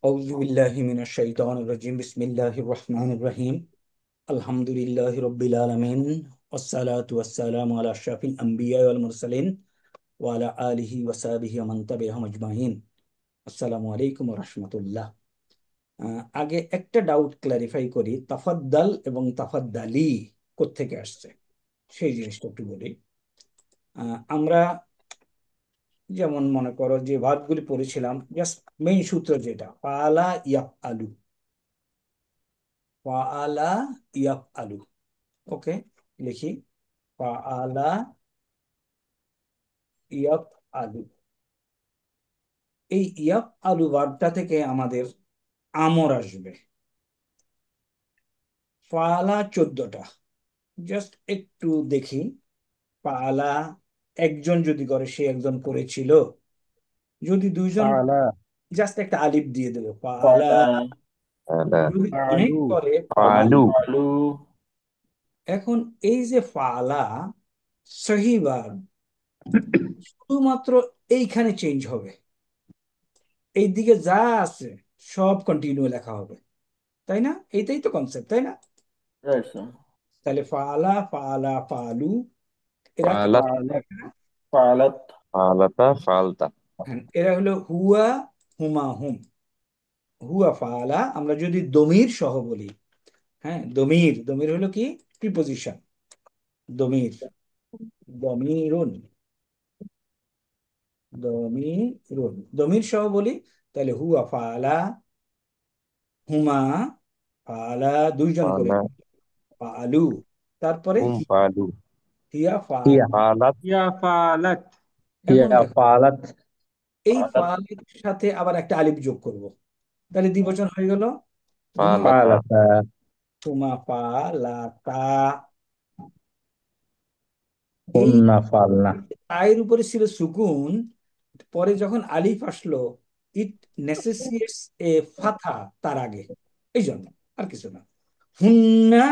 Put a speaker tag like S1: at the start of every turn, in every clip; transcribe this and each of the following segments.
S1: أعوذ بالله من الشيطان الرجيم بسم الله الرحمن الرحيم الحمد لله رب العالمين والصلاة والسلام على أشرف الأنبياء والمرسلين وعلى آله وصحبه ومن تبعهم أجمعين আসসালামু আলাইকুম ওয়া রাহমাতুল্লাহ। আগে একটা ডাউট ক্লারিফাই করি, তাফাদ্দাল এবং তাফাদ্দালি কোত্থেকে আসছে সেই জিনিসটা একটু বলি। আমরা যেমন মনে করো যে ভার্বগুলি পড়েছিলাম, জাস্ট মেইন সূত্র যেটা ফাআলা ইয়াফআলু, ফাআলা ইয়াফআলু। ওকে, লিখি ফাআলা ইয়াফআলু। এই ইয়াফআলু ভার্বটা থেকে আমাদের আমর আসবে। ফাআলা 14টা, জাস্ট একটু দেখি। ফাআলা একজন যদি করে সে একজন করেছিল, যদি দুইজন
S2: পালা
S1: জাস্ট একটা আলিফ দিয়ে দেবে ফাআলা।
S3: আলা
S1: যদি অনেক
S2: পালু
S1: করে ফাআলু।
S3: পালু
S2: পালু
S1: এখন এই যে ফাআলা সহি ভার্ব শুধুমাত্র এইখানে চেঞ্জ হবে, এই দিকে যা আছে সব কন্টিনিউ লেখা হবে, তাই না? এইটাই তো কনসেপ্ট, তাই না?
S2: আচ্ছা
S1: তাহলে ফাআলা ফাআলা ফাআলু এরা
S3: ফালাত
S2: পালাত পালাত
S3: ফালাতা ফালতা
S1: হ্যাঁ, এরা হলো হুয়া হুমা হুম। হুয়া ফাআলা আমরা যদি দমির সহ বলি, হ্যাঁ দমির, দমির হলো কি প্রিপোজিশন, দমির, দমিরুন, দমিরুন দমির সহ বলি, তাহলে হুয়া ফাআলা, হুমা ফাআলা দুইজন করে
S3: ফালা
S1: ফাআলু, তারপরে
S3: হুম পালু
S1: হিয়া
S4: হিয়া
S1: ফাআলা।
S3: ফালাত
S2: ইয়া ফালাত
S1: এখন
S4: হিয়া
S1: দেখো
S4: ফালাত
S1: এই
S2: ফালাত
S1: ফাআলের সাথে আবার একটা আলিফ যোগ করব, তাহলে দ্বিবচন হয়ে গেল হুমা
S3: ফালাতা
S4: ফালাতা
S1: হুমা ফালাতা। এই
S4: হুন্না ফালনা
S1: পায়ের উপরে ছিল সুকুন, পরে যখন আলিফ আসলো, ইট নেসেসিয়েটস এ ফাথা তার আগে, এই জন্য, আর কিছু না। হুন্না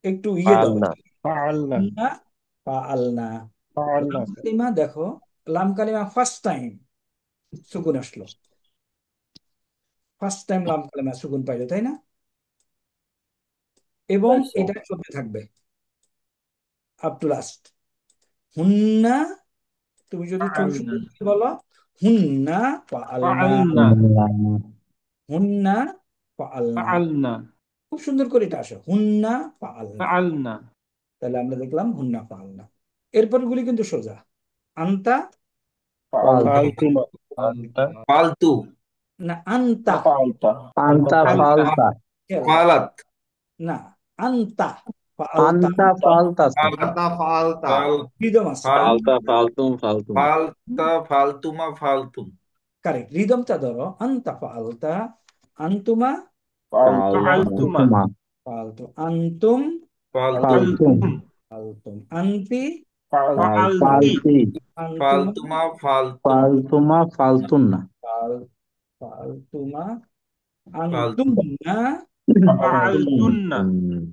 S1: একটু ইয়ে দাও,
S3: ফালনা
S2: ফাআলনা
S1: হুন্না ফাআলনা।
S2: ফাআলনা
S1: লাম কালিমা দেখো, লাম কালিমা ফার্স্ট টাইম সুকুন আসলো, ফার্স্ট টাইম লাম কালিমা সুকুন পাইলো, তাই না? এবং
S2: আচ্ছা
S1: এটা চলতে থাকবে আপ টু লাস্ট। হুন্না, তুমি যদি চুল
S2: ফাআলনা
S1: সুন্দর করে বলো হুন্না ফাআলনা,
S2: ফাআলনা
S4: হুন্না
S1: হুন্না ফাআলনা,
S2: ফাআলনা
S1: খুব সুন্দর করে এটা আসে হুন্না ফাআলনা।
S2: ফাআলনা
S1: তাহলে আমরা দেখলাম হুন্না ফাআলনা। এরপর গুলি কিন্তু সোজা, আন্তা,
S4: ফালতু
S2: ফাআলতুমা
S3: ফালতা
S5: ফালতু
S1: না আন্তা,
S2: না ফাআলতা
S4: আন্তা
S1: আন্তা
S4: ফালতা
S1: খেয়াল করো।
S5: ফালাত
S1: না, আন্তা ফাআলতা,
S4: আন্তা ফালতাসা
S5: ফালতা ফালতা
S3: ফাল
S1: রিদম আছে,
S5: ফাল
S4: ফালতা ফালতুম ফালতুম
S5: ফালতা ফালতুমা ফালতুম
S1: কারেক্ট, রিদমটা ধরো, আন্তা ফাআলতা, আন্তুমা
S2: ফাআলতুমা
S4: ফালতুমা
S1: ফালতু, আন্তুম
S5: ফালতুম
S4: ফালতুম
S2: ফাআলতুম
S1: ফালতুম, আনতি
S2: ফাআলতি
S4: ফালতি
S1: আন্তুমা
S5: ফালতুমা ফালতুম
S4: ফালতুমা ফালতুন্না
S1: ফাল ফালতুমা আন্তুম
S5: ফালতুম
S1: না।
S2: ফাআলতুন্না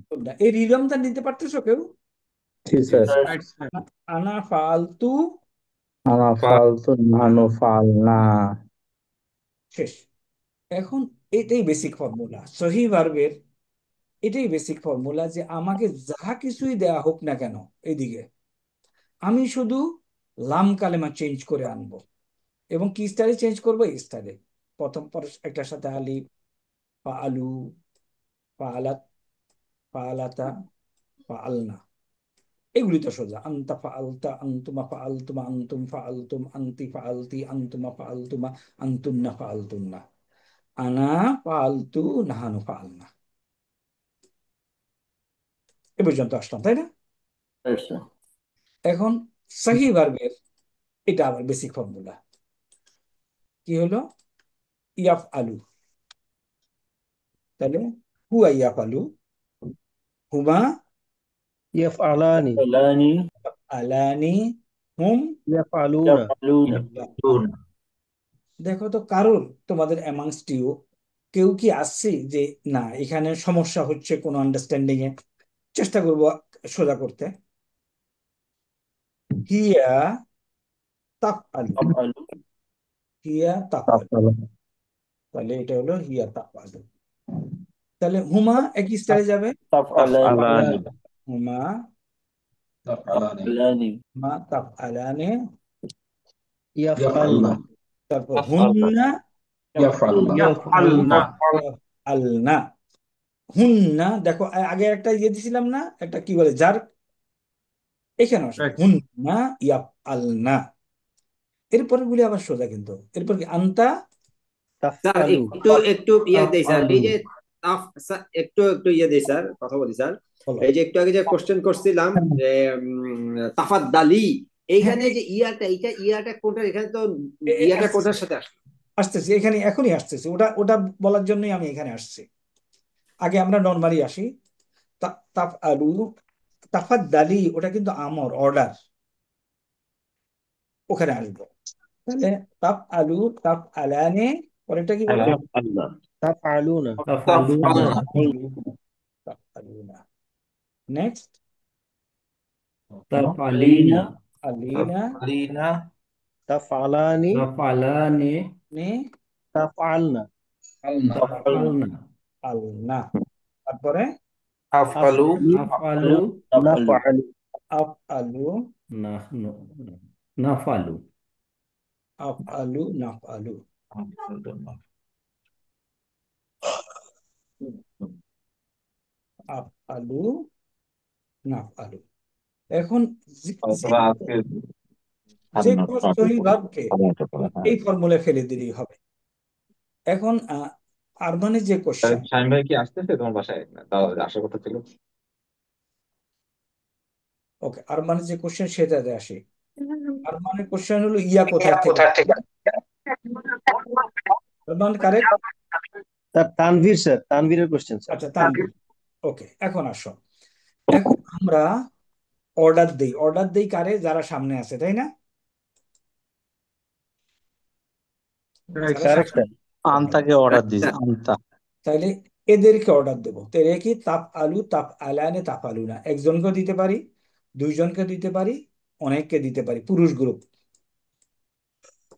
S1: তোমরা এই রিদমটা নিতে পারতেছো কেউ?
S4: জি স্যার
S2: রাইট স্যার
S1: আনা ফালতু,
S4: আনা
S5: ফা-
S4: ফালতু নানু ফালনা
S1: শেষ। এখন এটাই বেসিক ফর্মুলা সহি ভার্বের, এটাই বেসিক ফর্মুলা যে আমাকে যা কিছুই দেয়া হোক না কেন এদিকে, আমি শুধু লাম কালেমা চেঞ্জ করে আনবো। এবং কি স্টাইলে চেঞ্জ করবো? এই স্টাইলে, প্রথম একটার সাথে আলিফ, পা আলু, পা আলাত, পা আলাতা, পা আলনা, এগুলি তো সোজা। আন্তা ফাআলতা, আনতুমা ফাআলতুমা, আনতুম ফাআলতুম, আনতি ফাআলতি, আনতুমা ফাআলতুমা, আনতুন্না ফাআলতুন্না, আনা ফাআলতু, নাহানু ফাআলনা। এ পর্যন্ত আসলাম, তাই না?
S2: আচ্ছা
S1: এখন সহি ভার্বের এটা আবার বেসিক ফর্মুলা কি হলো? ইয়াফ আলু, তাহলে হুয়া ইয়াফ আলু, হুমা
S2: ইয়াফআলানি
S5: ফালানি
S1: আলানি, হুম
S2: ইয়াফআলুনা
S5: ইয়াফালুন
S1: ইয়াফআলুন। দেখো তো কারোর তোমাদের অ্যামাংস্ট ইউ কেউ কি আসছে যে না এখানে সমস্যা হচ্ছে কোনো আন্ডারস্ট্যান্ডিং এ? চেষ্টা করব সোজা করতে। হিয়া তাফ আলু,
S2: আফআলু
S1: হিয়া তাফ আলু,
S4: তাফালু
S1: তাহলে এটা হলো হিয়া তাফআলু। তাহলে হুমা একই স্টাইলে যাবে,
S4: তাফআলানি
S1: হুমা
S2: তাফআলানি
S1: মা তাফআলানে,
S2: ইয়াফআলনা
S1: তারপর হুন্না
S2: ইয়াফআলনা
S5: ইয়াফআলনা
S1: আলনা। হুন্না দেখো আগে একটা ইয়ে দিছিলাম না, একটা কি বলে যার, এখানে আসো
S5: Right.
S1: হুন্না ইয়াফ আলনা। এরপরে গুলি আবার সোজা, কিন্তু এরপর কি আন্তা
S6: স্যার
S2: তাফআলু
S6: একটু একটু ইয়ে দেই স্যার,
S1: তাফআলু।
S6: এই যে স্যার একটু একটু ইয়ে দেই স্যার, কথা বলি স্যার।
S1: বলো।
S6: এই যে একটু আগে যে কোশ্চেন করছিলাম যে তাফাদ্দালি,
S1: হ্যাঁ
S6: এইখানে যে ইয়াটা, এইটা ইয়াটা কোনটা, এখানে তো ইয়াটা
S1: আসতেছি
S6: কোনটার সাথে আসলো?
S1: আসতেছি, এখানে এখনই আসতেছি, ওটা ওটা বলার জন্যই আমি এখানে আসছি। আগে আমরা নর্মালি আসি। তাফ আলু, তাফাদ্দালি ওটা কিন্তু আমর, অর্ডার, ওখানে আসবো। তাহলে তাফ আলু, তাফ আলানে, পরেরটা কি বলো?
S2: তাফআলনা তাফআলুনা
S5: তাফআলনা
S1: তাফ আলুনা। নেক্সট
S7: তাফআলিনা
S1: আলিনা
S5: তাফআলিনা
S2: তাফআলানি
S7: তাফআলানি
S1: নে
S2: তাফআলনা
S7: তাফআলনা
S1: আলনা। তারপরে
S5: আফআলু
S7: নাফআলু
S2: নাফআলু
S1: আফ আলু,
S7: নাহনু নাফআলু
S1: আফ আলু, নাফ আলু। আফ আলু, নাফ আলু। এখন
S3: অথবা আজকে
S1: যে কোনো সহি ভাবকে এই ফর্মুলায় ফেলে দিলেই হবে। এখন আরমানের যে কোশ্চেন,
S3: শাহিন ভাই কি আসতেছে তোমার বাসায়? তাও আসার কথা ছিল।
S1: ওকে, আরমানের যে কোশ্চেন সেটাতে আসি। আরমানের কোশ্চেন হলো ইয়া কোথা থেকে, আরমান কারেক্ট।
S2: তানভীর স্যার, তানভীরের কোশ্চেন স্যার।
S1: আচ্ছা তানভীর, ওকে। এখন আসো, এখন আমরা অর্ডার দেই কারে, যারা সামনে আছে, তাই না?
S5: Right,
S1: যারা
S5: sir.
S2: কারেক্ট
S1: সামনে,
S2: স্যার।
S4: আন্তাকে অর্ডার দিছে আন্তা।
S1: তাইলে এদেরকে অর্ডার দেবো। তো এরা কি তাপ আলু, তাপ আলানে, তাপ আলু না, একজনকে দিতে পারি, দুইজনকে দিতে পারি, অনেককে দিতে পারি, পুরুষ গ্রুপ,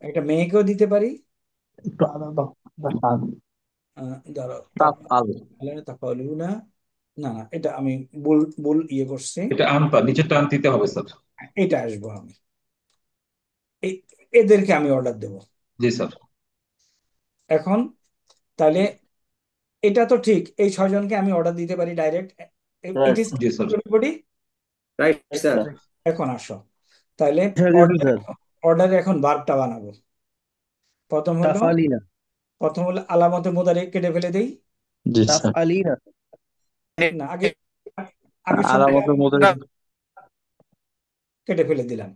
S1: একটা মেয়েকেও দিতে পারি।
S4: একটু আদা দাও।
S1: ধরো তাপ
S4: তাফআলু
S1: আলানে, তাপ আলু না, না না, এটা আমি ভুল ভুল ইয়ে করছি,
S8: এটা আনতা নিচে টান দিতে হবে স্যার।
S1: এটা আসবো আমি, এদেরকে আমি অর্ডার দেব।
S8: জি স্যার।
S1: এখন তাহলে এটা তো ঠিক, এই ছয়জনকে আমি অর্ডার দিতে পারি direct, it is
S8: G sir.
S1: Everybody.
S6: Right sir.
S1: এখন আসো, তাহলে
S2: হ্যাঁ, স্যার।
S1: অর্ডারে এখন ভার্বটা বানাবো। প্রথম হলো
S2: তাফআলিনা
S1: আলামতে মোদারে কেটে ফেলে দেই।
S4: জি স্যার।
S2: তাফআলিনা
S1: না, আগে আগে
S4: আলামতের মধ্যে
S1: কেটে ফেলে দিলাম।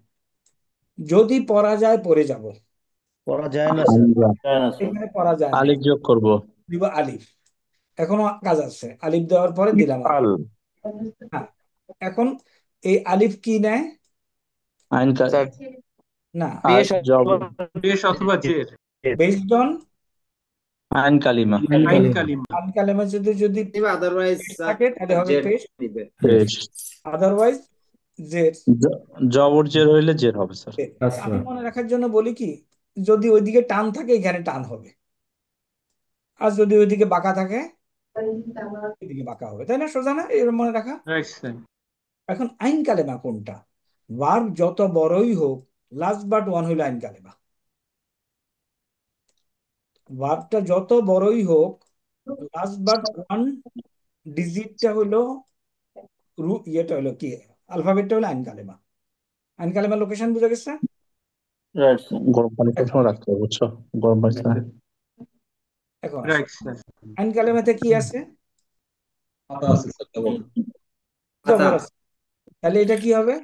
S1: যদি পড়া যায় পড়ে যাব,
S2: পড়া যায় না স্যার।
S1: এখানে পড়া যায় না,
S4: আলিফ যোগ করব।
S1: দিব আলিফ। এখনো কাজ আছে, আলিফ দেওয়ার পরে দিলাম আলিফ।
S3: আল
S1: হ্যাঁ, এখন এই আলিফ কি নেয়?
S4: আইন
S1: না,
S4: জব
S5: পেশ অথবা জের,
S1: বেসড অন
S4: আইন কালিমা
S5: আইন কালিমা।
S1: আন কালেমা যদি যদি
S6: আদারওয়াইজ
S1: থাকে তাহলে হবে
S6: জেড
S1: পেশ,
S6: দিবে।
S4: পেশ।
S1: আদারওয়াইজ জের।
S4: জবর জের হইলে জের হবে স্যার।
S1: আমি মনে রাখার জন্য বলি কি, যদি ওইদিকে টান থাকে এখানে টান হবে, আর যদি ওইদিকে বাঁকা থাকে এদিকে বাঁকা হবে, তাই না? সোজা না, এরকম মনে রাখা।
S5: Right sir.
S1: এখন আইন কালেমা কোনটা? ভার্ব যত বড়ই হোক, লাস্ট বাট ওয়ান হইলো আইন কালেমা। ভার্বটা যত বড়ই হোক, লাস্ট বাট ওয়ান ডিজিটটা হলো ইয়েটা হলো কি, আলফাবেটটা হলো আইন কালেমা। আইন কালেমা লোকেশন বুঝে গেছে?
S4: গরম পানি সবসময় রাখতে হবে, বুঝছো? গরম পানি ছাড়া।
S1: এখন আসো,
S5: রাইট স্যার।
S1: আইন কালেমাতে কি আছে?
S8: আতা আছে স্যার, কেবল
S1: জবর আছে। তাহলে এটা কি হবে?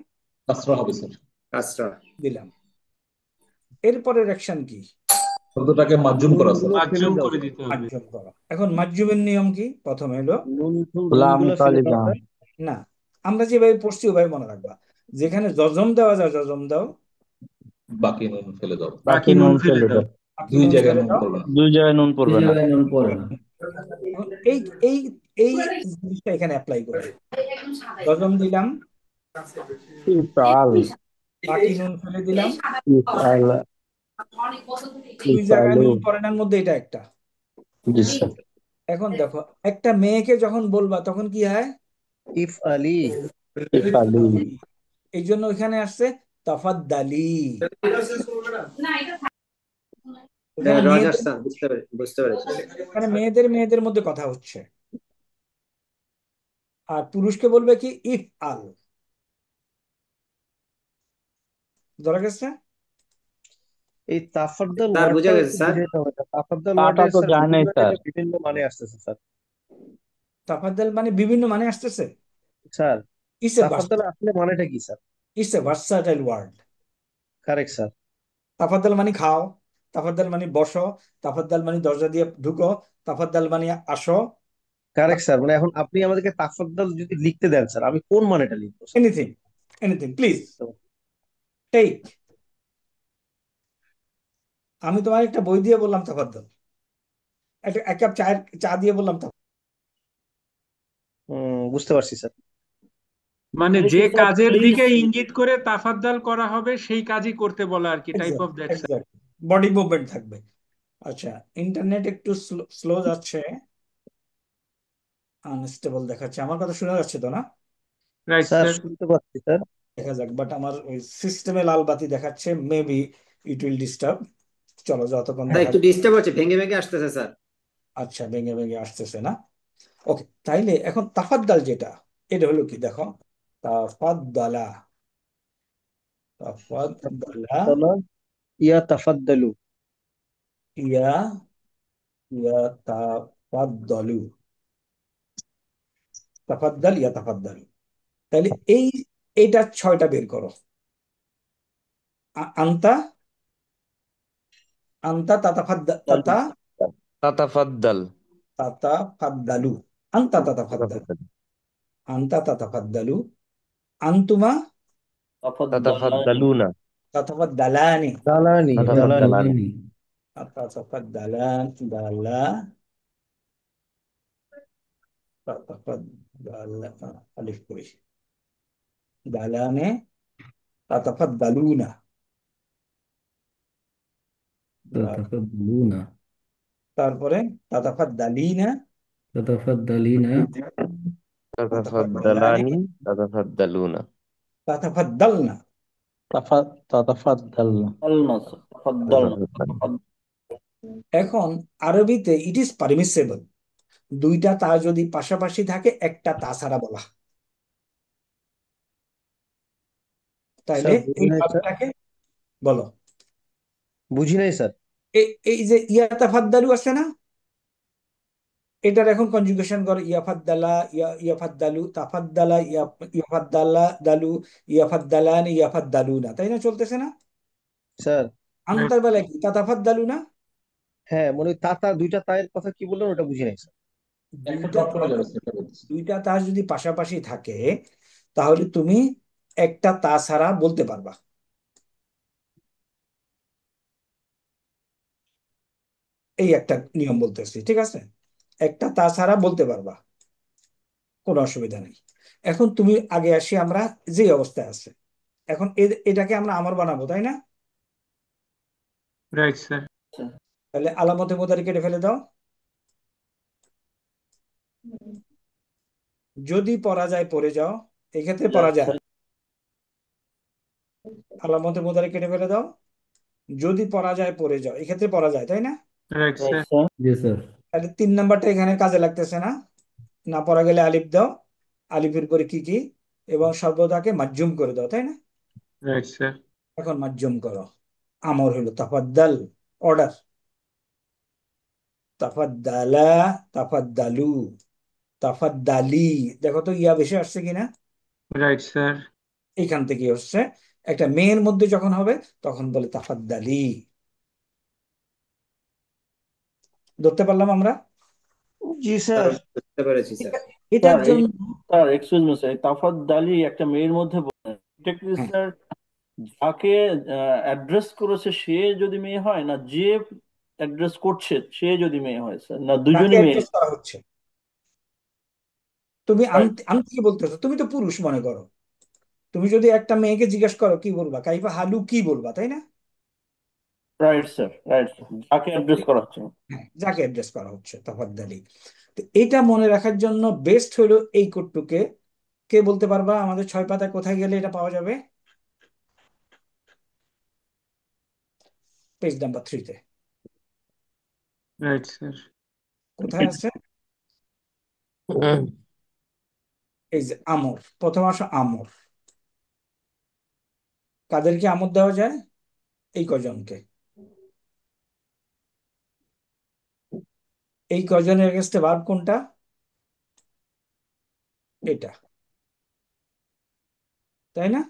S8: কাসরা হবে স্যার।
S6: কাসরা
S1: দিলাম। এরপরের অ্যাকশন কি?
S8: শব্দটাকে মার্জুম করা স্যার।
S5: মার্জুম করে দিতে হবে।
S1: মার্জুম করা। এখন মার্জুমের নিয়ম কি? প্রথম হলো
S4: লাম
S2: নুনগুলো ফেলে
S4: কালিমা
S2: দাও স্যার।
S1: না, আমরা যেভাবে পড়ছি ওভাবে মনে রাখবা। যেখানে জজম দেওয়া যায় জজম দাও,
S8: বাকি নুন ফেলে দাও।
S4: বাকি নুন ফেলে দাও।
S1: বাকি
S8: দুই
S1: নুন
S8: জায়গায়
S1: ফেলে
S8: নুন
S1: দাও।
S8: করবে না।
S4: দুই জায়গায় নুন পড়বে না।
S7: নুন পড়ে না।
S1: এখন এই এই এই জিনিসটা এখানে অ্যাপ্লাই করবে। জজম দিলাম,
S4: ইফআল
S1: বাকি নুন ফেলে দিলাম,
S4: ইফআল
S1: দুই জায়গায়
S4: ইফআলু
S1: নুন পড়ে নার মধ্যে এটা একটা।
S4: জি স্যার।
S1: এখন দেখো, একটা মেয়েকে যখন বলবা তখন কি হয়?
S2: ইফ আলী।
S4: ইফালি।
S1: এই জন্য ওইখানে আসছে তাফাদ্দালি। ওখানে
S6: রজ
S1: মেয়েদের
S6: হাসান, বুঝতে পেরেছি।
S1: ওখানে মেয়েদের মেয়েদের মধ্যে কথা হচ্ছে, আর পুরুষকে বলবে কি ইফ আল। ধরা গেছে?
S2: এই তাফাদ্দাল
S6: স্যার বুঝা
S2: ওয়ার্ডটাও
S6: গেছে
S2: একটু
S6: স্যার।
S2: বুঝাইতে হবে। তাফাদ্দাল
S4: তাটা
S2: ওয়ার্ডের
S4: তো
S2: স্যার
S4: যায় নাই
S2: বিভিন্ন
S4: স্যার।
S2: জায়গায় বিভিন্ন মানে আসতেছে স্যার।
S1: তাফাদ্দাল মানে বিভিন্ন মানে আসতেছে।
S2: স্যার
S1: ইটস এ
S2: তাফাদ্দাল আসলে মানেটা কি sir?
S1: It's a versatile word.
S2: Correct sir.
S1: তাফাদ্দাল মানে খাও, তাফাদ্দাল মানে বসো, তাফাদ্দাল মানে দরজা দিয়ে ঢুকো, তাফাদ্দাল মানে আসো।
S2: কারেক্ট স্যার, মানে এখন আপনি আমাদেরকে তাফাদ্দাল যদি লিখতে দেন স্যার, আমি কোন মানেটা লিখবো sir?
S1: Anything, anything please take. আমি তোমার একটা বই দিয়ে বললাম তাফাদ্দাল, একটা এক কাপ চায়ের চা দিয়ে বললাম
S2: বুঝতে পারছি স্যার।
S5: মানে যে কাজের দিকে ইঙ্গিত করে তাফাদ্দাল করা হবে সেই কাজই করতে বলা আর কি, type of that.
S1: Exact, body movement থাকবে। আচ্ছা, ইন্টারনেট একটু স্লো যাচ্ছে, আনস্টেবল দেখাচ্ছে। আমার কথা শোনা যাচ্ছে তো না?
S5: Right
S2: sir
S5: sir.
S2: শুনতে পাচ্ছি স্যার।
S1: দেখা যাক, বাট আমার ওই সিস্টেমে লাল বাতি দেখাচ্ছে, মেবি ইট উইল ডিস্টার্ব। চলো যতক্ষণ
S6: স্যার
S1: দেখা
S6: একটু
S1: যায়।
S6: ডিস্টার্ব হচ্ছে, ভেঙে ভেঙে আসতেছে স্যার।
S1: আচ্ছা, ভেঙে ভেঙে আসতেছে না? ওকে, তাইলে এখন তাফাদ্দাল যেটা, এটা হলো কি দেখো, তাফাদ্দালা, তাফাদ্দালা,
S2: তাফাদ্দালা ইয়া তাফাদ্দালু।
S1: ইয়া, ইয়া তাফাদ্দালু, তাফাদ্দাল ইয়া তাফাদ্দালু। তাইলে এইটা ছয়টা বের করো। আন্তা, আন্তা তাতা
S9: তাতাফাদ্দাল।
S1: তাতাফাদ্দালু, আন্তা তাতাফাদ্দাল,
S9: তাতাফাদ্দাল।
S1: আন্তা তাতাফাদ্দালু, আন্তুমা
S9: তাতাফাদ্দালুনা।
S1: তাতাফাদ্দালানি,
S2: দালানি দালানি।
S9: তাতাফাদ্দালানি।
S7: দালানি।
S1: তাতাফাদ্দালান, দালা, তাতাফাদ্দালা, আলিফ করি, দালানে, তাতাফাদ্দালুনা,
S7: তাতাফাদ্দালুনা।
S1: তারপরে তাতাফাদ্দালিনা,
S7: তাতাফাদ্দালিনা।
S1: তাতাফাদ্দালানি,
S9: তাতাফাদ্দালানি। তাতাফাদ্দালুনা।
S1: তাতাফাদ্দালনা।
S4: তাতাফাদ্দালনা।
S9: তাতাফাদ্দাল।
S1: এখন আরবিতে ইট ইজ পারমিসেবল দুইটা তা যদি পাশাপাশি থাকে একটা তা ছাড়া বলা, তাইলে
S2: স্যার বুঝি
S1: এই
S2: নাই স্যার।
S1: ভাবটাকে বলো।
S2: বুঝি নাই স্যার।
S1: এই যে ইয়াতাফাদ্দালু আছে না, এটার এখন কনজুগেশন করো, ইয়াফাদ্দালা, ইয়াফাদ্দালু, তাফাদ্দালা, ইয়াফাদ্দালা দালু, ইয়াফাদ্দালান, ইয়াফাদ্দালু না, তাই না? চলতেছে না?
S2: স্যার
S1: আনতার বেলায় কি তাতাফাদ্দালু না?
S2: হ্যাঁ, মানে ওই তাতা দুইটা তায়ের কথা কি বললেন ওটা বুঝি নাই স্যার।
S8: একটা
S1: দুইটা
S8: ড্রপ
S1: তা,
S8: করা যাবে সেটা বলতেছি।
S1: দুইটা তা যদি পাশাপাশি থাকে তাহলে তুমি একটা তা ছাড়া বলতে পারবা। এই একটা নিয়ম বলতেছি, ঠিক আছে? একটা তা ছাড়া বলতে পারবা, কোনো অসুবিধা নেই। এখন তুমি আগে আসি আমরা যে অবস্থায় আছে, এখন এটাকে আমরা আমর বানাবো, তাই না?
S5: Right sir.
S1: তাহলে আলামতে মোতারি কেটে ফেলে দাও। যদি পড়া যায় পড়ে যাও, এক্ষেত্রে পড়া যায়, আলামতে মোতারি কেটে ফেলে দাও। যদি পড়া যায় পড়ে যাও, এক্ষেত্রে পড়া যায়, তাই না?
S5: Right sir.
S7: জি স্যার।
S1: তাহলে 3 নাম্বারটা এখানে কাজে লাগতেছে না। না পড়া গেলে আলিফ দাও, আলিফের পরে কি কি, এবং শব্দটাকে মাজজুম করে দাও, তাই না?
S5: Right sir.
S1: এখন মাজজুম করো। আমর হলো তাফাদ্দাল, অর্ডার, তাফাদ্দালা, তাফাদ্দালু, তাফাদ্দালি। দেখো তো ইয়া বেশি আসছে কিনা?
S5: Right sir.
S1: এখান থেকে হচ্ছে একটা মেয়ের মধ্যে যখন হবে তখন বলে তাফাদ্দালি।
S2: ধরতে পারলাম আমরা? জি স্যার।
S6: বুঝতে পেরেছি স্যার।
S1: এটার
S4: স্যার এই
S1: জন্য
S4: স্যার এক্সকিউজ মি স্যার, তাফাদ্দালি একটা মেয়ের মধ্যে বলেন, এটা কি
S1: হ্যাঁ,
S4: স্যার যাকে অ্যাড্রেস করেছে সে যদি মেয়ে হয়, না যে অ্যাড্রেস করছে সে যদি মেয়ে হয় স্যার, না
S1: তাকে
S4: দুজনই মেয়ে?
S1: অ্যাড্রেস করা হচ্ছে। তুমি
S4: স্যার
S1: আনতে আনতে কি বলতেছো? তুমি তো পুরুষ মনে করো, তুমি যদি একটা মেয়েকে জিজ্ঞেস করো কি বলবা, কাইফা হালু কি বলবা, তাই না?
S4: রাইট স্যার, রাইট স্যার, যাকে অ্যাড্রেস করা হচ্ছে।
S1: হ্যাঁ, যাকে অ্যাড্রেস করা হচ্ছে তাফাদ্দালি। তো এটা মনে রাখার জন্য বেস্ট হলো এই কোডটুকে, কে বলতে পারবা আমাদের 6 পাতায় কোথায় গেলে এটা পাওয়া যাবে? পেজ নাম্বার 3-তে
S5: রাইট স্যার।
S1: কোথায় আছে? এই যে আমর, প্রথম আসো আমর। কাদেরকে আমর দেওয়া যায়? এই কজনকে। এই কজনের এগেনস্টে ভার্ব কোনটা? এটা, তাই না?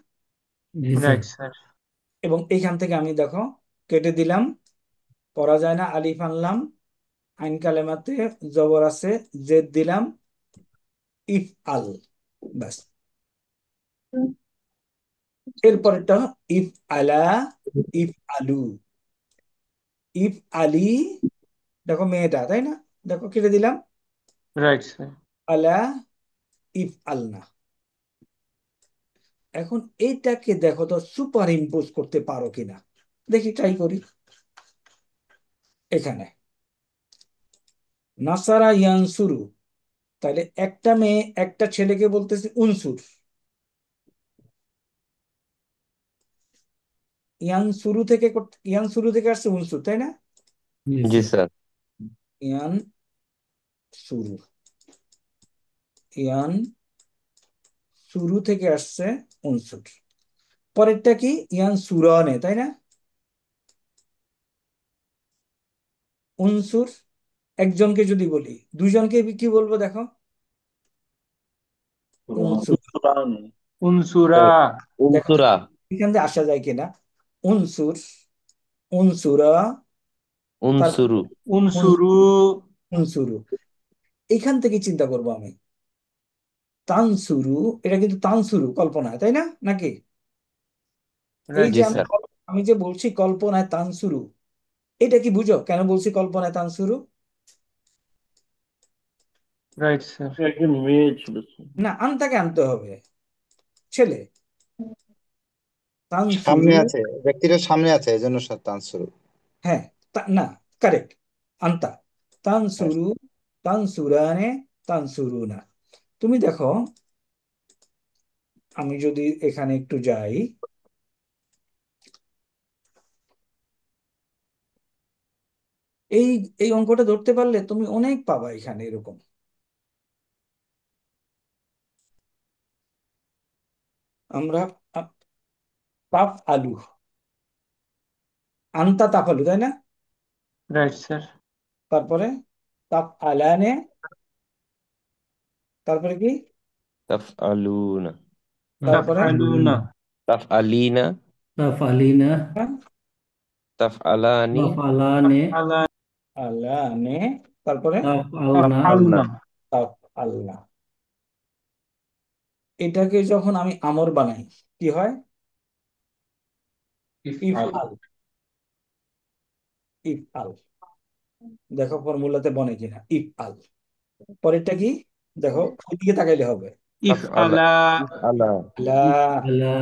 S7: জি স্যার।
S5: Right sir.
S1: এবং এইখান থেকে আমি দেখো কেটে দিলাম, পড়া যায় না, আলিফ আনলাম, আইন কালেমাতে জবর আছে, জেদ দিলাম, ইফ আল, ব্যাস। এরপরটা ইফ আলা, ইফ আলু, ইফ আলী, দেখো মেয়েটা, তাই না? দেখো কেটে দিলাম,
S5: রাইট স্যার।
S1: আলা, ইফ আলনা। এখন এইটাকে দেখো তো সুপার ইম্পোজ করতে পারো কিনা, দেখি, ট্রাই করি। এখানে নাসারা ইয়ানসুরু, তাহলে একটা মেয়ে একটা ছেলেকে বলতেছে উনসুর, ইয়ানসুরু থেকে আসছে উনসুর, তাই না?
S7: জি
S9: জি
S7: স্যার।
S9: স্যার।
S1: ইয়ান সুরু, ইয়ান সুরু থেকে আসছে উনসুর। পরেরটা কি? ইয়ান সুরানে, তাই না? উনসুর একজনকে যদি বলি, দুজনকে কি বলবো দেখো? উনসুর।
S5: উনসুরা।
S1: দেখো তো
S9: উনসুরা,
S1: এখান থেকে আসা যায় কিনা? উনসুর, উনসুরা, তারপর
S9: উনসুরু,
S5: উনসুরু।
S1: উনসুরু। এখান থেকে চিন্তা করবো আমি, তানসুরু, এটা কিন্তু তানসুরু কল্পনায়, তাই না? নাকি এই
S5: রাইট
S1: যে
S9: জি
S1: আমি
S9: স্যার।
S1: আমি যে বলছি কল্পনায় তানসুরু, এটা কি বুঝো কেন বলছি কল্পনায় তানসুরু?
S5: Right sir.
S4: একজন মেয়ে ছিল স্যার।
S1: না, আনতাকে আনতে হবে, ছেলে। তানসুরু,
S10: সামনে আছে, ব্যক্তিটা সামনে আছে, এই জন্য তানসুর।
S1: হ্যাঁ, না, কারেক্ট, আনতা। তানসুরু, তানসুরানে, তানসুরুনা। তুমি দেখো, আমি যদি এখানে একটু যাই, এই এই অঙ্কটা ধরতে পারলে তুমি অনেক পাবা এখানে এরকম। আমরা তাপ আলু, আনতা তাপ আলু, তাই না?
S5: Right sir.
S1: তারপরে তাপ আলানে, তারপরে কি?
S9: তাফআলুনা,
S1: তারপরে
S5: তাফআলুনা।
S9: তাফআলিনা,
S7: তাফআলিনা,
S9: তাফআলানি,
S7: তাফআলানে,
S5: তাফআলা।
S1: আলানে, তারপরে
S7: তাফআলনা,
S9: তাফআলনা,
S5: তাফআলনা।
S1: তাপ আল্লাহ। এটাকে যখন আমি আমর বানাই কি হয়? ইফ
S8: ইফআল,
S1: আল, ইফ আল। দেখো ফর্মুলাতে বনে কিনা, ইফ আল। পরেরটা কি? দেখো ওইদিকে তাকাইলে হবে,
S9: তাফআলা,
S5: ইফআলা।
S9: ইফআলা,
S1: লা।
S7: আলা,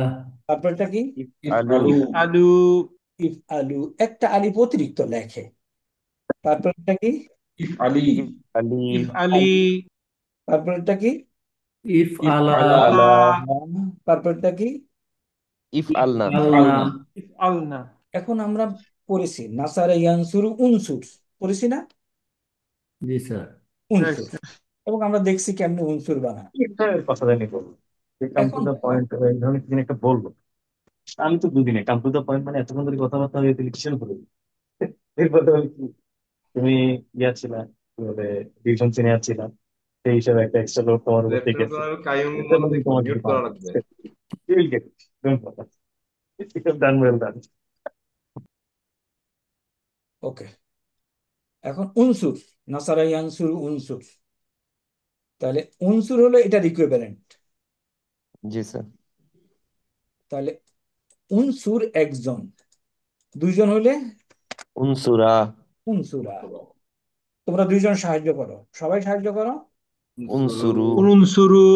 S1: তারপরটা কি?
S9: ইফআলু,
S8: ইফআলু,
S5: ইফআলু।
S1: ইফ আলু, একটা আলিফ অতিরিক্ত লেখে। তারপরটা কি?
S8: ইফআলি,
S9: ইফআলি,
S5: ইফআলি।
S1: তারপরটা কি?
S7: ইফআলা,
S8: ইফআলা,
S5: ইফআলা।
S1: তারপরটা কি?
S9: ইফআলনা।
S7: ইফআলনা,
S8: ইফআলনা,
S5: ইফআলনা।
S1: এখন আমরা পড়েছি নাসারা ইয়ানসুরু উনসুর, পড়েছি না?
S7: জি স্যার।
S5: রাইট
S1: উনসুর,
S5: স্যার।
S1: এবং আমরা দেখছি কেমনে উনসুর বানায়।
S3: একটা কথা জানি বলবো, কাম টু
S1: এখন
S3: দ্য পয়েন্ট, এই ধরনের কিছু একটা বলবো। আমি তো দুদিনে কাম টু দ্য পয়েন্ট মানে এতক্ষণ ধরে কথাবার্তা হয়ে কিসের উপরে? এরপর হলো কি, তুমি ইয়া ছিলা, কি বলে, ডিভিশন সিনিয়র ছিলা, সেই হিসাবে একটা এক্সট্রা লোড তোমার উপর থেকে গেছে। এর জন্য তোমাকে একটু পাওয়া লাগছে। You will get it. Don't worry. You have done well done.
S1: ওকে, এখন উনসুর, নাসারা ইয়ানসুরু উনসুর, তাহলে উনসুর হলো এটার ইকুইভ্যালেন্ট।
S9: জি স্যার।
S1: তাহলে উনসুর একজন, দুইজন হলে
S9: উনসুরা,
S1: উনসুরা। তোমরা দুইজন সাহায্য করো, সবাই সাহায্য করো,
S9: উনসুরু,
S5: উনসুরু।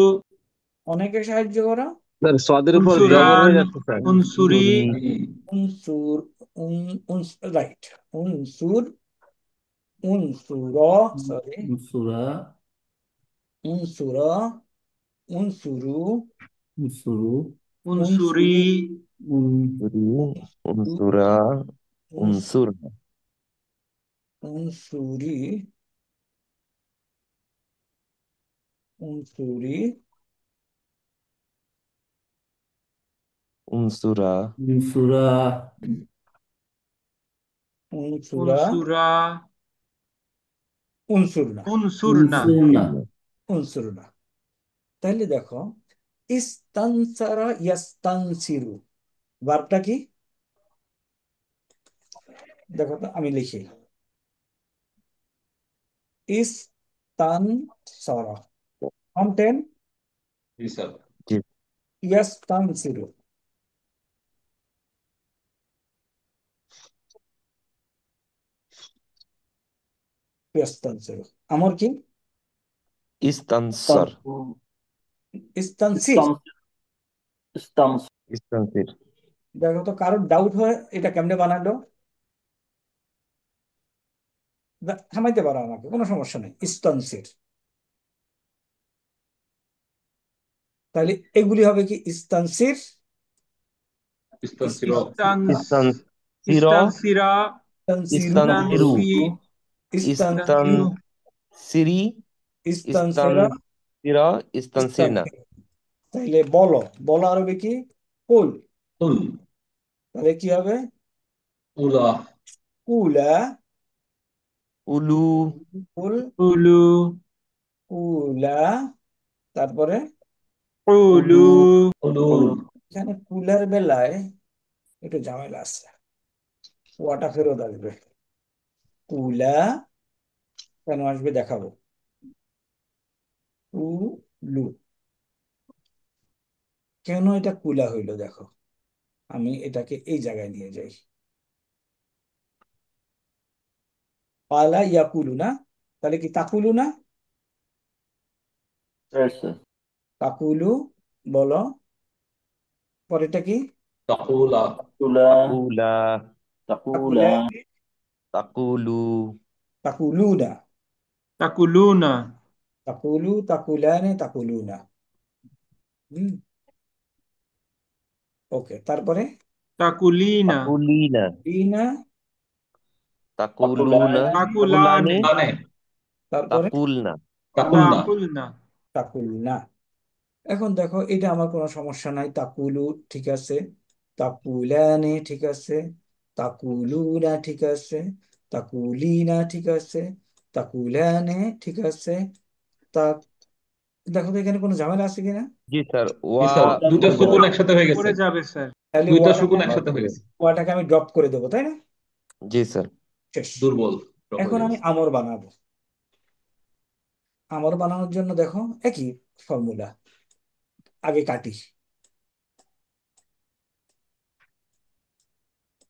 S1: অনেকে সাহায্য করো,
S6: স্যার সদের উপর
S5: উনসুরান।
S6: জবর হয়ে যাচ্ছে স্যার।
S5: উনসুরি।
S9: উনসুরি,
S1: উনসুর, রাইট, উনসুর, উনসুর, সরি,
S7: উনসুরা,
S1: উনসুর, উনসুরু,
S7: উনসুরু,
S5: উনসুরি,
S1: উনসুরু,
S7: উন
S9: উনসুরি,
S1: উনসুরু,
S9: উনসুরা,
S1: উনসু-
S9: উনসুর,
S1: উনসুরি, উনসুরি,
S9: উনসুরা,
S7: উনসুরা,
S1: উনসুরা,
S5: উনসুরা,
S1: উনসুরনা,
S5: উনসুরনা,
S7: উনসুরনা,
S1: উনসুরনা। তাহলে দেখো, ইস্তানসারা ইয়াস্তানসিরু, ভার্বটা কি? দেখো তো, আমি লিখি, ইস্তানসারা, কন্টেন্ট
S8: জি স্যার।
S9: জি
S1: ইয়াস্তানসিরু, ইয়াস্তানসিরু, আমার কি?
S9: ইস্তানসর,
S1: ইস্তানসির।
S4: ইস্তাম ইস্তাম
S9: ইস্তানসির,
S1: দেখো তো, কারোর ডাউট হয় এটা কেমনে বানালো? থামাইতে পারো আমাকে, কোনো সমস্যা নেই। ইস্তানসির, তাহলে এগুলি হবে কি? ইস্তানসির,
S8: ইস্তানসির,
S5: ইস্তানস
S9: ইস্তানসির,
S5: ইস্তানসিরা,
S1: ইস্তানসিরু,
S9: ইস্তানসিরু,
S5: ইস্তানসি
S1: ইস্তানসিরু,
S9: ইস্তানসিরি,
S1: ইস্তানসেরা,
S9: ইস্তানসিরা, ইস্তানসিরনা,
S1: ইস্তানসির। তাইলে বলো, বলো আরবি কি? কুল।
S8: কুল,
S1: তাহলে কি হবে?
S8: উলা,
S1: কুলা,
S9: উলু,
S1: কুল,
S5: উলু,
S1: কুলা, তারপরে
S5: উলু,
S9: উলু,
S8: উলুল,
S1: এখানে কুলার বেলায় একটু ঝামেলা আছে, ওয়াটা ফেরত আসবে। কুলা কেন আসবে দেখাবো। কুলু, কেন এটা কুলা হইলো দেখো, আমি এটাকে এই জায়গায় নিয়ে যাই। পালা ইয়াকুলু না, তাহলে কি তাকুলু না? তাকুলু, বলো পরেরটা কি?
S8: তাকুলা,
S4: তুলা
S9: তাকুলা,
S4: তাকুলা
S1: তাকুলা,
S9: তাকুলু,
S1: তাকুলু না,
S5: তাকুলুনা,
S1: তাকুলু, তাকুলানে, তাকুলু না। হুম, ওকে, তারপরে
S5: তাকুলিনা,
S9: তাকুলিনা,
S1: ইনা,
S9: তাকুলুনা,
S5: তাকুলানে,
S9: তাকুলানে,
S8: তানে,
S1: তারপরে
S9: তাকুলনা,
S8: তাকুলনা,
S5: তাকুলনা,
S1: তাকুলু না। এখন দেখো, এটা আমার কোনো সমস্যা নাই। তাকুলু ঠিক আছে, তাকুলানে ঠিক আছে, তাকুলুনা ঠিক আছে, তাকুলিনা ঠিক আছে, তাকুলানে ঠিক আছে। তা দেখো তো এখানে কোনো ঝামেলা আছে কিনা?
S9: জি স্যার,
S8: জি
S9: ওয়া
S8: স্যার, দুইটা
S9: পড়ে
S8: সুকুন
S9: যাবে,
S8: একসাথে হয়ে গেছে,
S5: পড়ে যাবে স্যার।
S1: তাহলে
S8: দুইটা
S1: ওয়াটাকে
S8: সুকুন
S9: ওয়া
S8: একসাথে
S9: পড়ে
S8: হয়ে
S9: যাবে।
S8: গেছে,
S1: ওয়াটাকে আমি ড্রপ করে দেবো, তাই না?
S9: জি স্যার,
S1: শেষ।
S8: দুর্বল ড্রপ
S1: এখন
S8: হয়ে
S1: আমি
S8: গেছে।
S1: আমর বানাবো। আমর বানানোর জন্য দেখো একই ফর্মুলা, আগে কাটি,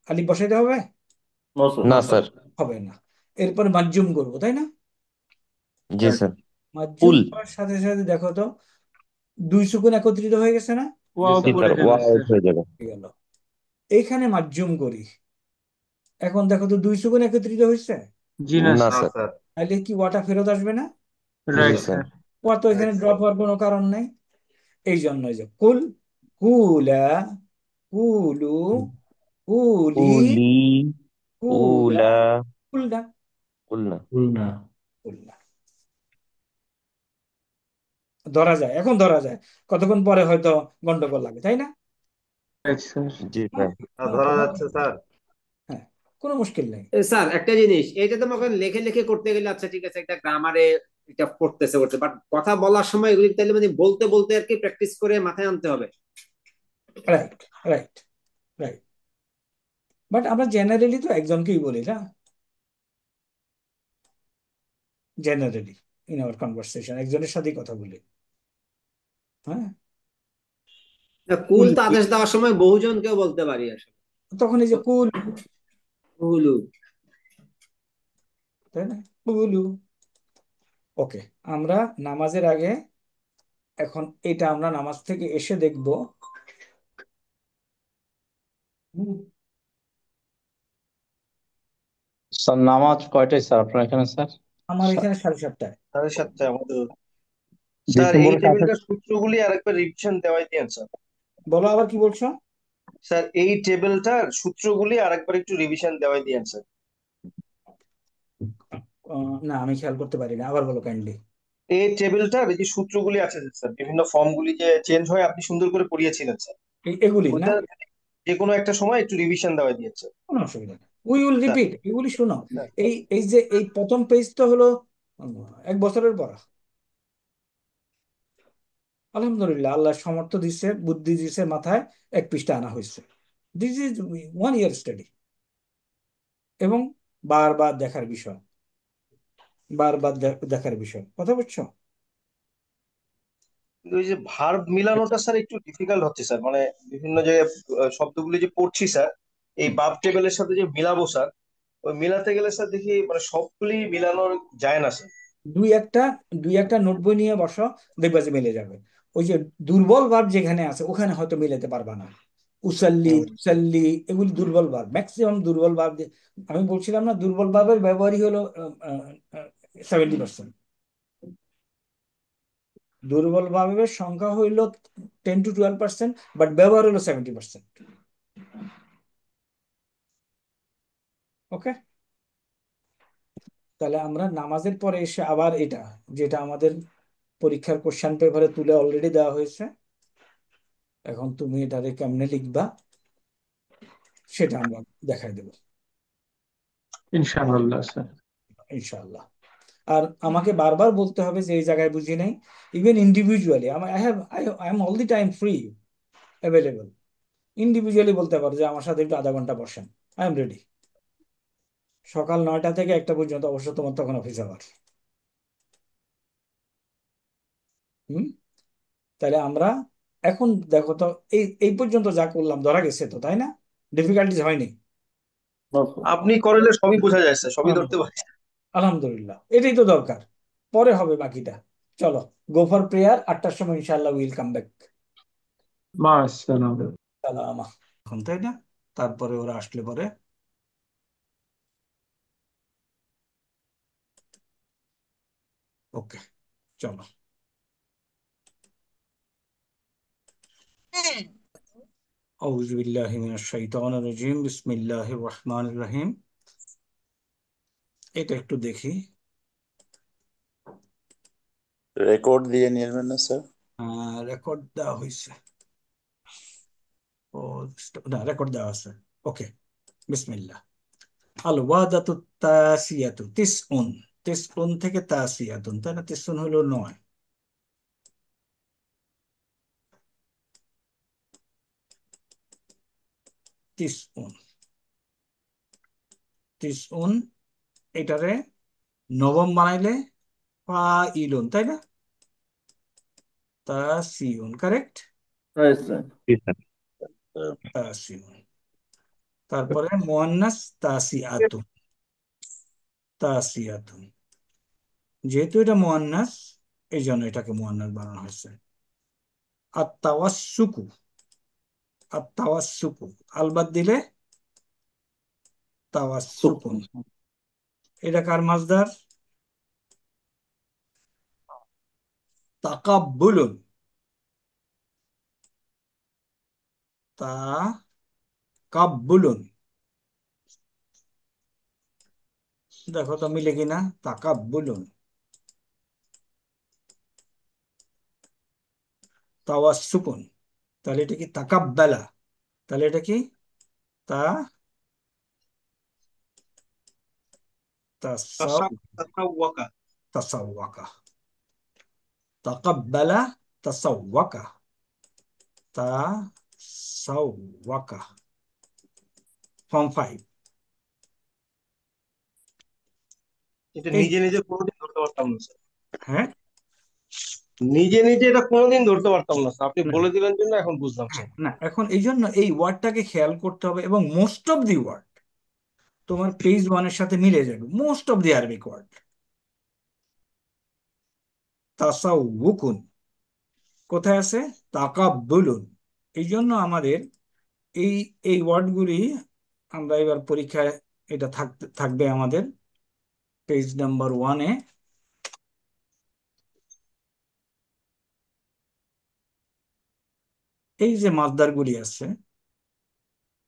S1: আলিফ বসাইতে হবে?
S8: না
S9: না
S8: স্যার।
S9: স্যার,
S1: হবে না। এরপর মাজ্জুম করবো, তাই না?
S9: জি স্যার,
S1: মাজ্জুম
S9: কুল,
S1: করার সাথে সাথে দেখো তো, দুই সুকুন একত্রিত হয়ে গেছে না?
S8: জি
S5: ওয়াও
S8: স্যার।
S9: জি
S5: পড়ে
S9: স্যার, ওয়া
S5: যাবে
S9: আউট
S5: স্যার।
S9: হয়ে যাবে,
S1: হয়ে গেল। এইখানে মাজ্জুম করি, এখন দেখো তো দুই সুকুন একত্রিত হয়েছে,
S5: জি না
S9: না
S10: না
S5: স্যার।
S9: Sir,
S10: sir.
S1: তাহলে কি ওয়াটা ফেরত আসবে না?
S8: জি
S9: জি
S5: রাইট
S8: স্যার।
S9: Sir,
S5: sir.
S1: ওয়া তো এখানে ড্রপ হওয়ার কোনো কারণ নেই। এই জন্য এই যে কুল, কুলা, কুলু, কুলি,
S9: কুলি,
S1: কুলা,
S9: উলা,
S1: কুলনা,
S9: কুলনা,
S7: খুলনা,
S1: কুলনা। ধরা যায়, এখন ধরা যায়। কতক্ষণ পরে হয়তো গন্ডগোল লাগে, তাই না?
S5: Right sir.
S9: জি
S1: হ্যাঁ,
S9: স্যার,
S1: কোনো
S10: ধরা
S1: কোনো-
S10: যাচ্ছে স্যার।
S1: হ্যাঁ, কোনো মুশকিল নেই।
S6: স্যার একটা জিনিস, এটা তো মনে লেখে লেখে করতে গেলে আচ্ছা ঠিক আছে, একটা গ্রামারে এটা করতেছে করতে, বাট কথা বলার সময় এগুলি তাহলে মানে বলতে বলতে আর কি প্র্যাকটিস করে মাথায় আনতে হবে।
S1: Right, right, right. বাট আমরা জেনারেলি তো একজনকেই বলি না, জেনারেলি ইন আওয়ার কনভারসেশন একজনের সাথেই কথা বলি। হ্যাঁ,
S6: না, কুল
S1: কুল,
S6: তো আদেশ দেওয়ার সময় বহুজনকেও বলতে পারি আসলে।
S1: তখন এই যে কুল,
S6: কুলু।
S1: তাই না? কুলু। ওকে, আমরা নামাজের আগে, এখন এটা আমরা নামাজ থেকে এসে দেখব। হুম,
S7: স্যার নামাজ কয়টায় স্যার আপনার এখানে স্যার?
S1: আমার এখানে 7:30টায়।
S2: 7:30 আমাদের। স্যার এই
S5: ডিসেম্বরের 7
S2: টেবিলটার সূত্রগুলি আরেকবার রিভিশন দেওয়াই দিয়েন স্যার।
S1: বলো আবার কি বলছো?
S2: স্যার এই টেবিলটার সূত্রগুলি আরেকবার একটু রিভিশন দেওয়াই দিয়েন স্যার।
S1: না আমি খেয়াল করতে পারি না, আবার বলো কাইন্ডলি।
S2: এই টেবিলটার এই যে সূত্রগুলি আছে স্যার, বিভিন্ন ফর্মগুলি যে চেঞ্জ হয় আপনি সুন্দর করে পড়িয়েছিলেন স্যার,
S1: এগুলি না,
S2: ওইটা যে কোনো একটা সময় একটু রিভিশন দেওয়াই দিয়েছে
S1: কোনো অসুবিধা নেই, উই উইল
S2: স্যার।
S1: রিপিট এগুলি। শোনো,
S2: স্যার,
S1: এই এই যে এই প্রথম পেজ তো হলো 1 বছরের পড়া। আলহামদুলিল্লাহ, আল্লাহ সমর্থ দিচ্ছে, বুদ্ধি দিচ্ছে, মাথায় 1 পৃষ্ঠা আনা হয়েছে। দিস ইজ 1 ইয়ার স্টাডি, এবং বারবার দেখার বিষয়, বারবার দেখার বিষয়। কথা বুঝছো?
S2: কিন্তু ওই যে ভার্ব মিলানোটা স্যার একটু ডিফিকাল্ট হচ্ছে স্যার, মানে বিভিন্ন জায়গায় শব্দগুলি যে পড়ছি স্যার, এই বাপ টেবিলের সাথে যে মিলাবো স্যার, ওই মিলাতে গেলে স্যার দেখি মানে সবগুলি মিলানো যায় না স্যার।
S1: দুই একটা দুই একটা নোট বই নিয়ে বসো, দেখবা যে মিলে যাবে। ওই যে দুর্বল ভার্ব যেখানে আছে ওখানে হয়তো মিলাতে পারবা না। উসাল্লি,
S2: হুম।
S1: তুসাল্লি, এগুলি দুর্বল ভার্ব, ম্যাক্সিমাম দুর্বল ভার্ব। আমি বলছিলাম না, দুর্বল ভার্বের ব্যবহারই হলো 70%। দুর্বল ভার্বের সংখ্যা হইল 10 to 12%, বাট ব্যবহার হলো 70%। ওকে, তাহলে আমরা নামাজের পরে এসে আবার এটা, যেটা আমাদের পরীক্ষার কোশ্চেন পেপারে তুলে অলরেডি দেওয়া হয়েছে, এখন তুমি এটারে কেমনে লিখবা সেটা আমরা দেখাই দেবো
S5: ইনশাআল্লাহ স্যার।
S1: ইনশাআল্লাহ। আর আমাকে বারবার বলতে হবে যে এই জায়গায় বুঝি নাই। Even individually I am all the time free available. Individually বলতে পারো যে আমার সাথে একটু আধা ঘন্টা বসেন, আই এম রেডি। সকাল 9টা থেকে 1টা পর্যন্ত, অবশ্য তোমার তখন অফিস আবার। হুম, তাহলে আমরা এখন দেখো তো, এই এই পর্যন্ত যা করলাম ধরা গেছে তো, তাই না? ডিফিকাল্টিজ হয়নি।
S2: আপনি করলে সবই বোঝা যায় স্যার, সবই ধরতে পারি।
S1: আলহামদুলিল্লাহ, এটাই তো দরকার, পরে হবে বাকিটা। চলো, গো ফর প্রেয়ার। 8টার সময় ইনশাআল্লাহ উইল কাম ব্যাক।
S5: মাশাআল্লাহ।
S1: সালামা। এখন তাই না, তারপরে ওরা আসলে পরে। ওকে, চলো। আউযু বিল্লাহি মিনাশ শাইতানির রাজিম, বিসমিল্লাহির রহমানির রহিম। এটা একটু দেখি।
S10: রেকর্ড দিয়ে নেবেন না স্যার?
S1: রেকর্ড দেওয়া হয়েছে। ও, না, রেকর্ড দেওয়া আছে। ওকে, বিসমিল্লাহ। আল ওয়াদাতু তাসিয়াতু তিসউন। তিসউন থেকে তাসিয়াতুন, তাই না? তিসউন হলো 9। তিসউন, তিসউন, এটারে নবম বানাইলে ফাইলুন, তাই না? তাসিউন, কারেক্ট।
S4: Right sir.
S3: জি স্যার।
S1: তাসিউন। তারপরে মুয়ান্নাস তাসিয়াতুন। তাসিয়াতুন, যেহেতু এটা মুয়ান্নাস, এই জন্য এটাকে মুয়ান্নাস বানানো হয়েছে। আর তাওয়াসসুকু, আর তাওয়াসসুকু, আলবাদ দিলে তাওয়াসসুকুন। এটা কার মাসদার? তাকাব্বুলুন। তাকাব্বুলুন, দেখো তো মিলে কিনা। তাকাব্বুলুন, তাওয়াসসুকুন, তাহলে এটা কি তাকাব্বালা? তাহলে এটা কি? তা তাসাউ
S2: তাসাওয়াকা।
S1: তাসাওয়াকা। তাকাব্বালা তাসাওয়াকা। তাসাওয়াকা। ফর্ম 5।
S2: এটা
S1: এই,
S2: নিজে নিজে কোনোদিন ধরতে পারতাম না স্যার,
S1: হ্যাঁ,
S2: নিজে নিজে এটা কোনোদিন ধরতে পারতাম না স্যার, আপনি
S1: না,
S2: বলে দিলেন জন্য এখন বুঝলাম
S1: হ্যাঁ,
S2: স্যার।
S1: না, এখন এই জন্য এই ওয়ার্ডটাকে খেয়াল করতে হবে, এবং মোস্ট অফ দি ওয়ার্ড তোমার পেজ 1-এর সাথে মিলে যাবে। Most of the Arabic word. তাসাউউকুন কোথায় আছে? তাকাব্বুলুন। এই জন্য আমাদের এই এই ওয়ার্ডগুলি আমরা এবার পরীক্ষায় এটা থাকবে আমাদের পেজ নাম্বার 1-এ। এই যে মাসদারগুলি আছে,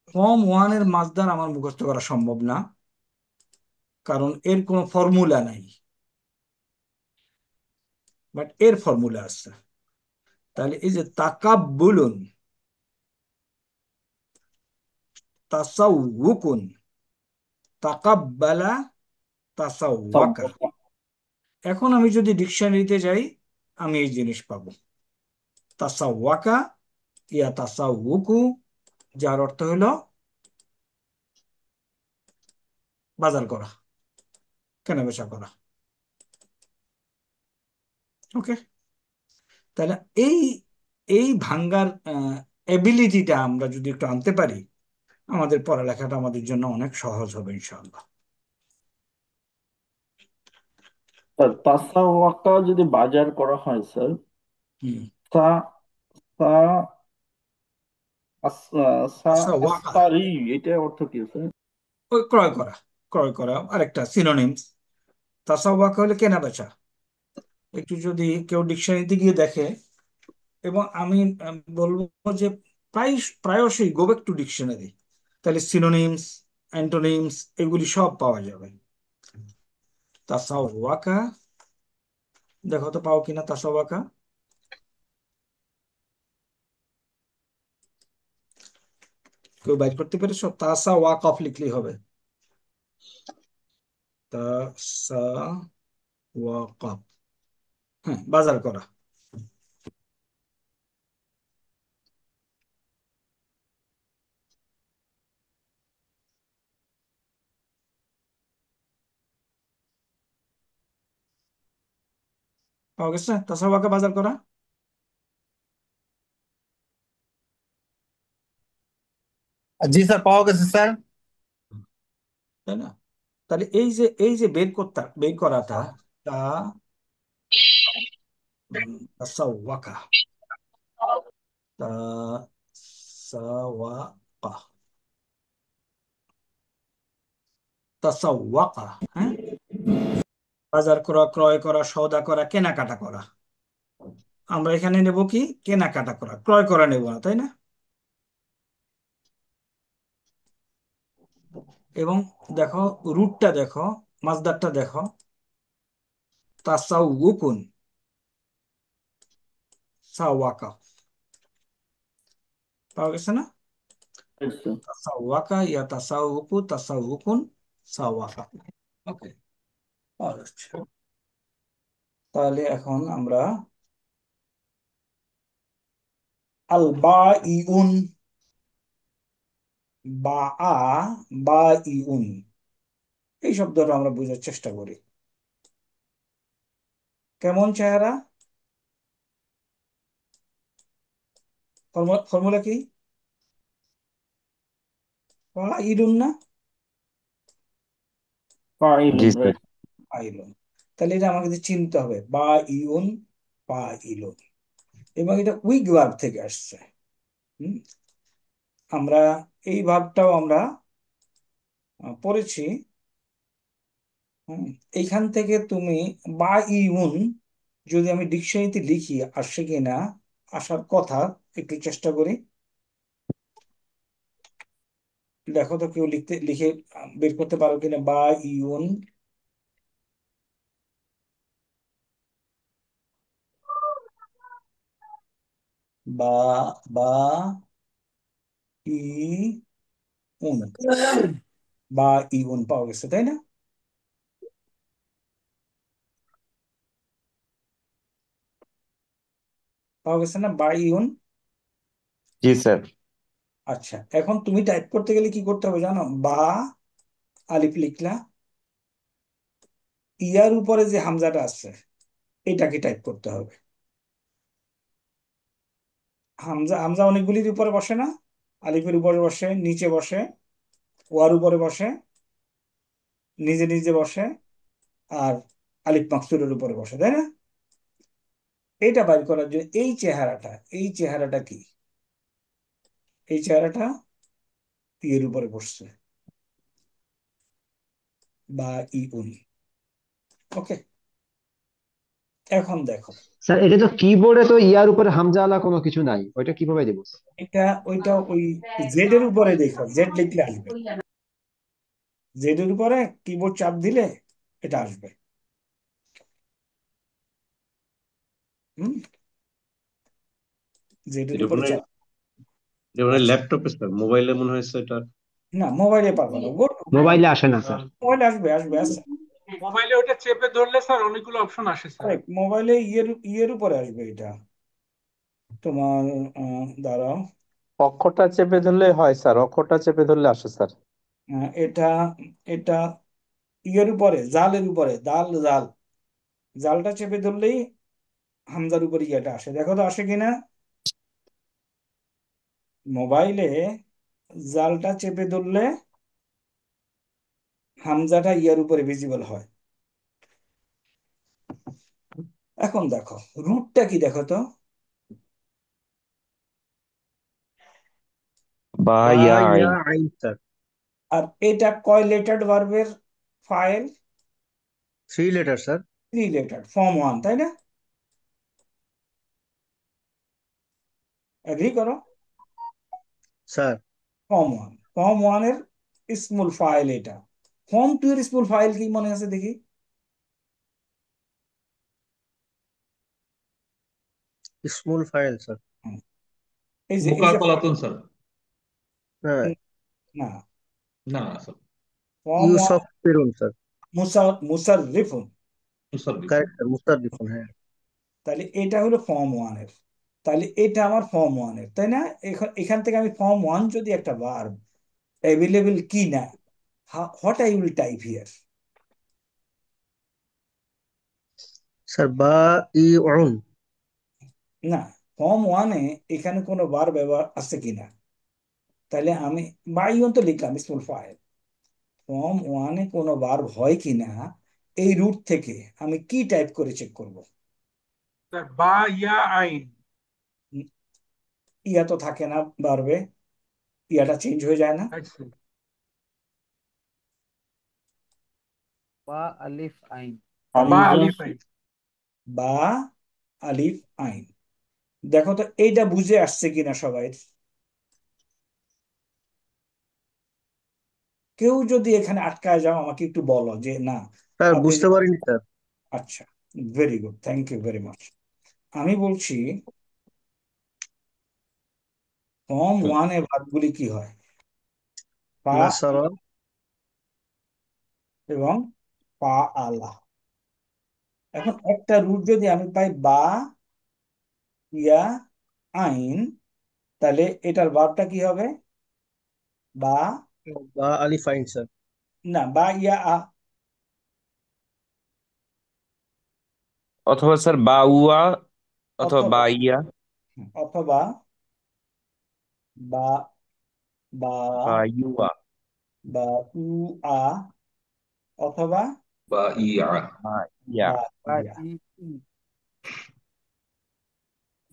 S1: ফর্ম 1-এর মাসদার আমার মুখস্থ করা সম্ভব না, কারণ এর কোনো ফর্মুলা নাই, বাট এর ফর্মুলা আছে। তাহলে এই যে তাকাব্বুলুন, তাসাউউকুন, তাকাব্বালা, তাসাওয়াকা। এখন আমি যদি ডিকশনারিতে যাই, আমি এই জিনিস পাবো, তাসাওয়াকা ইয়া তাসাউউকু, যার অর্থ হলো বাজার করা, কেনাবেচা করা। ওকে, তাহলে এই এই ভাঙ্গার এবিলিটিটা আমরা যদি একটু আনতে পারি, আমাদের পড়ালেখাটা আমাদের জন্য অনেক সহজ হবে ইনশাআল্লাহ।
S4: স্যার তাসাওয়াকা যদি বাজার করা হয় স্যার,
S1: হুম,
S4: সা সা
S1: তাসাওয়াকা
S4: আস্তারি, এটা অর্থ কি স্যার?
S1: ওই ক্রয় করা, ক্রয় করা আরেকটা সিনোনিমস। তাসাওয়াকা হলে কেনা বেচা। একটু যদি কেউ ডিকশনারিতে গিয়ে দেখে, এবং আমি বলবো যে প্রায়শই গো ব্যাক টু ডিকশনারি, তাহলে সিনোনিমস, অ্যান্টোনিমস এগুলি সব পাওয়া যাবে। তাসাওয়াকা, দেখো তো পাও কিনা তাসাওয়াকা। কেউ বাইর করতে পেরেছো? তাসাওয়াকাফ লিখলেই হবে, তাসাওয়াকাফ। হ্যাঁ, বাজার করা। পাওয়া গেছে তাসাওয়াকা, বাজার করা।
S11: জি স্যার, পাওয়া গেছে স্যার।
S1: তাই না? তাহলে এই যে বের করাটা, তা তাসাওয়াকা, তাসাওয়াকা, তাসাওয়াকা। হ্যাঁ, বাজার করা, ক্রয় করা, সওদা করা, কেনাকাটা করা। আমরা এখানে নেব কি? কেনাকাটা করা, ক্রয় করা নেব না, তাই না? এবং দেখো রুটটা দেখো, মাসদারটা দেখো, তাসাউকুন, সাওয়াকা। পাওয়া গেছে না? তাসাওয়াকা ইয়া তাসাউকু, তাসাউকুন, সাওয়াকা। ওকে, পাওয়া যাচ্ছে। তাহলে এখন আমরা আল বাঈউন, বাআ, বাঈউন, এই শব্দটা আমরা বোঝার চেষ্টা করি। কেমন চেহারা? ফর্মুলা কি? ফাইলুন না?
S9: জি
S4: ফাইলুন,
S9: স্যার।
S4: রাইট।
S1: ফাইলুন। তাহলে এটা আমাকে চিনতে হবে, বা ইউন, ফাইলুন। এবং এটা উইক ভার্ব থেকে আসছে। হুম, আমরা এই ভার্বটাও আমরা পড়েছি। হুম, এইখান থেকে তুমি বা ইউন যদি আমি ডিকশনারিতে লিখি, আসছে কিনা, আসার কথা, একটু চেষ্টা করি। দেখো তো কেউ লিখে বের করতে পারো কিনা, বা ইউন। বা বা ই উন, বা ইউন পাওয়া গেছে, তাই না? পাওয়া গেছে না, বা ইউন?
S9: জি স্যার।
S1: আচ্ছা, এখন তুমি টাইপ করতে গেলে কি করতে হবে জানো? বা, আলিফ লিখলা, ইয়ার উপরে যে হামজাটা আছে এটাকে টাইপ করতে হবে। হামজা হামজা অনেকগুলির উপরে বসে না? আলিফের উপরে বসে, নিচে বসে, ওয়ার উপরে বসে, নিজে নিজে বসে, আর আলিফ মাকসুরের উপরে বসে, তাই না? এটা বাইর করার জন্য এই চেহারাটা কি? এই চেহারাটা ইয়ের উপরে বসছে। বা ইউন। ওকে, এখন দেখো
S12: স্যার এটা তো কিবোর্ডে তো ইয়ার উপরে হামজা আলা কোনো কিছু নাই, ওইটা কিভাবে দেবো?
S1: এটা ওইটা ওই জেড এর উপরে দেখো, জেড লিখলে আসবে, জেড এর উপরে কিবোর্ড চাপ দিলে এটা আসবে। হুম, জেড এর
S13: এটা
S1: উপরে
S13: মনে হয়
S1: চাপ।
S13: এটা মনে হয়
S1: আচ্ছা,
S13: ল্যাপটপে স্যার, মোবাইলে মনে হয়েছে এটা।
S1: না মোবাইলে পারবো না,
S12: মোবাইলে আসে না স্যার।
S1: মোবাইলে আসবে, আসবে আসছে।
S5: মোবাইলে ওটা চেপে ধরলে স্যার অনেকগুলো অপশন আসে স্যার।
S1: মোবাইলে ইয়ের ইয়ের উপরে আসবে এটা তোমার, দাঁড়াও,
S7: অক্ষরটা চেপে ধরলে হয় স্যার, অক্ষরটা চেপে ধরলে আসে স্যার।
S1: এটা এটা ইয়ের উপরে, জালের উপরে, জাল জাল, জালটা চেপে ধরলেই হামজার উপরে ইয়েটা আসে, দেখো তো আসে কিনা। মোবাইলে জালটা চেপে ধরলে হামজাটা ইয়ার উপরে ভিজিবল হয়। এখন দেখো রুটটা কি, দেখো তো।
S9: বা
S2: বা
S9: ইয়া
S2: ইয়া
S9: আইন।
S2: আইন স্যার।
S1: আর এটা কয় লেটার্ড ভার্বের file?
S2: 3 letter sir.
S1: 3 letter, form 1, তাই না? এগ্রি করো।
S2: স্যার
S1: ফর্ম 1 এর ইসমুল ফাইল এটা। ফর্ম 2 এর ইসমুল ফাইল কি মনে আছে দেখি?
S2: Small file sir.
S1: হুম, এই যে
S8: মুকাতালাতুন স্যার।
S2: হ্যাঁ,
S1: না,
S8: না না স্যার,
S1: ফর্ম
S2: ইউস
S1: 1
S2: অফ পেরুন স্যার।
S1: মুসাররিফুন।
S8: মুসাররিফ।
S2: কারেক্ট স্যার, মুস্তারদিফুন, হ্যাঁ।
S1: তাহলে এটা হলো ফর্ম 1 এর, তাহলে এটা আমার ফর্ম 1 এর, তাই না? এখান থেকে আমি ফর্ম 1 যদি একটা ভার্ব অ্যাভেলেবল কি না, what I will type here?
S2: Sir বা ই অন।
S1: না, ফর্ম 1 এ এখানে কোনো ভার্ব ব্যবহার আছে কিনা, তাহলে আমি বাইয়ন তো লিখলাম স্মল ফাইল। ফর্ম 1 এ কোনো ভার্ব হয় কিনা এই রুট থেকে আমি কি টাইপ করে চেক করব?
S5: স্যার বা ইয়া আইন।
S1: ইয়া তো থাকে না ভার্বে, ইয়াটা চেঞ্জ হয়ে যায় না?
S5: আচ্ছা,
S11: বা আলিফ আইন।
S1: তাহলে
S5: বা
S4: হামজা।
S5: আলিফ আইন।
S1: বা আলিফ আইন। দেখো তো এইটা বুঝে আসছে কিনা সবাই? কেউ যদি এখানে আটকায় যাও আমাকে একটু বলো যে না
S2: স্যার
S1: আপনি
S2: বুঝতে পারিনি স্যার।
S1: আচ্ছা, very good, thank you very much. আমি বলছি ফর্ম 1 এ ভার্বগুলি কি হয়? পা
S2: নাসারা।
S1: এবং পা আলা। এখন একটা রুট যদি আমি পাই বা ইয়া আইন, তাহলে এটার ভার্বটা কি হবে? বা,
S2: বা আলিফ আইন স্যার।
S1: না বা ইয়া আ,
S9: অথবা স্যার বা উয়া, অথবা
S1: অথবা
S9: বা ইয়া,
S1: অথবা বা, বা
S9: বা ইউয়া,
S1: বা উ আ, অথবা
S8: বা ইয়া।
S9: বা ইয়া।
S1: বা
S11: বা
S1: ইয়া।
S11: ই ই।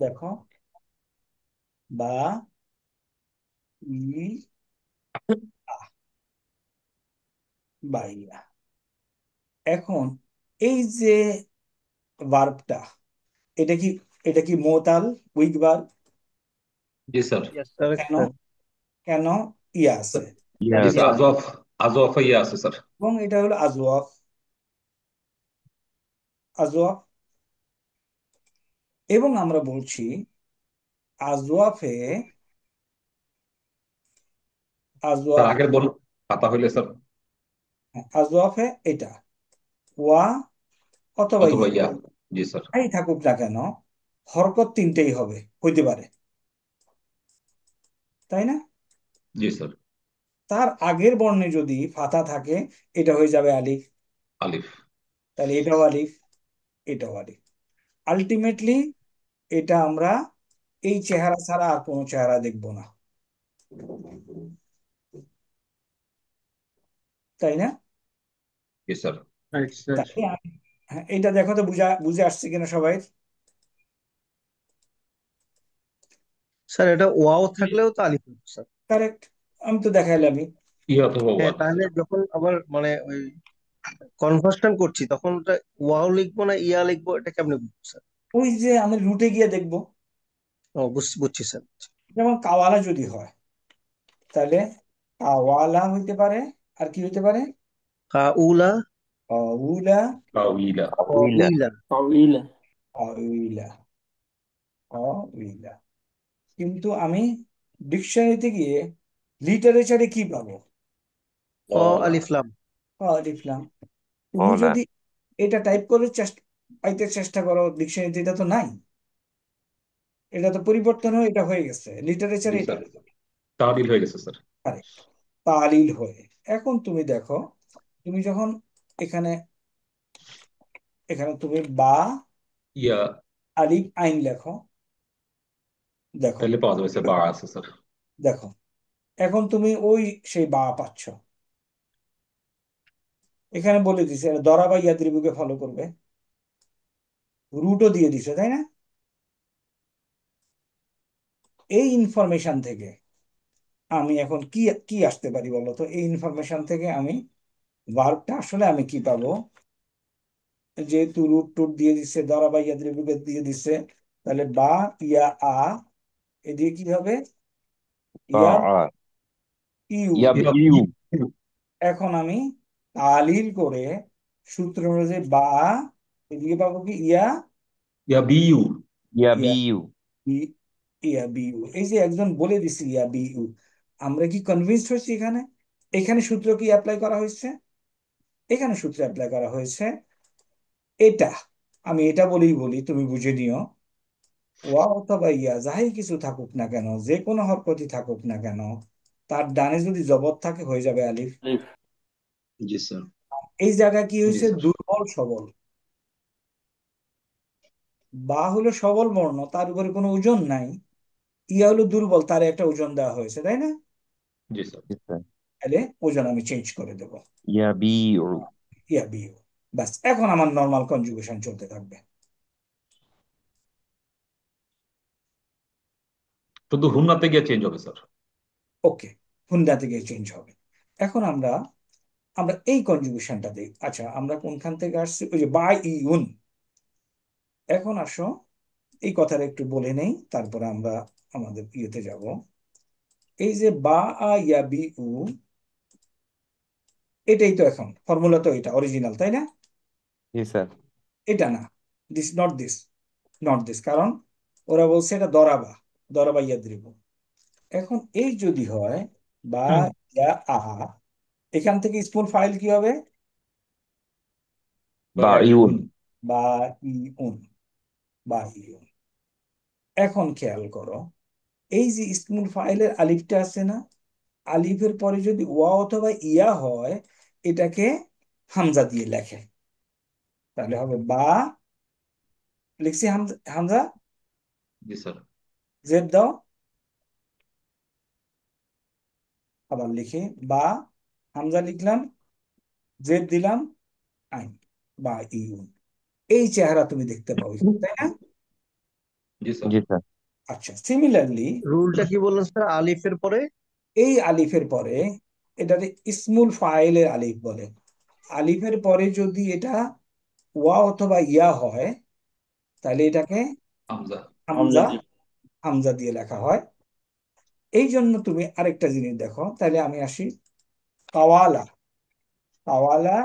S1: দেখো বা ই আ, বা ইয়া। এখন এই যে ভার্বটা, এটা কি, এটা কি মোতাল, উইক ভার্ব?
S8: জি স্যার।
S11: Yes sir.
S2: কারেক্ট
S1: কেন?
S2: স্যার।
S1: কেন ইয়া আছে?
S8: জি
S9: ইয়েস।
S8: স্যার,
S2: ইয়া।
S8: আজওয়াফ, আজওয়াফ ইয়া আছে স্যার।
S1: এবং এটা হলো আজওয়াফ, আজওয়াফ। এবং আমরা বলছি আজওয়াফে,
S8: স্যার
S1: আজওয়াফ,
S8: আগের বল পাতা হইলে স্যার।
S1: আজওয়াফে এটা ওয়া অথবা
S8: অথবা
S1: ইয়া,
S8: ইয়া। জি স্যার।
S1: এই থাকুক না কেন, হরকত তিনটেই হবে, হইতে পারে, তাই না?
S8: জি স্যার।
S1: তার আগের বর্ণে যদি ফাতা থাকে এটা হয়ে যাবে আলিফ,
S8: আলিফ।
S1: তাহলে এটাও আলিফ, এটাও আলিফ। আলটিমেটলি এটা আমরা এই চেহারা ছাড়া আর কোনো চেহারা দেখবো না, তাই না?
S8: জি স্যার।
S5: Right sir.
S1: তাই হ্যাঁ, এটা দেখো তো বুঝা বুঝে আসছে কিনা সবাই?
S2: স্যার এটা ওয়াও থাকলেও তো আলিফ হতো স্যার।
S1: কারেক্ট, আমি তো দেখাইলামই।
S8: ই অথবা
S2: হ্যাঁ,
S8: ওয়ান।
S2: তাহলে যখন আবার মানে ওই কনভার্সন করছি তখন ওটা ওয়াও লিখবো না ইয়া লিখবো, এটা কেমনে বুঝবো স্যার?
S1: ওই যে আমি রুটে গিয়ে দেখবো,
S2: ও বুঝছি স্যার।
S1: যেমন কাওয়ালা যদি হয় তাহলে কাওয়ালা হইতে পারে, আর কি হইতে পারে,
S2: কাউলা,
S1: কাউলা,
S8: কাউইলা।
S9: উইলা
S2: কাউইলা।
S4: তাওইলা।
S1: কাউইলা, কাউইলা। কিন্তু আমি ডিকশনারিতে গিয়ে লিটারেচারে কি পাবো?
S2: ক আলিফ লাম।
S1: লিখলাম। তুমি
S9: ওলা
S1: যদি এটা টাইপ করে পাইতে চেষ্টা করো ডিকশনারিতে, এটা তো নাই, এটা তো পরিবর্তন হয়ে এটা হয়ে গেছে লিটারেচার
S8: জি
S1: এটা।
S8: স্যার, তাবিল হয়ে গেছে স্যার।
S1: কারেক্ট, তালিল হয়ে। এখন তুমি দেখো, তুমি যখন এখানে এখানে তুমি বা
S8: ইয়া
S1: আলিফ আইন লেখো, দেখো,
S8: তাহলে পাওয়া যাবে স্যার, বা আছে স্যার।
S1: দেখো এখন তুমি ওই সেই বা পাচ্ছ। এখানে বলে দিছে এটা দরা বা ইয়াদ্রিবুকে ফলো করবে, রুটও দিয়ে দিছে, তাই না? এই ইনফরমেশন থেকে আমি এখন কি কি আসতে পারি বলো তো? এই ইনফরমেশন থেকে আমি ভার্বটা আসলে আমি কি পাবো? যেহেতু রুট টুট দিয়ে দিচ্ছে, দরা বা ইয়াদ্রিবুকে দিয়ে দিচ্ছে, তাহলে বা ইয়া এদিকে কি হবে? ইয়া
S9: বাআ
S1: ইউ।
S8: ইয়া
S9: ইয়াবিউ
S1: এখন আমি তালিল করে সূত্র অনুযায়ী বা এদিকে পাবো কি? ইয়া
S8: ইয়া বিউ।
S1: ইয়া
S9: ইয়াবিউ
S1: বি- ইয়া বিউ। এই যে একজন বলে দিছে ইয়া বিউ, আমরা কি কনভিন্সড হয়েছি? এখানে এখানে সূত্র কি অ্যাপ্লাই করা হয়েছে? এখানে সূত্র অ্যাপ্লাই করা হয়েছে এটা। আমি এটা বলেই বলি, তুমি বুঝে নিও, ওয়া অথবা ইয়া যাই কিছু থাকুক না কেন, যে কোনো হরকতই থাকুক না কেন, তার ডানে যদি জবর থাকে হয়ে যাবে আলিফ।
S4: আলিফ।
S13: জি স্যার।
S1: এই জায়গায় কি
S8: জি
S1: হয়েছে?
S8: স্যার।
S1: দুর্বল সবল। বা হলো সবল বর্ণ, তার উপরে কোনো ওজন নাই। ইয়া হলো দুর্বল, তার একটা ওজন দেওয়া হয়েছে, তাই না?
S8: জি স্যার।
S1: তাহলে ওজন আমি চেঞ্জ করে দেবো,
S9: ইয়াবিউ
S1: ইয়া বিউ। ব্যাস, এখন আমার নর্মাল কনজুগেশন চলতে থাকবে।
S8: শুধু হুন্নাতে গিয়ে চেঞ্জ হবে স্যার।
S1: ওকে, হুন্ডা থেকে চেঞ্জ হবে। এখন আমরা আমরা এই কনজুগেশনটা দিই। আচ্ছা, আমরা কোনখান থেকে আসছি? ওই যে বাই ইউন। এখন আসো এই কথাটা একটু বলে নেই, তারপরে আমরা আমাদের ইয়েতে যাব। এই যে বা ইয়া বি উ, এটাই তো এখন ফর্মুলা, তো এটা অরিজিনাল, তাই না?
S9: জি স্যার
S1: এটা না, this not this, not this, কারণ ওরা বলছে এটা দরাবা, দরাবা ইয়াদ্রিবু। এখন এই যদি হয় বা ইয়া আ, এখান থেকে স্মল ফাইল কি হবে?
S8: বা
S9: বাইউন
S8: ইউন।
S1: বা ইউন, বা ইউন। এখন খেয়াল করো, এই যে স্মল ফাইলের আলিফটা আছে না, আলিফের পরে যদি ওয়া অথবা ইয়া হয়, এটাকে হামজা দিয়ে লেখে, তাহলে হবে বা, লিখছি হামজা, হামজা
S8: জি স্যার।
S1: জেদ দাও, আবার লিখি বা, হামজা লিখলাম, জেদ দিলাম, আইন, বা ইউন। এই চেহারা তুমি দেখতে পাও, তাই না?
S8: জি স্যার।
S9: জি স্যার
S1: আচ্ছা, সিমিলারলি
S2: রুলটা কি বললেন স্যার? আলিফের পরে
S1: এই আলিফের পরে, এটাতে ইসমুল ফাইলের আলিফ বলে। আলিফের পরে যদি এটা ওয়া অথবা ইয়া হয়, তাহলে এটাকে
S8: হামজা।
S4: হামজা
S1: হামজা,
S4: দিয়ে।
S1: হামজা দিয়ে লেখা হয়। এই জন্য তুমি আরেকটা জিনিস দেখো, তাহলে আমি আসি কাওয়ালা। কাওয়ালা,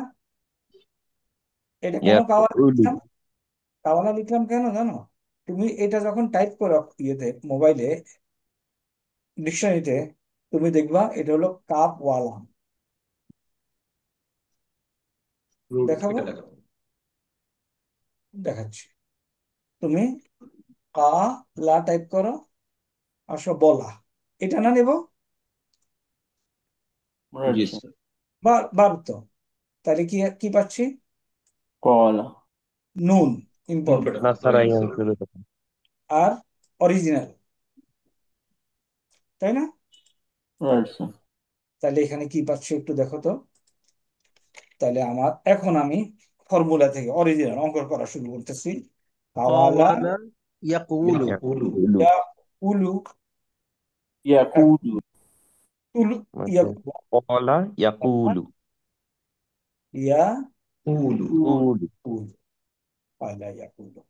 S1: এটা কেন কাওয়ালা
S9: ইয়াকুলু
S1: লিখলাম? কাওয়ালা লিখলাম কেন জানো? তুমি এটা যখন টাইপ করো ইয়েতে, মোবাইলে, ডিকশনারিতে, তুমি দেখবা এটা হলো কাপ ওয়ালা।
S8: রুট
S1: দেখাবো,
S8: এটা দেখাবো।
S1: দেখাচ্ছি। তুমি কা লা টাইপ করো, আসো বলা, এটা না নেব,
S13: জি
S4: রাইট।
S13: স্যার।
S1: বার তো। তাহলে কি কি পাচ্ছি?
S4: কলা।
S1: নুন,
S8: নুন
S1: ইম্পর্টেন্ট,
S8: পেটা
S9: নাসারা
S8: তবে স্যার।
S9: ইয়ানজুরু
S1: আর অরিজিনাল, তাই না?
S4: Right sir.
S1: তাহলে এখানে কি পাচ্ছি একটু দেখো তো। তাহলে আমার এখন আমি ফর্মুলা থেকে অরিজিনাল অঙ্ক করা শুরু করতেছি। কাওয়ালা
S2: কাওয়ালা ইয়াকুলু।
S8: ইয়াকুলু।
S9: ইয়াকুলু
S1: ইয়া উলু,
S4: ইয়াকুলু।
S1: তুলু, ইয়া
S9: মানে ক্বালা ইয়াকুলু
S1: ইয়া
S8: উলু
S9: উলু
S1: উল পালা ইয়াকুলু।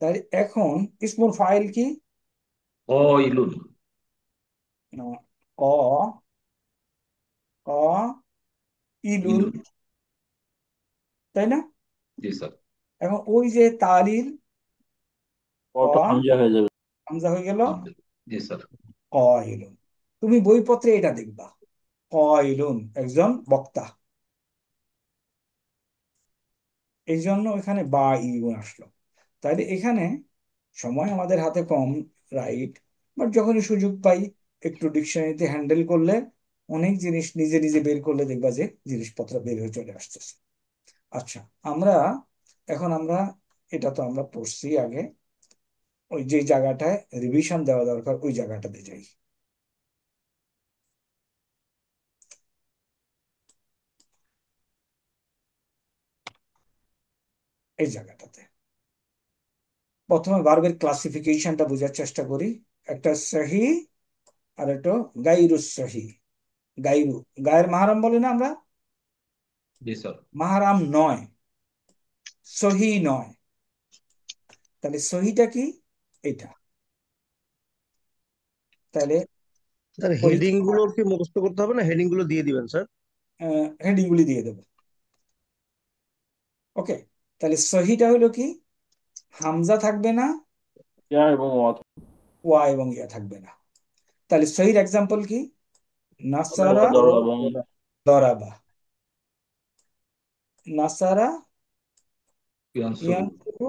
S1: তাই এখন ইসমুল ফাইল কি?
S8: কয়লুন
S1: ক ক ইলুন,
S8: ইলুন।
S1: তাই না?
S8: জি স্যার।
S1: এখন ওই যে তালিল ক
S4: ওটা হামজা হয়ে যাবে।
S1: হামজা হয়ে গেল
S8: হামজা। জি স্যার।
S1: ক ইলুন। তুমি বইপত্রে এটা দেখবা, ক ইলুন একজন বক্তা, এই জন্য এখানে বা ইলুন আসলো। তাইলে এখানে সময় আমাদের হাতে কম, রাইট, বাট যখনই সুযোগ পাই একটু ডিকশনারিতে হ্যান্ডেল করলে অনেক জিনিস নিজে নিজে বের করলে দেখবা যে জিনিসপত্র বের হয়ে চলে আসতেছে। আচ্ছা, আমরা আমরা এটা তো আমরা পড়ছি আগে, ওই যে জায়গাটায় রিভিশন দেওয়া দরকার ওই জায়গাটাতে যাই। এই জায়গাটাতে প্রথমে ভার্বের ক্লাসিফিকেশনটা বোঝার চেষ্টা করি। একটা সহি আর একটা গাইরুস সহি। গাইরু, গায়ের মাহারাম বলে না আমরা,
S8: জি স্যার।
S1: মাহারাম নয়, সহি নয়। তাহলে সহিটা কি? এটা। তাহলে
S2: স্যার হেডিং গুলো কি মুখস্থ করতে হবে না, হেডিং গুলো দিয়ে দিবেন স্যার?
S1: হেডিং গুলি দিয়ে দেবো। ওকে, তাহলে সহিটা হলো কি? হামজা থাকবে না,
S4: ইয়া এবং ওয়া।
S1: ওয়া এবং ইয়া থাকবে না। তাহলে সহির এক্সাম্পল কি? নাসারা
S4: দরাবা।
S1: দরাবা, নাসারা
S8: ইয়ানসুরু।
S1: ইয়ানসুরু,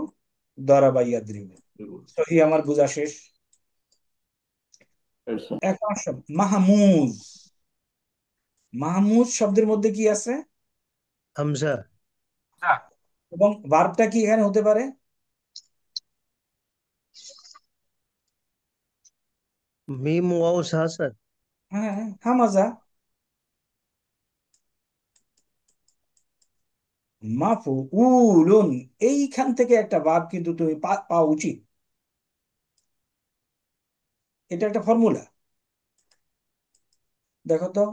S1: দরাবা ইয়াদরিবু। সহি আমার বোঝা শেষ। এখন আসো মাহমুজ। মাহমুজ শব্দের মধ্যে কি আছে?
S2: হামজা।
S1: এবং ভার্বটা কি এখানে হতে পারে?
S2: মিম ওয়াও সা স্যার।
S1: হ্যাঁ, হামাজা। মাফউলুন, এইখান থেকে একটা ভার্ব কিন্তু তুমি পাওয়া উচিত। এটা একটা ফর্মুলা, দেখো তো,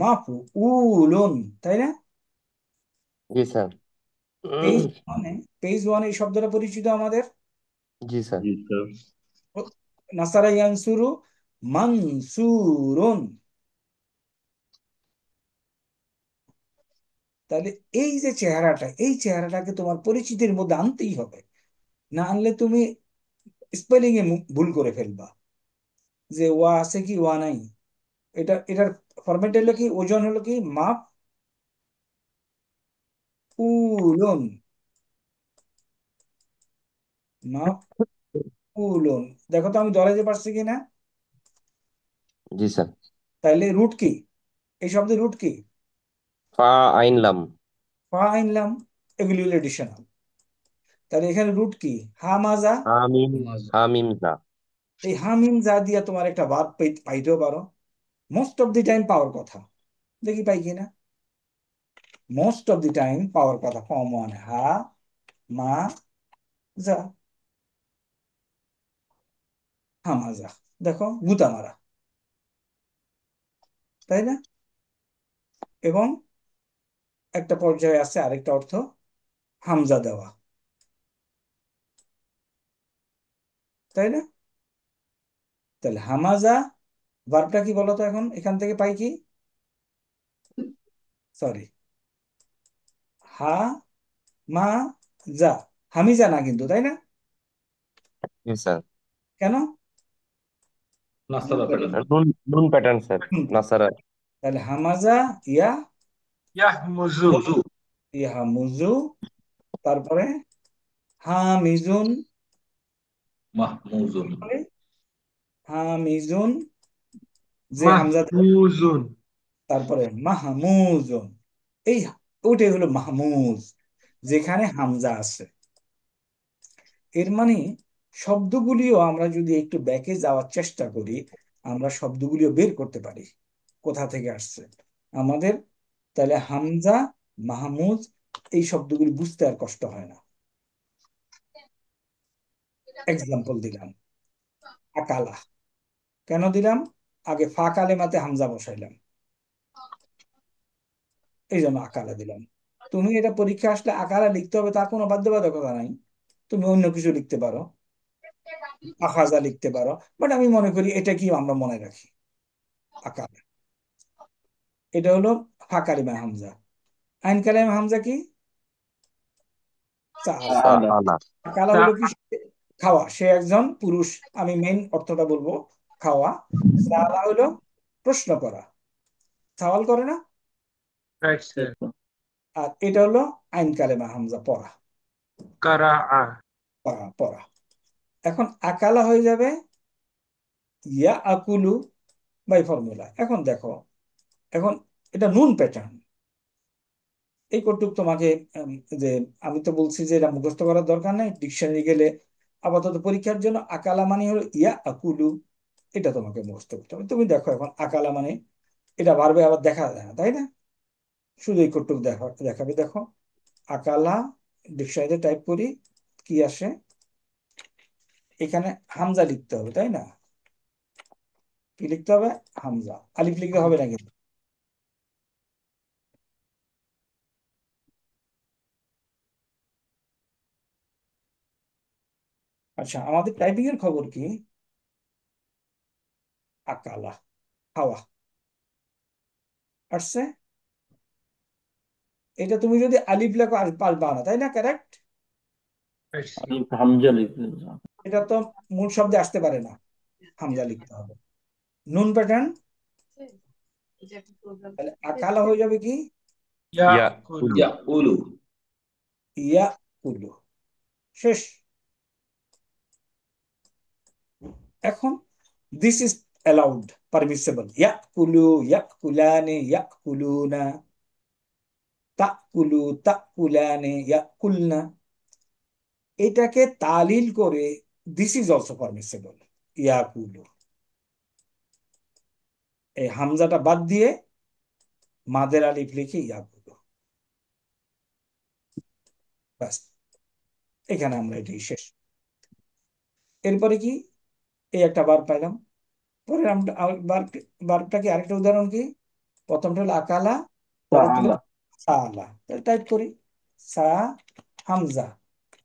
S1: মাফউলুন, তাই না?
S9: জি স্যার।
S1: পেজ ওয়ানে, পেজ ওয়ানে এই শব্দটা পরিচিত আমাদের।
S9: জি স্যার।
S13: জি স্যার।
S1: নাসারা ইয়ানসুরু মানসুরুন। তাহলে এই যে চেহারাটা, এই চেহারাটাকে তোমার পরিচিতির মধ্যে আনতেই হবে, না আনলে তুমি স্পেলিং এ ভুল করে ফেলবা, যে ওয়া আছে কি ওয়া নাই। এটার ফরম্যাট হলো কি, ওজন হলো কি, মাপ উলুন, মাপ উলুন। দেখো তো আমি দরাইতে পারছি কিনা।
S9: জি স্যার।
S1: তাইলে রুট কি? এই শব্দের রুট কি?
S9: ফা আইন লাম।
S1: ফা আইনলাম, এগুলি হলো এডিশনাল। তাহলে এখানে রুট কি? হামাজা।
S9: হামিম। হামিম জা।
S1: এই হামিম যা দিয়া তোমার একটা ভার্ব পাইতেও পারো, মোস্ট অফ দি টাইম পাওয়ার কথা, দেখি পাই কিনা। মোস্ট অফ দি টাইম পাওয়ার কথা, ফর্ম ওয়ান, হা মা যা, হামাজা। দেখো গুতা মারা, তাই না? এবং একটা পর্যায়ে আছে আরেকটা অর্থ, হামজা দেওয়া, তাই না? তাহলে হামাজা ভার্বটা কি বলতো, এখন এখান থেকে পাই কি? সরি, হা মা যা, হামিজা না কিন্তু, তাই না?
S9: জি স্যার।
S1: কেন?
S8: নাসারা প্যাটার্ন।
S9: নুন নুন প্যাটার্ন স্যার। নাসারা।
S1: তাহলে হামাজা ইয়া
S5: ইয়াহমুজু।
S8: মুজু।
S1: ইহা মুজু, তারপরে হামিজুন,
S8: মাহমুজুন।
S1: তারপরে হামিজুন, যে হামজা দেওয়া,
S5: মাহমুজুন।
S1: তারপরে মাহমুজুন। এই ওটাই হলো মাহমুজ, যেখানে হামজা আছে। এর মানে শব্দগুলিও আমরা যদি একটু ব্যাকে যাওয়ার চেষ্টা করি, আমরা শব্দগুলিও বের করতে পারি কোথা থেকে আসছে আমাদের। তাহলে হামজা, মাহমুজ, এই শব্দগুলি বুঝতে আর কষ্ট হয় না। এক্সাম্পল দিলাম, আকালা, কেন দিলাম? আগে ফা কালেমাতে হামজা বসাইলাম, এই জন্য আকালা দিলাম। তুমি এটা পরীক্ষা আসলে আকারে লিখতে হবে তার কোনো বাধ্যবাধকতা নাই, তুমি অন্য কিছু লিখতে পারো, আখাজা লিখতে পারো, বাট আমি মনে করি এটা কি আমরা মনে রাখি আকার। এটা হলো ফা কালিমা হামজা। আইন কালিমা হামজা কি? সাআলা।
S4: সালা।
S9: সাআলা।
S1: কালা হলো কি? খাওয়া, সে একজন পুরুষ। আমি মেইন অর্থটা বলবো, খাওয়া। সাআলা হলো প্রশ্ন করা, সওয়াল করে না।
S5: Right sir.
S1: আর এটা হলো আইন কালেমা হামজা, পড়া।
S5: কারা আ।
S1: পড়া পড়া। এখন আকালা হয়ে যাবে ইয়া আকুলু বাই ফর্মুলা। এখন দেখো, এখন এটা নুন প্যাটার্ন। এই কটুক তোমাকে যে আমি তো বলছি যে এটা মুখস্থ করার দরকার নেই, ডিকশনারি গেলে আপাতত পরীক্ষার জন্য আকালা মানে হলো ইয়া আকুলু, এটা তোমাকে মুখস্থ করতে হবে। তুমি দেখো এখন আকালা মানে এটা বারবার আবার দেখা যায় না, তাই না? শুধু এই কটুক দেখাবে। দেখো আকালা, ডিকশনারিতে টাইপ করি, কি আসে? এখানে হামজা লিখতে হবে, তাই না? কি লিখতে হবে? হামজা। আলিফ লিখতে হবে না কিন্তু। আচ্ছা, আমাদের টাইপিং এর খবর কি? আকালা, খাওয়া আসছে। এটা তুমি যদি আলিফ লেখো আর পারবা না, তাই না? কারেক্ট।
S4: আলিফ হামজা লিখতে।
S1: এটা তো মূল শব্দে আসতে পারে না, হামজা লিখতে হবে। নুন প্যাটার্ন, তাহলে আকালা হয়ে যাবে কি?
S5: ইয়া
S9: ইয়া
S5: কুলু।
S8: ইয়াকুলু।
S1: ইয়া কুলু। শেষ। এখন দিস ইজ অ্যালাউড, পারমিসেবল। ইয়া কুলু, ইয়া কুলানে, ইয়া কুলুনা, তাকুলু, তাকুলানে, ইয়া কুলনা। এটাকে তালিল করে দিস ইজ অলসো পারমিসেবল, ইয়া কুলু। এই হামজাটা বাদ দিয়ে মাদের আলিফ লিখে ইয়া কুলু, ব্যাস। এখানে আমরা এটাই শেষ। এরপরে কি? এই একটা বার পাইলাম। পরে আমরা বারটা কি? আরেকটা উদাহরণ কি? প্রথমটা হলো আকালা, পরে হলো
S4: সালা।
S1: সাআলা। তাহলে টাইপ করি সা, হামজা,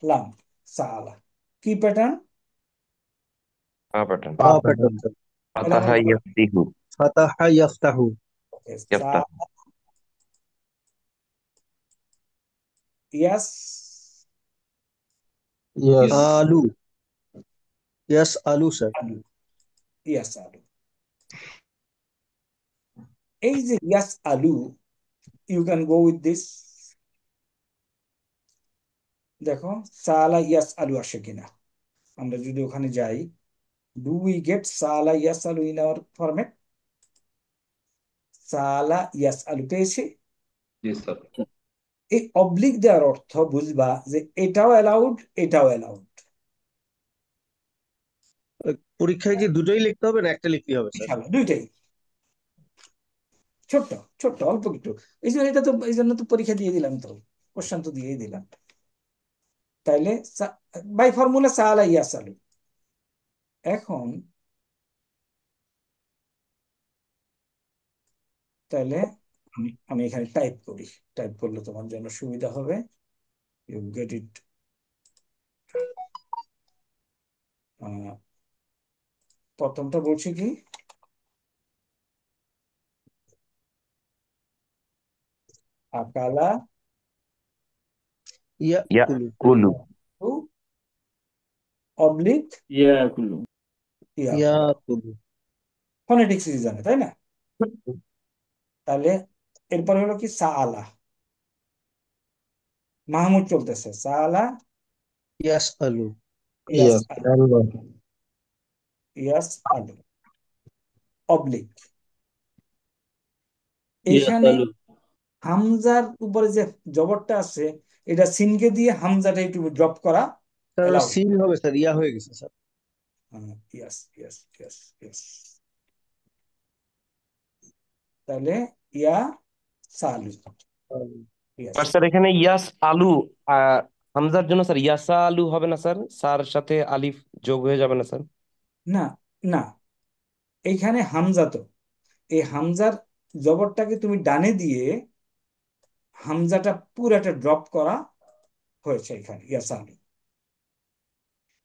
S1: লাম, সাআলা। কি প্যাটার্ন?
S9: পা প্যাটার্ন।
S2: পা প্যাটার্ন স্যার।
S9: ফাতাহা ইয়াফতিহু।
S2: ফাতাহা ইয়াফতাহু।
S1: সা,
S9: ইয়াফতাহ।
S1: ইয়াস
S10: Yes.
S2: আলু। ইয়াস আলু স্যার।
S1: আলু, ইয়াস আলু। এই যে ইয়াস আলু, you can go with this. দেখো সালা ইয়াস আলু আসে কিনা। আমরা যদি ওখানে যাই, ডু উই গেট সালা ইয়াস আলু ইন আওয়ার ফরম্যাট? সালা ইয়াস আলু পেয়েছি।
S8: জি স্যার।
S1: এই অবলিক দেওয়ার অর্থ বুঝবা যে এটাও অ্যালাউড, এটাও অ্যালাউড।
S2: পরীক্ষায় কি দুটোই লিখতে হবে না একটা লিখতে হবে স্যার?
S1: দুইটাই। ছোট্ট ছোট্ট অল্প একটু। এই জন্য এটা তো, এই জন্য তো পরীক্ষা দিয়ে দিলাম, তো কোশ্চেন তো দিয়েই দিলাম। তাইলে বাই ফর্মুলা সালা ইয়াস আলু। এখন তাহলে আমি আমি এখানে টাইপ করি। টাইপ করলে তোমার জন্য সুবিধা হবে, ইউ গেট ইট। প্রথমটা বলছি কি? আকালা
S2: ইয়াকুলু।
S9: ইয়াকুলু।
S1: অবলিক
S4: ইয়াকুলু।
S1: ইয়া।
S2: ইয়াকুলু।
S1: ফনেটিক্স জানে, তাই না? তাহলে এরপরে হলো কি? সাআলা। মাহমুদ চলতেছে, সাআলা
S2: ইয়াস আলু।
S1: ইয়াস
S10: Yes.
S1: আলু,
S10: Allah.
S1: ইয়াস আলু, অবলিক। এইখানে
S4: ইয়াসালু।
S1: হামজার উপরে যে জবরটা আছে, এটা সিনকে দিয়ে হামজাটা একটু ড্রপ করা
S2: স্যার
S1: এলাউড।
S2: সিন হবে স্যার, ইয়া হয়ে গেছে স্যার।
S1: ইয়াস ইয়াস ইয়াস ইয়াস। তাহলে ইয়া সালু, ইয়াস।
S9: স্যার এখানে ইয়াস আলু, আহ, হামজার জন্য স্যার ইয়াসা আলু হবে না স্যার? স্যার সাথে আলিফ যোগ হয়ে যাবে না স্যার?
S1: না না, এইখানে হামজা তো, এই হামজার জবরটাকে তুমি ডানে দিয়ে হামজাটা পুরাটা ড্রপ করা হয়েছে এখানে ইয়াসালু।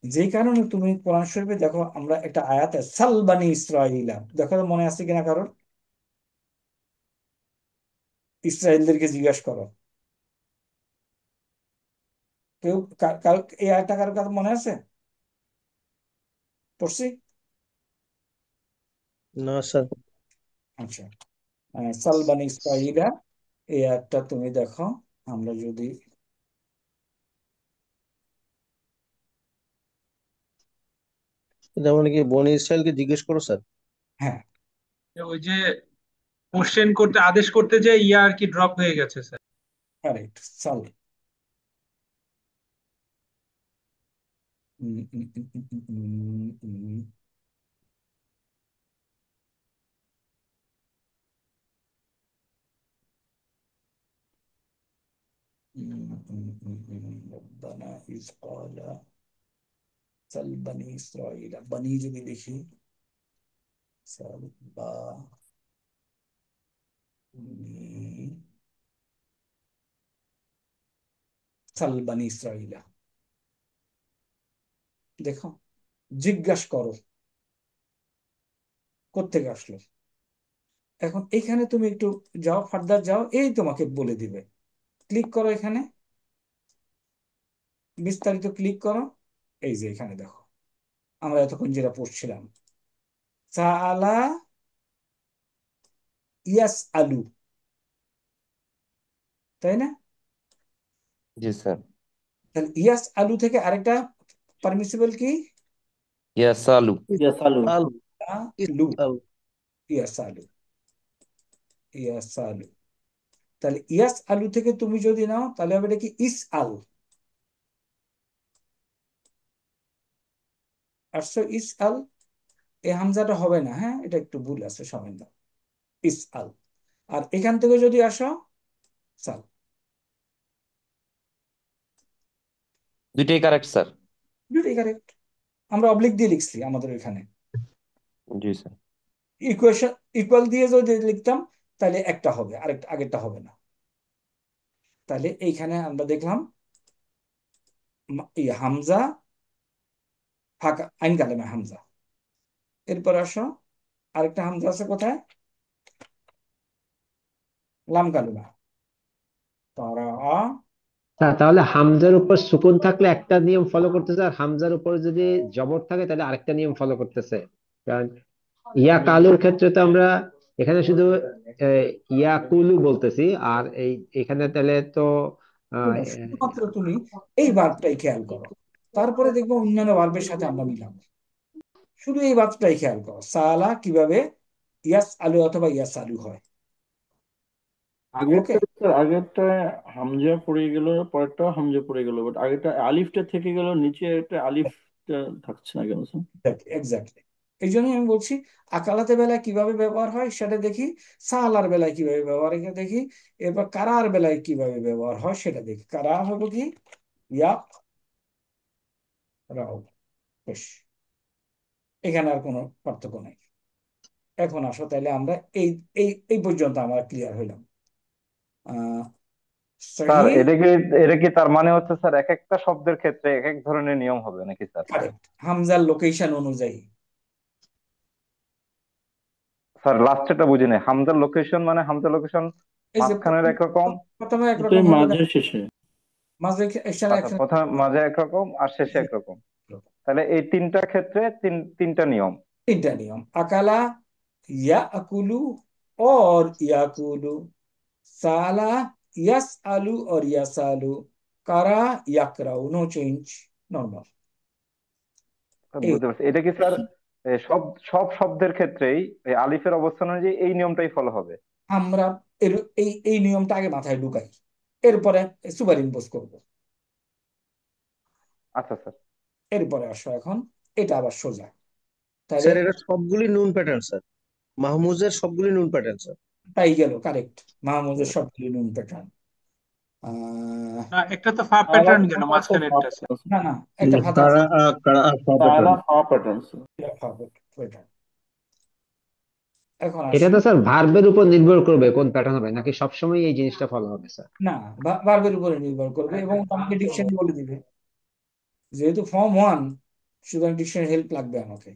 S1: যে কারণে তুমি কোরআন শরীফে দেখো, আমরা একটা আয়াতে সাল বানি ইসরাইলা, দেখো তো মনে আছে কিনা কারোর? ইসরায়েলদেরকে জিজ্ঞাসা করো। কেউ এই আয়াতটা কারোর কাছে মনে আছে? পড়ছি?
S2: না স্যার।
S1: আচ্ছা, সাল বানি ইসরাইলা এই আয়াতটা তুমি দেখো। আমরা যদি
S2: এটা মানে কি বনি ইসরায়েলকে জিজ্ঞেস করো স্যার?
S1: হ্যাঁ,
S5: ওই যে কোশ্চেন করতে আদেশ করতে যে ইয়া আর কি ড্রপ হয়ে গেছে স্যার।
S1: কারেক্ট, সাল। রব্বানা ইজ ক্বালা সাল বানি ইসরাইলা, বানি যদি দেখি সাল বা সাল বানি ইসরাইলা, দেখো জিজ্ঞাসা করো কোত্থেকে আসলো। এখন এখানে তুমি একটু যাও, ফার্দার যাও, এই তোমাকে বলে দিবে। ক্লিক করো এখানে, বিস্তারিত ক্লিক করো। এই যে এখানে দেখো আমরা এতক্ষণ যেটা পড়ছিলাম, সাআলা ইয়াস আলু, তাই না?
S9: জি স্যার।
S1: তাহলে ইয়াস আলু থেকে আরেকটা পারমিসিবল কি?
S9: ইয়াসালু।
S4: ইয়াসালু।
S2: আল
S1: লু,
S2: আল
S1: ইয়াস আলু, ইয়াস আলু। তাহলে ইয়াস আলু থেকে তুমি যদি নাও তাহলে হবে এটা কি ইস আল। আসছো ইস আল, এই হামজাটা হবে না, হ্যাঁ এটা একটু ভুল আছে সামান্য, ইস আল। আর এখান থেকে যদি আসো সাল।
S9: দুইটাই কারেক্ট স্যার।
S1: দুটোই কারেক্ট। আমরা অবলিক দিয়ে লিখছি আমাদের এখানে।
S9: জি স্যার।
S1: ইকুয়েশন ইকুয়াল দিয়ে যদি লিখতাম তাহলে একটা হবে, আরেকটা আগেরটা হবে না। তাহলে এইখানে আমরা দেখলাম হামজা ফাঁকা আইন কালেমা হামজা। এরপর আসো আরেকটা হামজা আছে কোথায়? লাম কালেমা তারা।
S12: তাহলে হামজার উপর সুকুন থাকলে একটা নিয়ম ফলো করতেছে, আর হামজার উপর যদি জবর থাকে তাহলে আরেকটা নিয়ম ফলো করতেছে। কারণ ইয়া কালুর ক্ষেত্রে তো আমরা এখানে শুধু ইয়া কুলু বলতেছি, আর এই এখানে তাহলে তো
S1: শুধুমাত্র তুমি এই ভার্বটাই খেয়াল করো, তারপরে দেখবো অন্যান্য ভার্বের সাথে আমরা মিলাবো। শুধু এই ভার্বটাই খেয়াল করো, সালা কিভাবে ইয়াস আলু অথবা ইয়াস আলু হয়। ওকে,
S4: আগেরটা হামজা পড়ে গেল, পরেরটা হামজা পড়ে গেল, বাট আগেরটা আলিফটা থেকে গেল, নিচে একটা আলিফটা থাকছে না কেন স্যার?
S1: এক্স্যাক্টলি। এই জন্যই আমি বলছি আকালাতে বেলায় কিভাবে ব্যবহার হয় সেটা দেখি, সালার বেলায় কিভাবে ব্যবহার হয় দেখি, এরপর কারার বেলায় কিভাবে ব্যবহার হয় সেটা দেখি। কারা হলো কি ইয়া রাও, বেশ, এখানে আর কোনো পার্থক্য নাই। এখন আসো তাহলে আমরা এই এই এই পর্যন্ত আমরা ক্লিয়ার হইলাম। আহ
S14: স্যার
S1: সহি,
S14: এটা কি তার মানে হচ্ছে স্যার এক একটা শব্দের ক্ষেত্রে এক এক ধরনের নিয়ম হবে নাকি স্যার?
S1: কারেক্ট, হামজার লোকেশন অনুযায়ী।
S14: স্যার লাস্টেটা বুঝি নাই, হামজার লোকেশন মানে হামজার লোকেশন
S1: এই যে
S14: মাঝখানের একরকম,
S1: প্রথমে
S4: এটা
S1: একরকম হবে,
S4: মাঝে শেষে।
S1: মাঝে এখানে
S14: আচ্ছা প্রথমে মাঝে একরকম আর শেষে একরকম, তাহলে এই তিনটা ক্ষেত্রে তিনটা নিয়ম।
S1: তিনটা নিয়ম। আকালা, ইয়া আকুলু और ইয়াকুলু, সালা ইয়াস আলু और ইয়াসালু, কারা ইয়াকরাউ, নো চেঞ্জ, নর্মাল। এই
S14: বুঝতে পারছি। এটা কি স্যার সব সব শব্দের ক্ষেত্রেই এই আলিফের অবস্থান অনুযায়ী এই নিয়মটাই ফলো হবে?
S1: আমরা এই এই নিয়মটা আগে মাথায় ঢুকাই, এরপরে সুপার ইম্পোজ করব।
S14: আচ্ছা স্যার।
S1: এরপরে আসো এখন এটা আবার সোজা। তাহলে
S2: স্যার এটা সবগুলি নুন প্যাটার্ন স্যার, মাহমুজের সবগুলি নুন প্যাটার্ন স্যার।
S1: তাই গেল, কারেক্ট, মাহমুদের সবগুলি নুন প্যাটার্ন।
S5: না, একটা তো ফা প্যাটার্ন গেল মাঝখানেরটা স্যার।
S1: না না, একটা ফাঁকা আছে,
S4: তারা ফা প্যাটার্ন।
S1: pattern। এখন
S12: এটা
S1: আসি।
S12: তো স্যার ভার্বের উপর নির্ভর করবে কোন প্যাটার্ন হবে, নাকি সবসময় এই জিনিসটা ফলো হবে স্যার?
S1: না, ভার্বের উপরে নির্ভর করবে এবং আমাকে ডিকশনারি বলে দিবে। যেহেতু ফর্ম 1, সুতরাং ডিকশনারি হেল্প লাগবে আমাকে,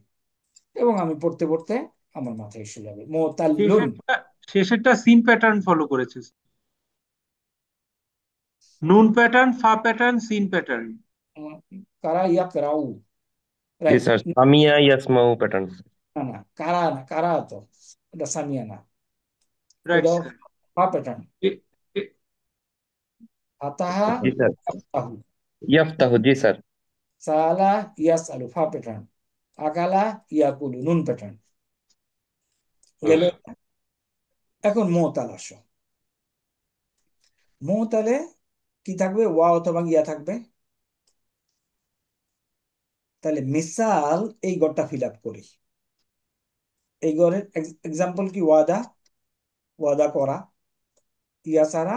S1: এবং আমি পড়তে পড়তে আমার মাথায় এসে যাবে মোতাল্লুন।
S5: শেষেরটা শেষেরটা সিন প্যাটার্ন ফলো করেছে। নুন প্যাটার্ন, ফা প্যাটার্ন, সিন প্যাটার্ন।
S1: কারা ইয়াকরাউ,
S9: জি
S1: রাইট।
S9: স্যার, সামিয়া ইয়াসমাউ প্যাটার্ন।
S1: না না, কারা না, কারা তো এটা সামিয়া না,
S5: রাইট
S1: ওটাও
S5: স্যার।
S1: ফা প্যাটার্ন। ফাতাহা
S9: জি স্যার,
S1: ইয়াফতাহু,
S9: ইয়াফতাহু। জি স্যার।
S1: সালা ইয়াসআলু ফা প্যাটার্ন, আকালা ইয়াকুলু নুন প্যাটার্ন। গেল। এখন মোতাল আসো। মোতালে কি থাকবে? ওয়া অথবা ইয়া থাকবে। তাহলে মিসাল এই গড়টা ফিল আপ করি। এই গড়ের এক্সাম্পল কি? ওয়াদা, ওয়াদা করা, ইয়া ছাড়া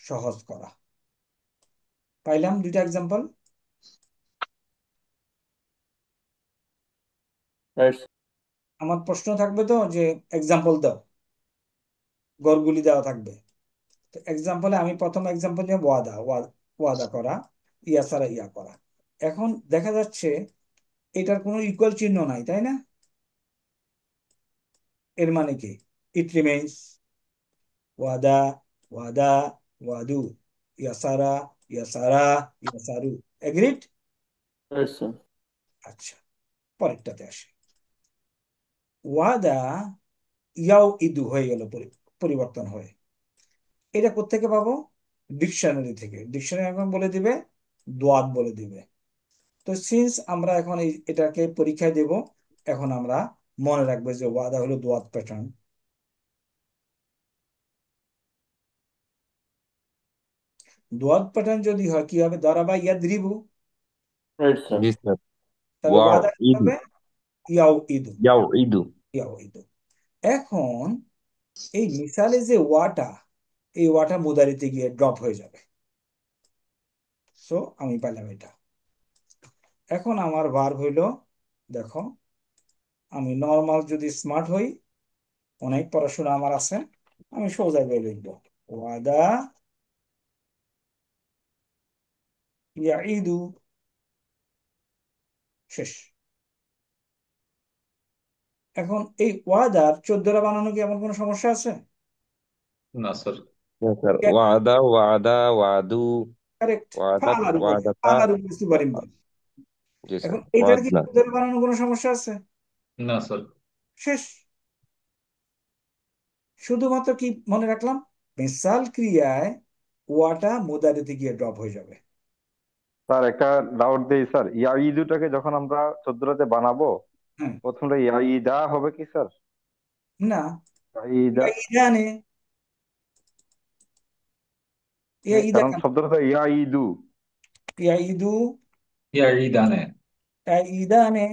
S1: সহজ করা। পাইলাম দুইটা এক্সাম্পল।
S4: রাইট।
S1: আমার প্রশ্ন থাকবে তো যে এক্সাম্পল দাও, গড়গুলি দেওয়া থাকবে। তো এক্সাম্পলে আমি প্রথম এক্সাম্পল নিয়ে ওয়াদা, ওয়াদা করা, ইয়া ছাড়া ইয়া করা। এখন দেখা যাচ্ছে এটার কোনো ইকুয়াল চিহ্ন নাই, তাই না? এর মানে কি? ইট রিমেইন্স ওয়াদা, ওয়াদা, ওয়াদু, ইয়াসারা, ইয়াসারা, ইয়াসারু। এগ্রিড?
S4: Right sir.
S1: আচ্ছা, পরেরটাতে আসে। ওয়াদা ইয়াও ইদু হয়ে গেল, পরিবর্তন হয়ে। এটা কোত্থেকে পাবো? ডিকশনারি থেকে। ডিকশনারি এখন বলে দিবে, দোয়াত বলে দিবে। তো সিন্স আমরা এখন এটাকে পরীক্ষায় দেব, এখন আমরা মনে রাখবো যে ওয়াদা হলো দোয়াত প্যাটার্ন। দোয়াত প্যাটার্ন যদি হয় কি হবে? দরাবা ইয়াদরিবু।
S4: Right sir.
S9: জি স্যার।
S1: তাহলে
S9: ওয়াও
S1: ওয়াদা কি
S9: ইদু,
S1: হবে? ইয়াও ইদু,
S9: ইয়াও ইদু।
S1: ইয়াও ইদু। এখন এই মিসালে যে ওয়াটা, এই ওয়াটা মুদারিতে গিয়ে ড্রপ হয়ে যাবে। সো আমি পাইলাম এটা। এখন আমার ভার্ব হইল, দেখো আমি নর্মাল যদি স্মার্ট হই, অনেক পড়াশোনা আমার আছে, আমি সোজা করে লিখবো ওয়াদা ইয়াইদু, শেষ। এখন এই ওয়াদার 14টা বানানো কি এমন কোনো সমস্যা আছে?
S8: না স্যার।
S9: না স্যার, ওয়াদা, ওয়াদা, ওয়াদু,
S1: কারেক্ট।
S9: ওয়াদাত,
S1: ফালার উপরে,
S9: ওয়াদাতা।
S1: ফালার উপরে সুপার ইম্পোজ।
S9: জি স্যার,
S1: এখন এইটার কি
S9: ওয়াদনা।
S1: 14টা বানানো কোনো সমস্যা আছে?
S8: না স্যার।
S1: শেষ। শুধুমাত্র কি মনে রাখলাম? মিসাল ক্রিয়ায় ওয়াটা মুদারিতে গিয়ে ড্রপ হয়ে যাবে।
S14: স্যার একটা ডাউট দেই স্যার, ইয়াইদুটাকে যখন আমরা 14টাতে বানাবো,
S1: হ্যাঁ।
S14: প্রথমটা ইয়াইদা হবে কি স্যার?
S1: না,
S14: ইয়াইদা,
S1: ইদানে, ইদা
S14: কারণ
S1: কেন?
S14: শব্দটা তো ইয়াইদু।
S1: ইদু,
S8: ইয়ারিদানে,
S1: ইদানে,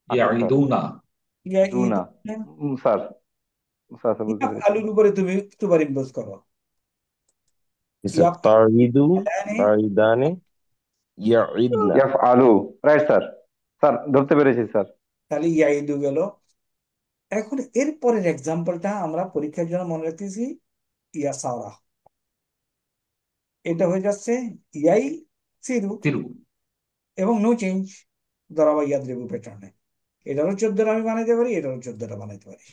S14: আচ্ছা স্যার,
S8: ইয়ারিদুনা।
S14: দুনা।
S1: ইদুনে।
S14: স্যার, স্যার স্যার, বুঝতে
S1: ইয়াফ
S14: পেরেছি।
S1: আলুর উপরে তুমি সুপার ইম্পোজ করো।
S9: জি স্যার,
S1: ইয়াফ
S9: তারিদু,
S1: আলানে,
S9: তারিদানে, ইয়াইদনা।
S14: ইয়াফ আলু, রাইট স্যার। স্যার ধরতে পেরেছি স্যার।
S1: তাহলে ইয়াইদু গেল। এখন এর পরের এক্সাম্পলটা আমরা পরীক্ষার জন্য মনে রাখতেছি, ইয়াসারা। এটা হয়ে যাচ্ছে ইয়াই সিরু,
S8: তিরু।
S1: এবং নো চেঞ্জ ধরাবা ইয়াদরিবু প্যাটার্নে। এটারও 14টা আমি বানাইতে পারি, এটারও 14টা বানাইতে পারি।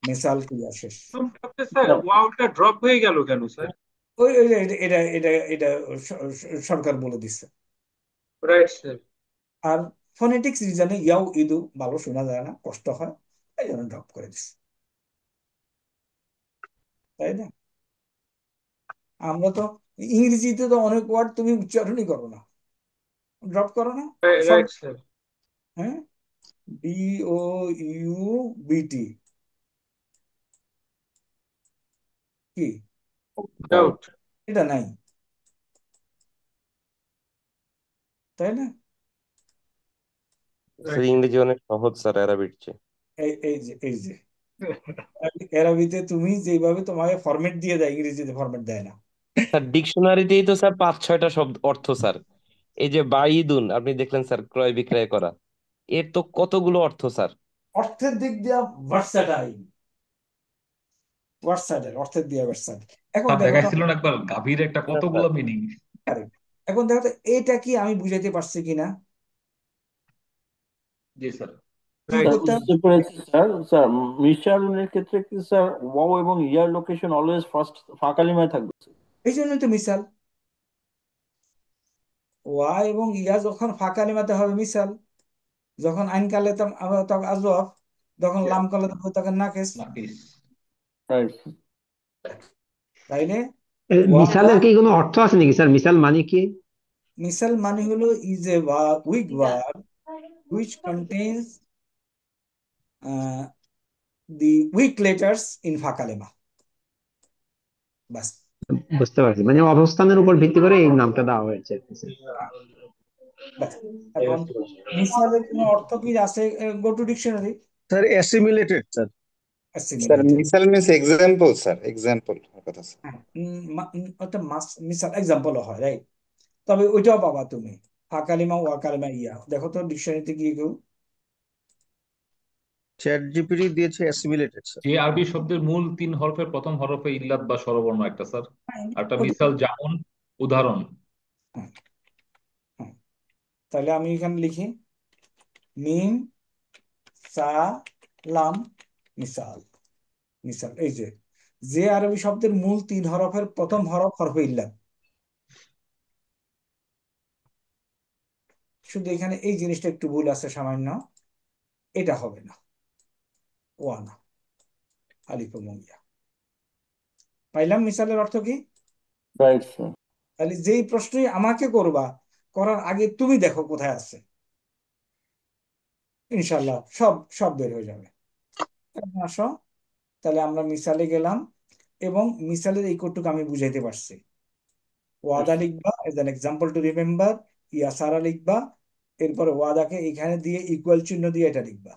S1: মিসাল ক্রিয়া শেষ।
S5: স্যার ওয়াওটা ড্রপ হয়ে গেল কেন স্যার?
S1: ওই এটা এটা এটা এটা সরকার বলে দিচ্ছে।
S5: Right sir.
S1: আর ফোনেটিক্স রিজনে ইয়াও ইদু ভালো শোনা যায় না, কষ্ট হয়, এই জন্য ড্রপ করে দিচ্ছে, তাই না? আমরা তো ইংরেজিতে তো অনেক ওয়ার্ড তুমি উচ্চারণই করো না, ড্রপ করো না সব।
S5: Right sir.
S1: হ্যাঁ, DOUBT কি?
S5: ডাউট।
S1: এটা নাই, তাই না?
S9: স্যার ইংরেজি অনেক সহজ স্যার, অ্যারাবিক চেয়ে।
S1: এই যে এরাবিতে তুমি যেভাবে তোমাকে ফরম্যাট দিয়ে দেয়, ইংরেজিতে ফরম্যাট দেয় না।
S9: স্যার ডিকশনারিতেই তো স্যার 5-6টা শব্দ অর্থ স্যার। এই যে বাইদুন আপনি দেখলেন স্যার, ক্রয় বিক্রয় করা, এর তো কতগুলো অর্থ স্যার।
S1: অর্থের দিক দিয়ে ভার্সাটাইল, ভার্সাটাইল অর্থের দিয়ে ভার্সাটাইল। এখন
S8: স্যার
S1: দেখো তো,
S8: দেখাইছিল না একবার গাভীর একটা কতগুলো মিনিং।
S1: correct। এখন দেখো তো এটা কি আমি বুঝাইতে পারছি কিনা,
S8: জি স্যার।
S1: কি
S4: স্যার
S1: করতে হবে?
S4: বুঝতে পেরেছি স্যার। স্যার মিশালের ক্ষেত্রে কি স্যার ওয়াও এবং ইয়ার লোকেশন অলওয়েজ ফার্স্ট ফাঁকালিমায় থাকবে?
S1: এই জন্যই তো মিসাল, ওয়া এবং ইয়া যখন ফাঁকা নিমাতে হবে মিসাল, যখন আইন কালে তখন আজওয়াব, যখন লাম কালে তখন নাকেস।
S8: নাফিস।
S4: রাইট।
S1: তাইলে ওয়াদা,
S12: মিসালের কি কোনো অর্থ আছে নাকি স্যার? মিসাল মানে কি?
S1: মিসাল মানে হলো is a weak word which contains the weak letters in ফাঁকালেমা। বাস,
S12: বুঝতে পারছি, মানে অবস্থানের উপর ভিত্তি করে এই নামটা দেওয়া হয়েছে।
S1: বাস। এখন মিসালের কোনো অর্থ কি আছে? Go to dictionary,
S2: sir assimilated sir.
S10: Sir
S1: assimilated.
S10: মিসাল মিন্স এক্সাম্পল, স্যার এক্সাম্পল কথা স্যার।
S1: হ্যাঁ, ওটা মিসাল এক্সাম্পলও হয়, রাইট। তবে ওইটাও পাবা তুমি, ফাঁকালিমা ওয়াকালিমা ইয়া। দেখো তো ডিকশনারিতে গিয়ে কেউ।
S2: চ্যাট জিপিটি দিয়েছে অ্যাসিমিলেটেড স্যার।
S8: এই আরবি শব্দের মূল 3 হরফের প্রথম হরফে ইল্লাত বা স্বরবর্ণ একটা স্যার,
S1: হ্যাঁ,
S8: আর একটা
S1: ওটা-
S8: মিসাল যেমন উদাহরণ।
S1: হ্যাঁ, হ্যাঁ। তাহলে আমি এখানে লিখি মিম সা লাম মিসাল। মিসাল এই যে, যে আরবি শব্দের মূল 3 হরফের প্রথম হরফ হরফে ইল্লাত। শুধু এখানে এই জিনিসটা একটু ভুল আছে সামান্য, এটা হবে না, ওয়ানা আলিফ এবং ইয়া। পাইলাম মিসালের অর্থ কি?
S4: Right sir.
S1: তাহলে যেই প্রশ্নই আমাকে করবা, করার আগে তুমি দেখো কোথায় আছে, ইনশাল্লাহ সব সব বের হয়ে যাবে। এখন আসো, তাহলে আমরা মিসালে গেলাম, এবং মিসালের এই কোডটুকু আমি বুঝাইতে পারছি। ওয়াদা লিখবা as an example to remember, ইয়াসারা লিখবা, এরপরে ওয়াদাকে এখানে দিয়ে ইকুয়াল চিহ্ন দিয়ে এটা লিখবা,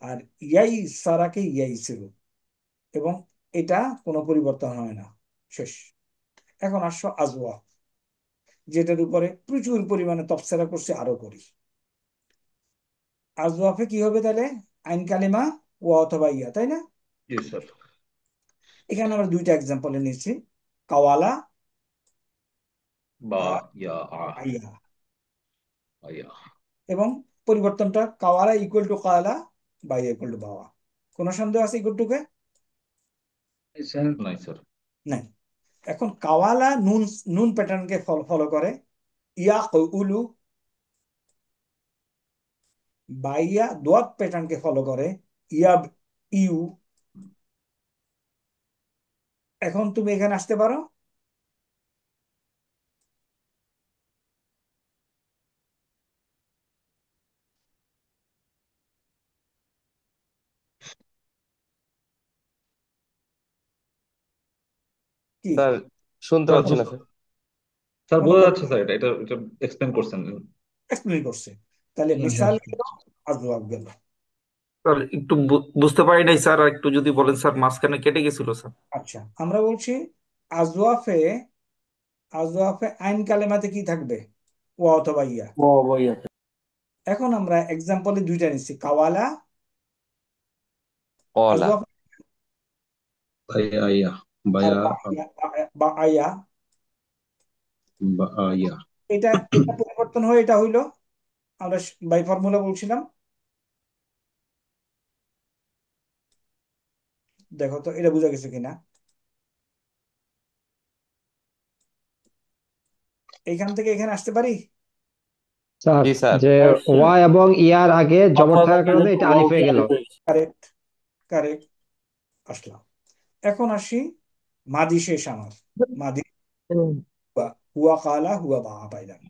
S1: আর ইয়াই সারাকে ইয়াই সিরু, এবং এটা কোনো পরিবর্তন হয় না, শেষ। এখন আসো আজওয়া, যেটার উপরে প্রচুর পরিমাণে তফসিরা করছে, আরো করি। আজওয়াফে কি হবে তাহলে? আইন কালিমা ওয়া অথবা ইয়া, তাই না?
S8: জি স্যার।
S1: এখানে আমরা দুইটা এক্সাম্পল নিয়েছি, কাওয়ালা
S8: বা
S1: আর
S8: ইয়া
S1: আইয়া,
S8: আয়া।
S1: এবং পরিবর্তনটা কাওয়ালা ইকুয়াল টু কাওয়ালা বা ইকুয়াল টু বাওয়া। কোনো সন্দেহ আছে ইকুয়াল টুকে?
S8: নাই স্যার।
S1: নাই। এখন কাওয়ালা নুন, নুন প্যাটার্নকে ফলো করে, ইয়া উলু, বাইয়া দোয়াত প্যাটার্নকে ফলো করে, ইয়াব ইউ। এখন তুমি এখানে আসতে পারো, কি
S9: স্যার শুনতে
S8: স্যার
S9: পাচ্ছি না স্যার।
S8: স্যার
S1: কোনো
S8: বোঝা যাচ্ছে স্যার, এটা এটা এটা এক্সপ্লেন করছেন।
S1: এক্সপ্লেন করছে। তাহলে মিসাল গেল, আজওয়াব গেল।
S15: স্যার একটু বুঝতে পারি নাই স্যার, আর একটু যদি বলেন স্যার, মাঝখানে কেটে গেছিল স্যার।
S1: আচ্ছা, আমরা বলছি আজওয়াফে, আজওয়াফে আইন কালেমাতে কি থাকবে? ওয়া অথবা ইয়া।
S4: ওয়াও বা ইয়া।
S1: এখন আমরা এক্সাম্পলে দুইটা নিচ্ছি, কাওয়ালা
S9: ওলা।
S1: আজওয়াফ,
S13: ভাইয়া আইয়া
S1: আর
S13: ভাইয়া
S1: বা আয়া।
S13: আইয়া।
S1: এটা এটা পরিবর্তন হয়ে এটা হইলো, আমরা বাই ফর্মুলা বলছিলাম। দেখো তো এটা বোঝা গেছে কিনা। এইখান থেকে এখানে আসতে পারি।
S12: স্যার,
S9: জি স্যার।
S12: যে
S4: অবশ্যই।
S12: ওয়া এবং ইয়ার আগে জবর
S4: অর্থাৎ
S12: থাকার কারণে এটা
S4: ওয়াও
S12: আলিফ হয়ে
S4: দিয়ে
S12: গেল।
S4: আলিফ হয়ে গেছে।
S1: কারেক্ট, কারেক্ট, আসলাম। এখন আসি মাদি শেষ আমার, মাদি হুয়া, হুয়া কালা হুয়া বা পাইলাম।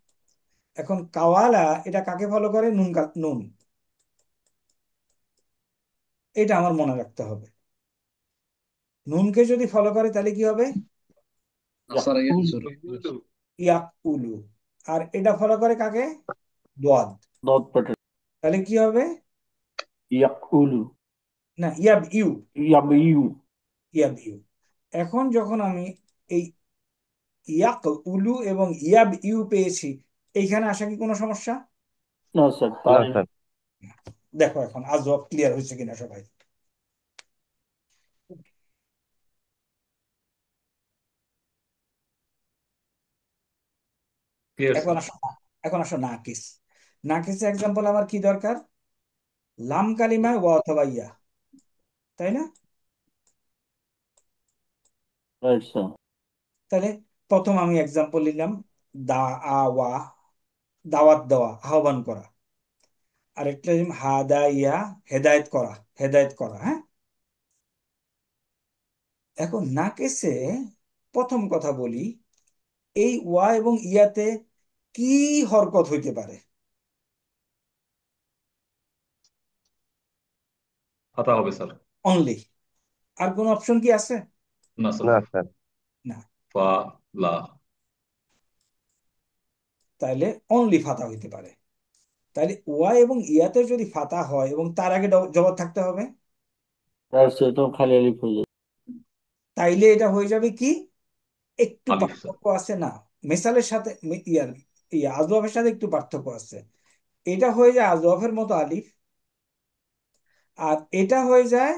S1: এখন কাওয়ালা এটা কাকে ফলো করে? নুন, নুন। এটা আমার মনে রাখতে হবে। নুনকে যদি ফলো করে তাহলে কি হবে? ইয়াক উলু। আর এটা ফলো করে কাকে? দোয়াদ।
S4: Dot pattern.
S1: তাহলে কি হবে?
S4: ইয়াকুলু।
S1: না, ইয়াব ইউ,
S4: ইয়াব ইউ।
S1: ইয়াব ইউ। এখন যখন আমি এই ইয়াক উলু এবং ইয়াব ইউ পেয়েছি, এইখানে আসা কি কোনো সমস্যা?
S4: না স্যার,
S9: না
S4: তাই
S9: স্যার।
S1: দেখো এখন আজব ক্লিয়ার হয়েছে কিনা সবাই।
S8: ক্লিয়ার
S1: এখন
S8: স্যার।
S1: আসো, এখন আসো নাকিস। নাকিসের এক্সাম্পল আমার কি দরকার? লাম কালিমায় ওয়া অথবা ইয়া, তাই না?
S4: Right sir.
S1: তাহলে প্রথম আমি এক্সাম্পল নিলাম দা আ ওয়া, দাওয়াত দেওয়া, আহ্বান করা। আরেকটা নিলাম হাদা ইয়া, হেদায়েত করা, হেদায়েত করা। হ্যাঁ, এখন নাকেসে প্রথম কথা বলি, এই ওয়া এবং ইয়াতে কি হরকত হইতে পারে?
S8: ফাতা হবে স্যার।
S1: অনলি। আর কোন অপশন কি আছে?
S8: না স্যার।
S7: না স্যার।
S1: না।
S8: ফা লা।
S1: তাইলে অনলি ফাতা হইতে পারে। তাইলে ওয়া এবং ইয়াতে যদি ফাতা হয় এবং তার আগে জবর থাকতে হবে,
S4: রাইট স্যার, তো খালি আলিফ হয়ে যাবে।
S1: তাইলে এটা হয়ে যাবে কি? একটু
S8: আলিফ স্যার।
S1: পার্থক্য আছে না, মেসালের সাথে ইয়ার আজওয়াফের সাথে একটু পার্থক্য আছে। এটা হয়ে যায় আজওয়াফের মতো আলিফ, আর এটা হয়ে যায়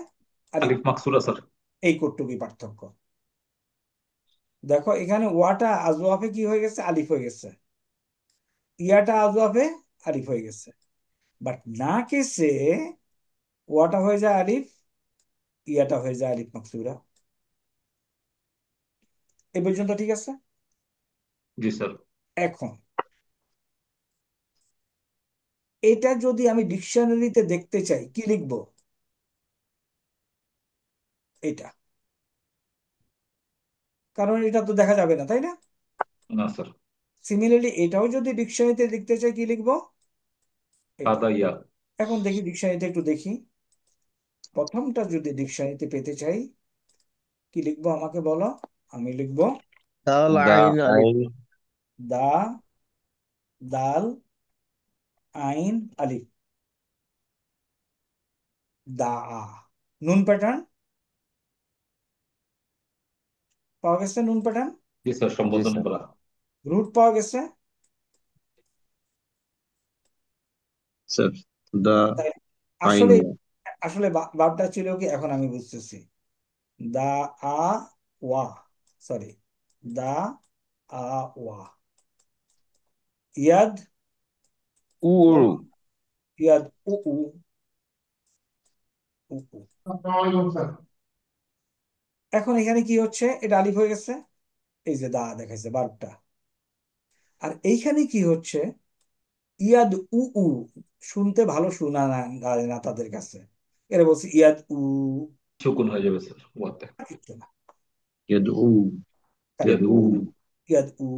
S1: আলিফ।
S8: আলিফ মাকসুরা স্যার।
S1: এই কটুকি পার্থক্য। দেখো এখানে ওয়াটা আজওয়াফে কি হয়ে গেছে? আলিফ হয়ে গেছে। ইয়াটা আজওয়াফে আলিফ হয়ে গেছে। বাট না কেসে ওয়াটা হয়ে যায় আলিফ, ইয়াটা হয়ে যায় আলিফ মাকসুরা। এই পর্যন্ত ঠিক আছে?
S8: জি স্যার।
S1: এখন এটা যদি আমি ডিকশনারিতে দেখতে চাই কি লিখবো? এটা, কারণ এটা তো দেখা যাবে না, তাই না?
S8: না স্যার।
S1: সিমিলারলি এটাও যদি ডিকশনারিতে দেখতে চাই কি লিখবো? এটা।
S8: ফাতা ইয়া।
S1: এখন দেখি ডিকশনারিতে একটু দেখি, প্রথমটা যদি ডিকশনারিতে পেতে চাই কি লিখবো আমাকে বলো। আমি লিখবো
S9: দাল
S7: দা
S9: আইন আলিফ।
S7: আইন।
S1: দা, দাল, আইন, আলিফ, দা আ। নুন প্যাটার্ন পাওয়া গেছে? নুন প্যাটার্ন,
S8: জি স্যার,
S7: জি
S8: সম্বোধন
S7: স্যার।
S8: করা।
S1: রুট পাওয়া গেছে।
S13: স্যার দা
S1: তাই
S13: আইন
S1: আসলে,
S13: ইয়া।
S1: আসলে ভাবটা ছিল কি, এখন আমি বুঝতেছি। দা আ ওয়া, সরি, দা আ ওয়া, ইয়াদ,
S9: উরু।
S1: ইয়াদ উ উ, উ উ। এখন এখানে কি হচ্ছে? এটা আলিফ হয়ে গেছে, এই যে দা দেখাইছে বারটা। আর এইখানে কি হচ্ছে? ইয়াদ উ উ, শুনতে ভালো শোনা না যায় না তাদের কাছে, এরা বলছে ইয়াদ উ।
S8: সুকুন হয়ে যাবে স্যার ওয়াতে।
S1: কিচ্ছু না,
S13: ইয়াদউ।
S1: খালি
S8: ইয়াদু।
S1: উ, ইয়াদ উ।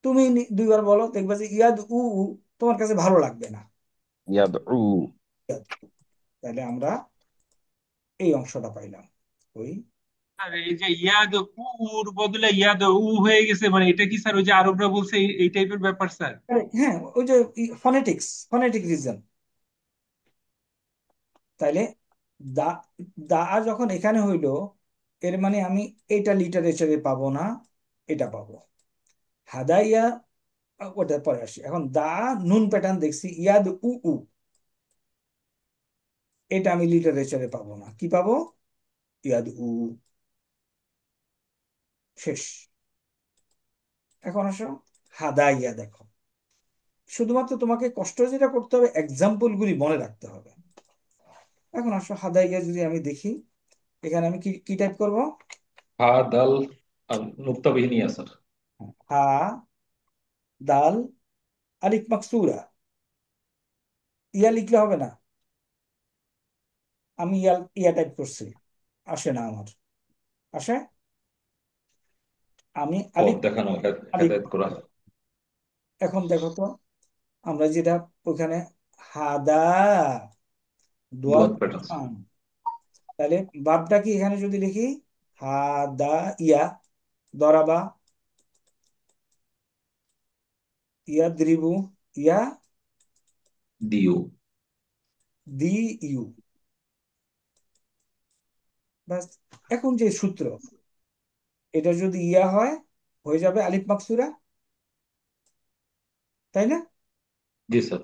S1: তুমি দুইবার বলো, দেখবে যে ইয়াদ উ উ তোমার কাছে ভালো লাগবে না।
S7: ইয়াদউ।
S1: ইয়াদ উ। তাহলে আমরা এই অংশটা পাইলাম। ওই
S5: আর এই যে ইয়াদ উর বদলে ইয়াদ উ হয়ে গেছে, মানে এটা কি স্যার ওই যে আরবরা বলছে এই টাইপের ব্যাপার স্যার?
S1: হ্যাঁ, ওই যে ফনেটিক্স, ফনেটিক রিজন। তাইলে দা, দা যখন এখানে হইলো, এর মানে আমি এটা লিটারেচারে পাবো না, এটা পাবো। হাদাইয়া, ওটা পরে আসি। এখন দা নুন প্যাটার্ন দেখছি, ইয়াদ উ উ, এটা আমি লিটারেচারে পাবো না, কি পাবো? ইয়াদ উ। শেষ। এখন আসো হাদাইয়া, দেখো শুধুমাত্র তোমাকে কষ্ট যেটা করতে হবে, এক্সাম্পল গুলি মনে রাখতে হবে। এখন আসো হাদাইয়া যদি আমি দেখি, এখানে আমি কি কি টাইপ করব?
S8: হা দাল আর নুক্তাবিহীন ইয়া স্যার।
S1: হা, দাল, আলিফ মাকসুরা। ইয়া লিখলে হবে না, আমি ইয়া ইয়া টাইপ করছি, আসে না আমার। আসে, আমি
S8: পথ
S1: আলিফ,
S8: দেখানো,
S1: আলিফ।
S8: হেদায়েত করা।
S1: এখন দেখো তো, আমরা যেটা ওখানে হাদা দোয়াত
S8: দুয়াত প্যাটার্ন।
S1: আম, তাহলে ভাবটা কি এখানে যদি লিখি হাদা ইয়া, দরাবা, ইয়া দ্রিবু, ইয়া
S8: দিও।
S1: দি ইউ, বাস। এখন যে সূত্র, এটা যদি ইয়া হয় হয়ে যাবে আলিফ মাকসুরা, তাই না?
S8: জি স্যার।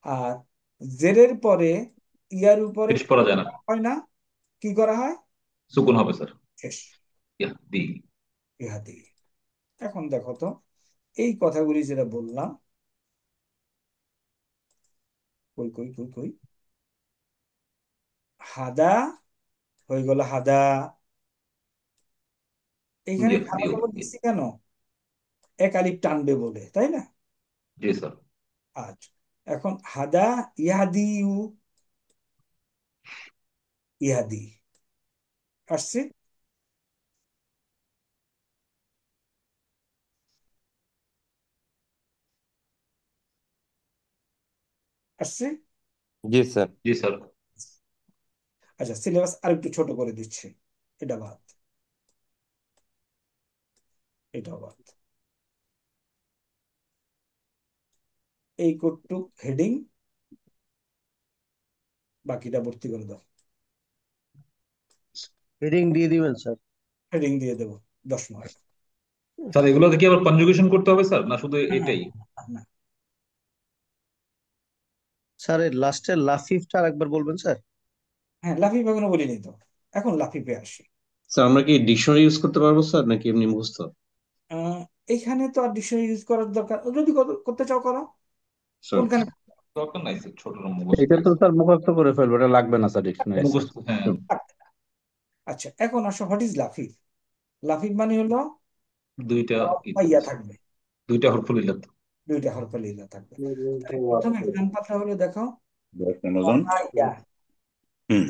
S1: আর জেরের পরে ইয়ার উপরে
S8: পেশ করা যায় না,
S1: হয় না, কি করা হয়?
S8: সুকুন হবে স্যার।
S1: শেষ।
S8: ইয়াহদি।
S1: ইহাদি। এখন দেখো তো, এই কথাগুলি যেটা বললাম, কই কই কই কই, হাদা হয়ে গেল হাদা। এইখানে খারাপ
S8: ইয়াহদিউ।
S1: খবর দিচ্ছি কেন? এক আলিফ টানবে বলে, তাই না?
S8: জি স্যার।
S1: আচ্ছা, এখন হাদা ইহাদিউ, ইহাদি আসছে। আসছে।
S9: জি স্যার।
S8: জি স্যার।
S1: আচ্ছা, সিলেবাস আর একটু ছোট করে দিচ্ছি, এটা বাদ, এটা বাদ। এই কোডটুক হেডিং, বাকিটা ভর্তি করে দাও।
S2: হেডিং দিয়ে দিবেন স্যার।
S1: হেডিং দিয়ে দেবো 10 মার্ক।
S8: স্যার এগুলো কি আবার কনজুগেশন করতে হবে স্যার, না শুধু
S1: না না
S8: এটাই?
S1: না, না।
S2: স্যার এর লাস্টের লাফিফটা আরেকবার বলবেন স্যার।
S1: হ্যাঁ, লাফিফ এখনো বলিনি তো, এখন লাফিফে আসি।
S13: স্যার আমরা কি ডিকশনারি ইউজ করতে পারবো স্যার, নাকি এমনি মুখস্থ?
S1: আহ, এইখানে তো আর ডিকশনারি ইউজ করার দরকার, যদি করতে চাও করো।
S13: স্যার
S1: কোনখানে?
S8: দরকার নাই স্যার, ছোট
S14: এটা
S8: মুখস্থই।
S14: তো স্যার মুখস্থ করে ফেলবো, এটা লাগবে না স্যার ডিকশনারি স্যার।
S8: মুখস্থ, হ্যাঁ।
S1: আচ্ছা, এখন আসো, হোয়াট ইজ লাফিফ? লাফিফ মানে হলো
S8: দুইটা
S1: ইয়া থাকবে,
S8: দুইটা হরফুল ইল্লাত।
S1: দুইটা হরফে লীলা থাকবে। তাহলে প্রথম এক্সাম্পলটা হলো, দেখো,
S10: মনোজন।
S1: ইয়া।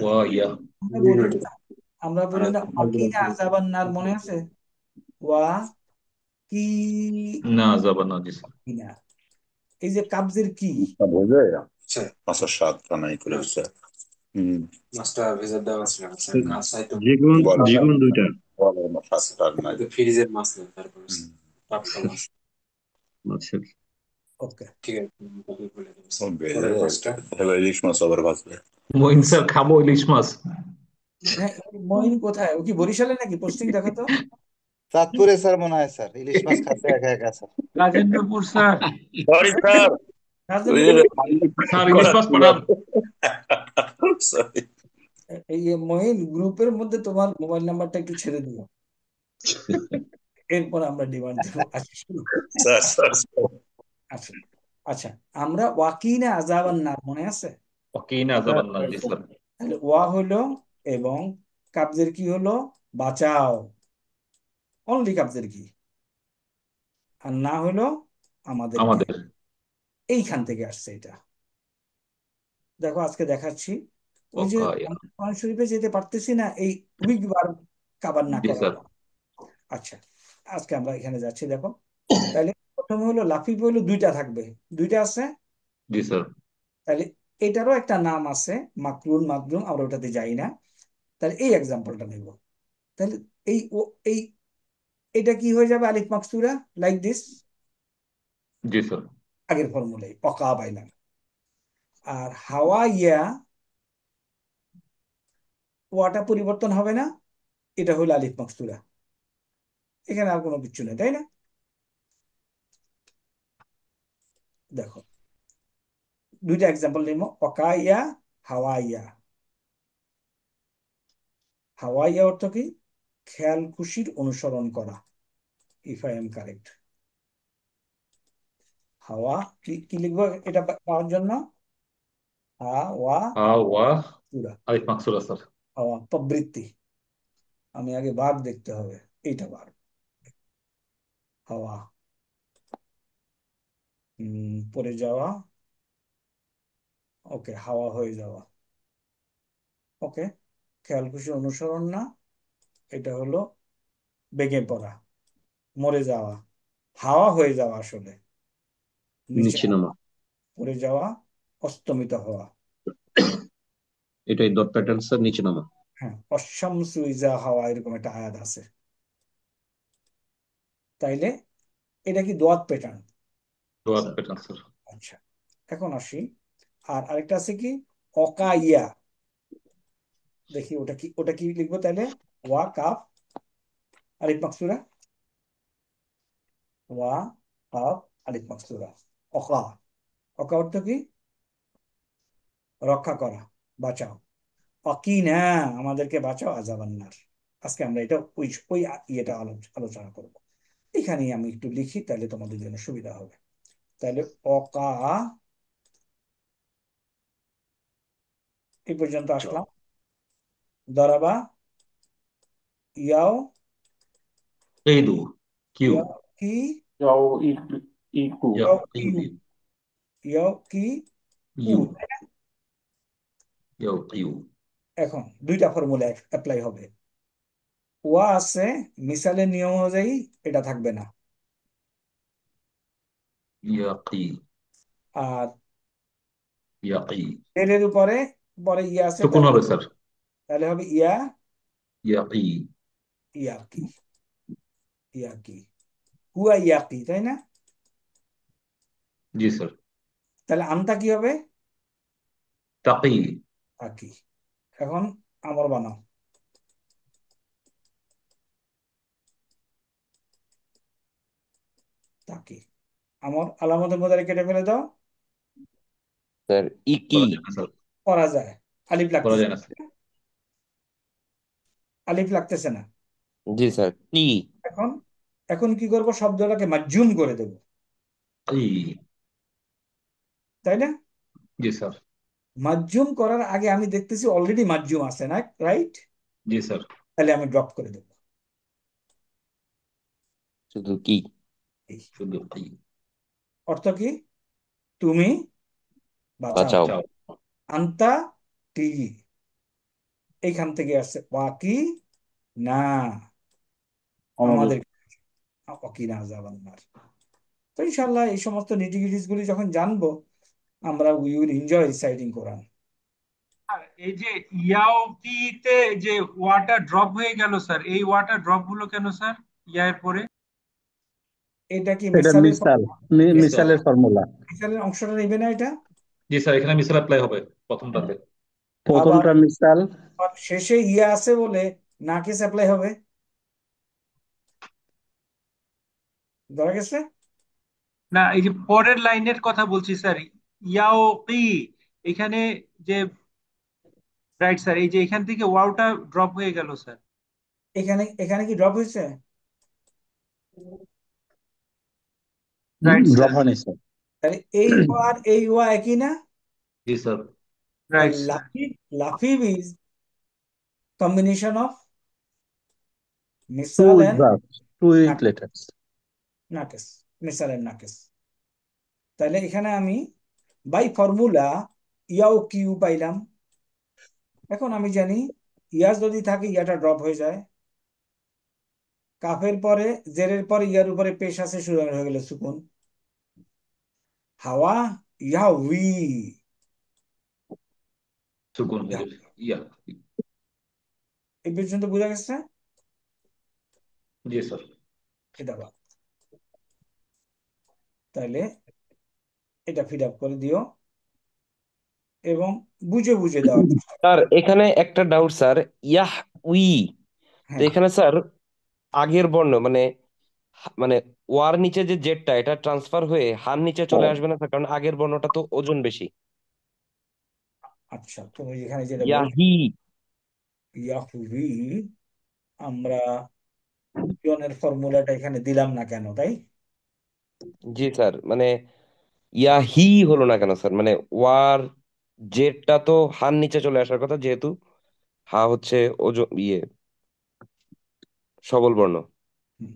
S8: ওয়া ইয়া।
S1: আমরা বলি না, আমরা বলি না ওয়াকিনা আযাবান নার, মনে আছে? ওয়া কি
S8: না যাবা না, জি স্যার।
S1: না, এই যে কাবজের কি,
S10: বুঝে মাস্টার সাতটা নাই করে হচ্ছে।
S6: মাস্টার ভেজা দেওয়া আছে না স্যার, কাজ সাইতো
S10: যে
S13: কোনো দুইটা।
S10: সাতটা নাই।
S6: ফ্রিজের মাছ না, তারপর টাটকা মাছ।
S13: আচ্ছা
S1: ওকে।
S6: ঠিক আছে, আমি বলে দেবো
S10: ও
S6: স্যার।
S10: বেজে
S6: পরের মাছটা
S10: এবার ইলিশ মাছ আবার ভাজবে।
S8: মইন স্যার খাবো ইলিশ মাছ।
S1: হ্যাঁ, মহিন কোথায়? ও কি বরিশালে নাকি? পোস্টিং দেখো তো।
S10: চাঁদপুরে স্যার মনে হয় স্যার ইলিশ মাছ খাচ্ছে একা একা sir.
S5: Rajendrapur sir.
S10: Sorry sir,
S1: Rajendrapur.
S8: Sir ইলিশ মাছ পাঠান।
S10: সরি
S1: এই যে মহিন, গ্রুপের মধ্যে তোমার মোবাইল নাম্বারটা একটু ছেড়ে দিও, এরপর আমরা ডিমান্ড দেবো। আচ্ছা শুনো।
S10: Sir sir.
S1: আচ্ছা আচ্ছা, আমরা ওয়াকিনা আযাবান নার, মনে আছে?
S8: ওকে না যাবার না, জি স্যার।
S1: তাহলে ওয়া হলো, এবং কাবজের কি হলো? বাঁচাও, অনলি কাবজের কি, আর না হলো আমাদেরকে।
S8: আমাদের।
S1: এইখান থেকে আসছে এটা। দেখো, আজকে দেখাচ্ছি। ওই যে
S8: ওকা ইয়া।
S1: আমরা কোরআন শরীফে যেতে পারতেছি না, এই উইক বার কাবার না
S8: জি
S1: করার
S8: স্যার।
S1: কারণে। আচ্ছা, আজকে আমরা এখানে যাচ্ছি, দেখো। তাহলে প্রথমে হলো লাফিফ, হলো দুইটা থাকবে, দুইটা আছে।
S8: জি স্যার।
S1: তাহলে এটারও একটা নাম আছে, মাকরুন মাকরুন, আমরা ওটাতে যাই না। তাহলে এই এক্সাম্পলটা নেব। তাহলে এই এই এটা কি হয়ে যাবে? আলিফ Maksura, like this,
S8: G sir.
S1: আগের ফর্মুলায় অকা বাইলাম। আর হাওয়া ইয়া, ওয়াটা পরিবর্তন হবে না, এটা হলো আলিফ মাকসুরা। এখানে আর কোনো কিছু নেই, তাই না? দেখো, দুইটা এক্সাম্পল নিব, অকা ইয়া, হাওয়া ইয়া। হাওয়া ইয়া অর্থ কি? খেয়াল খুশির অনুসরণ করা, ইফ আই এম কারেক্ট। হাওয়া কি কি লিখবো এটা পাওয়ার জন্য? হাওয়া
S8: ওয়া
S1: সুরা,
S8: আলিফ মাকসুরা স্যার।
S1: হাওয়া প্রবৃত্তি। আমি আগে ভার্ব দেখতে হবে, এইটা ভার্ব, হাওয়া। পরে যাওয়া, ওকে, হাওয়া হয়ে যাওয়া। ওকে, খেয়াল খুশি অনুসরণ না, এটা হলো বেগে পড়া, মরে যাওয়া, হাওয়া হয়ে যাওয়া, আসলে নিচে
S13: নিচে নামা।
S1: পড়ে যাওয়া, অস্তমিত হওয়া।
S13: এটাই ডট প্যাটার্ন স্যার, নিচে নামা।
S1: হ্যাঁ, অশামসু ইজা হাওয়া, এরকম একটা আয়াত আছে। তাইলে এটা কি দোয়াত প্যাটার্ন?
S8: দোয়াত প্যাটার্ন স্যার।
S1: আচ্ছা, এখন আসি। আর আরেকটা আছে কি, অকাইয়া। দেখি ওটা কি, ওটা কি লিখবো তাহলে? ওয়া কাফ আলিফ মাকসুরা, ওয়া কাফ আলিফ মাকসুরা, অকা। অকা অর্থ কি? রক্ষা করা, বাঁচাও। অকিনা, আমাদেরকে বাঁচাও আযাবান্নার। আজকে আমরা এটা ওই ওই ইয়েটা আলোচনা করব। এখানেই আমি একটু লিখি, তাহলে তোমাদের জন্য সুবিধা হবে। তাহলে অকা, এই পর্যন্ত আসলাম। দরাবা ইয়াও,
S8: قيدوا كيو
S1: ইয়াও কি,
S4: যাও ইকু
S1: ইয়াও কি,
S8: يقيد
S1: ইয়াও কি উ।
S8: يو يقيو
S1: এখন দুইটা ফর্মুলা অ্যাপ্লাই হবে। ওয়া আছে, মিসালের নিয়ম অনুযায়ী এটা থাকবে না।
S8: يقي
S1: আর
S8: يقي
S1: এর উপরে পরে ইয়া আছে,
S8: سكون
S1: তাহলে
S8: হবে স্যার।
S1: তাহলে হবে ইয়া,
S8: يقي
S1: ইয়াকি, ইয়াকি, হুয়া ইয়াকি, তাই না?
S8: জি স্যার।
S1: তাহলে আমটা কি হবে?
S8: তাকি
S1: আকি। এখন আমর বানাও। তাকি, আমর আলামতের মধ্যে কেটে ফেলে দাও।
S9: স্যার ইকি।
S8: করা যায় না স্যার,
S1: করা যায়, আলিফ
S8: করা
S1: লাগতেছে
S8: যায়
S1: না।
S8: না স্যার।
S1: আলিফ লাগতেছে না।
S9: জি স্যার কি।
S1: এখন এখন কি করব? শব্দটাকে মাজুম করে দেব,
S8: ই
S1: তাই না?
S8: জি স্যার।
S1: মাজুম করার আগে আমি দেখতেছি অলরেডি মাজুম আছে না, রাইট?
S8: জি স্যার।
S1: তাহলে আমি ড্রপ করে দেব।
S9: শুধু কি।
S1: এই
S8: শুধু কি
S1: অর্থ কি? তুমি বাঁচাও।
S9: বাঁচাও।
S8: চাও।
S1: আন্তা কি, এইখান থেকে আসছে ওয়াকি না,
S4: আমাদের
S1: আমাদের অকিনা আযাবান্নার। তো ইনশাল্লাহ এই সমস্ত নিটিগ্রিটিস গুলি যখন জানবো, আমরা উই উইল এনজয় রিসাইডিং কোরআন।
S5: আর এই যে ইয়াওকিতে যে ওয়াটার ড্রপ হয়ে গেল স্যার, এই ওয়াটার ড্রপ হলো কেন স্যার ইয়া এর পরে?
S1: এটা কি
S7: এটা
S1: মিসালের
S7: মিসাল,
S8: মিসাল
S7: মিসালের ফর্মুলা।
S1: মিসালের অংশটা নেবে না এটা?
S8: জি স্যার, এখানে মিসাল অ্যাপ্লাই হবে প্রথমটাতে।
S1: আবার
S7: প্রথমটা মিসাল।
S1: শেষে ইয়া আছে বলে নাকিস অ্যাপ্লাই হবে, ধরা গেছে?
S5: না, এই যে পরের লাইনের কথা বলছি স্যার, ইয়াওকি, এখানে যে রাইট স্যার, এই যে এখান থেকে ওয়াওটা ড্রপ হয়ে গেল স্যার।
S1: এখানে এখানে কি ড্রপ হয়েছে?
S5: Right
S7: drop
S5: sir.
S7: হয়নি স্যার।
S1: তাহলে এই ওয়া আর এই ওয়া একই না?
S8: জি স্যার।
S5: রাইট
S1: তাহলে
S5: স্যার।
S1: লাফিব, লাফিব ইজ কম্বিনেশন অফ
S7: টু
S1: মিসাল
S7: with
S1: and
S7: verb, two with letters.
S1: নাকিস, মিসাল এন্ড নাকিস। তাহলে এখানে আমি বাই ফর্মুলা ইয়াও কিউ পাইলাম। এখন আমি জানি ইয়া যদি থাকে ইয়াটা ড্রপ হয়ে যায়। কাফের পরে জেরের পরে ইয়ার উপরে পেশ আছে, শুরু হয়ে গেল সুকুন। হাওয়া ইয়া উই,
S8: সুকুন হয়ে যাবে ইয়া।
S1: এই পর্যন্ত বোঝা গেছে?
S8: জি স্যার।
S1: এটা বাদ। তাহলে এটা ফিড আপ করে দিও এবং বুঝে বুঝে দেওয়ার চেষ্টা করো।
S9: স্যার এখানে একটা ডাউট স্যার, ইয়াহ উই, তো
S1: হ্যাঁ,
S9: এখানে স্যার আগের বর্ণ মানে মানে ওয়ার নিচে যে জেডটা, এটা ট্রান্সফার হয়ে হার নিচে চলে আসবে না স্যার? কারণ আগের বর্ণটা তো ওজন বেশি।
S1: আচ্ছা, তুমি যেখানে যেটা বলছো
S9: ইয়াহি।
S1: ইয়াহুই, আমরা ইয়নের ফর্মুলাটা এখানে দিলাম না কেন, তাই?
S9: জি স্যার, মানে ইয়াহি হলো না কেন স্যার? মানে ওয়ার জেডটা তো হার নিচে চলে আসার কথা, যেহেতু হা হচ্ছে ওজন সবল বর্ণ।
S1: হুম,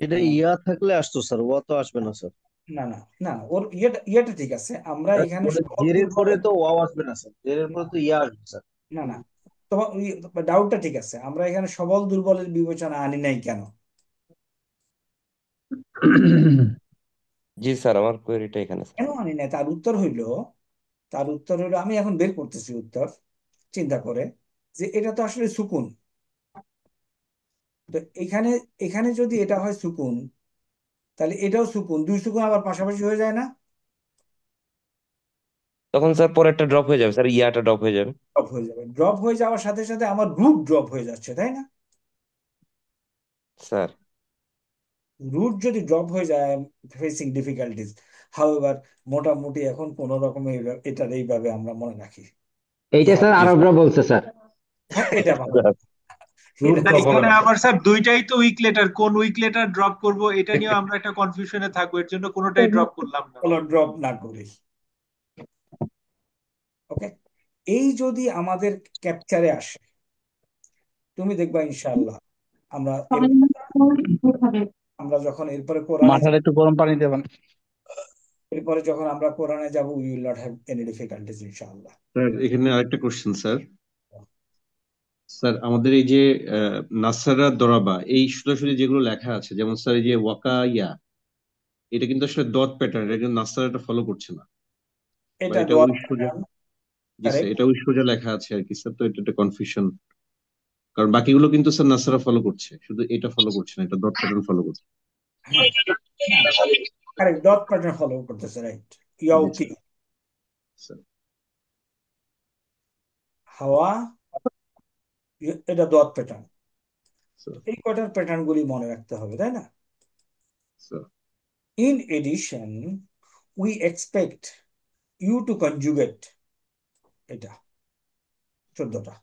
S13: এটা
S1: আহ,
S13: ইয়া থাকলে আসতো স্যার, ওয়া তো আসবে না স্যার।
S1: না না না, ওর ইয়েটা ইয়েটা ঠিক আছে, আমরা এখানে
S13: ওটা
S1: সবল
S13: জেরের পরে
S1: দুর্বলের,
S13: তো ওয়াও আসবে না স্যার, জেরের
S1: না
S13: পরে তো ইয়া আসবে স্যার।
S1: না না, তোমার ডাউটটা ঠিক আছে, আমরা এখানে সবল দুর্বলের বিবেচনা আনি নাই কেন?
S9: জি স্যার, আমার কোয়েরিটা এখানে স্যার।
S1: কেন আনি নাই তার উত্তর হইলো, আমি এখন বের করতেছি উত্তর চিন্তা করে, যে এটা তো আসলে সুকুন। তো এখানে এখানে যদি এটা হয় সুকুন, তাহলে এটাও সুকুন, দুই সুকুন আবার পাশাপাশি হয়ে যায় না?
S9: তখন স্যার পরেরটা ড্রপ হয়ে যাবে স্যার, ইয়াটা ড্রপ হয়ে যাবে।
S1: ড্রপ হয়ে যাবে, ড্রপ হয়ে যাওয়ার সাথে সাথে আমার গ্রুপ ড্রপ হয়ে যাচ্ছে, তাই না?
S9: স্যার
S1: রুট যদি ড্রপ হয়ে যায়, ফেসিং ডিফিকাল্টিজ। হাউএভার মোটামুটি এখন কোন রকমে এটার এইভাবে আমরা মনে রাখি।
S12: এইটা
S1: ইহা
S12: স্যার
S9: জি স্যার।
S12: আরবরা বলছে স্যার।
S1: হ্যাঁ, এটা ভালো,
S8: রুট
S1: এটা
S5: না
S8: ড্রপ হবে
S5: এখানে
S8: না স্যার।
S5: আবার স্যার দুইটাই তো উইক লেটার, কোন উইক লেটার ড্রপ করব এটা নিয়েও আমরা একটা কনফিউশনে থাকবো, এর জন্য কোনোটাই ড্রপ করলাম না।
S1: হলো ড্রপ না করি। ওকে, এই যদি আমাদের ক্যাপচারে আসে, তুমি দেখবা ইনশাআল্লাহ আমরা আমরা যখন এরপরে কোরআনে
S8: মাথাটা একটু গরম পানি দেবেন।
S1: এরপরে যখন আমরা কোরআনে যাব, we will not have any difficulties ইনশাআল্লাহ।
S13: স্যার এখানে আরেকটা কোশ্চেন স্যার। স্যার আমাদের এই যে নাসারা দরাবা এই সোজাসুজি যেগুলো লেখা আছে, যেমন স্যার এই যে ওয়াকাইয়া, এটা কিন্তু আসলে ডট প্যাটার্ন, এটা কিন্তু নাসারাটা ফলো করছে না, বা
S1: এটা
S13: এটা
S1: দোয়া
S13: ওই সোজা। জি স্যার,
S1: কারেক্ট।
S13: এটা ওই সোজা লেখা আছে আর কি স্যার, তো এটা একটা কনফিউশন। কারণ বাকিগুলো কিন্তু স্যার নাসারা ফলো করছে, শুধু এটা ফলো করছে না, এটা ডট প্যাটার্ন ফলো করছে।
S1: হ্যাঁ, কারেক্ট, ডট প্যাটার্ন ফলো করতেছে, রাইট।
S13: জি
S1: ইয়াউকি,
S13: স্যার। স্যার
S1: হাওয়া, এটা ডট প্যাটার্ন।
S13: স্যার
S1: এই কটার প্যাটার্ন গুলি মনে রাখতে হবে, তাই না?
S13: Sir
S1: in addition, we expect you to conjugate, এটা 14টা।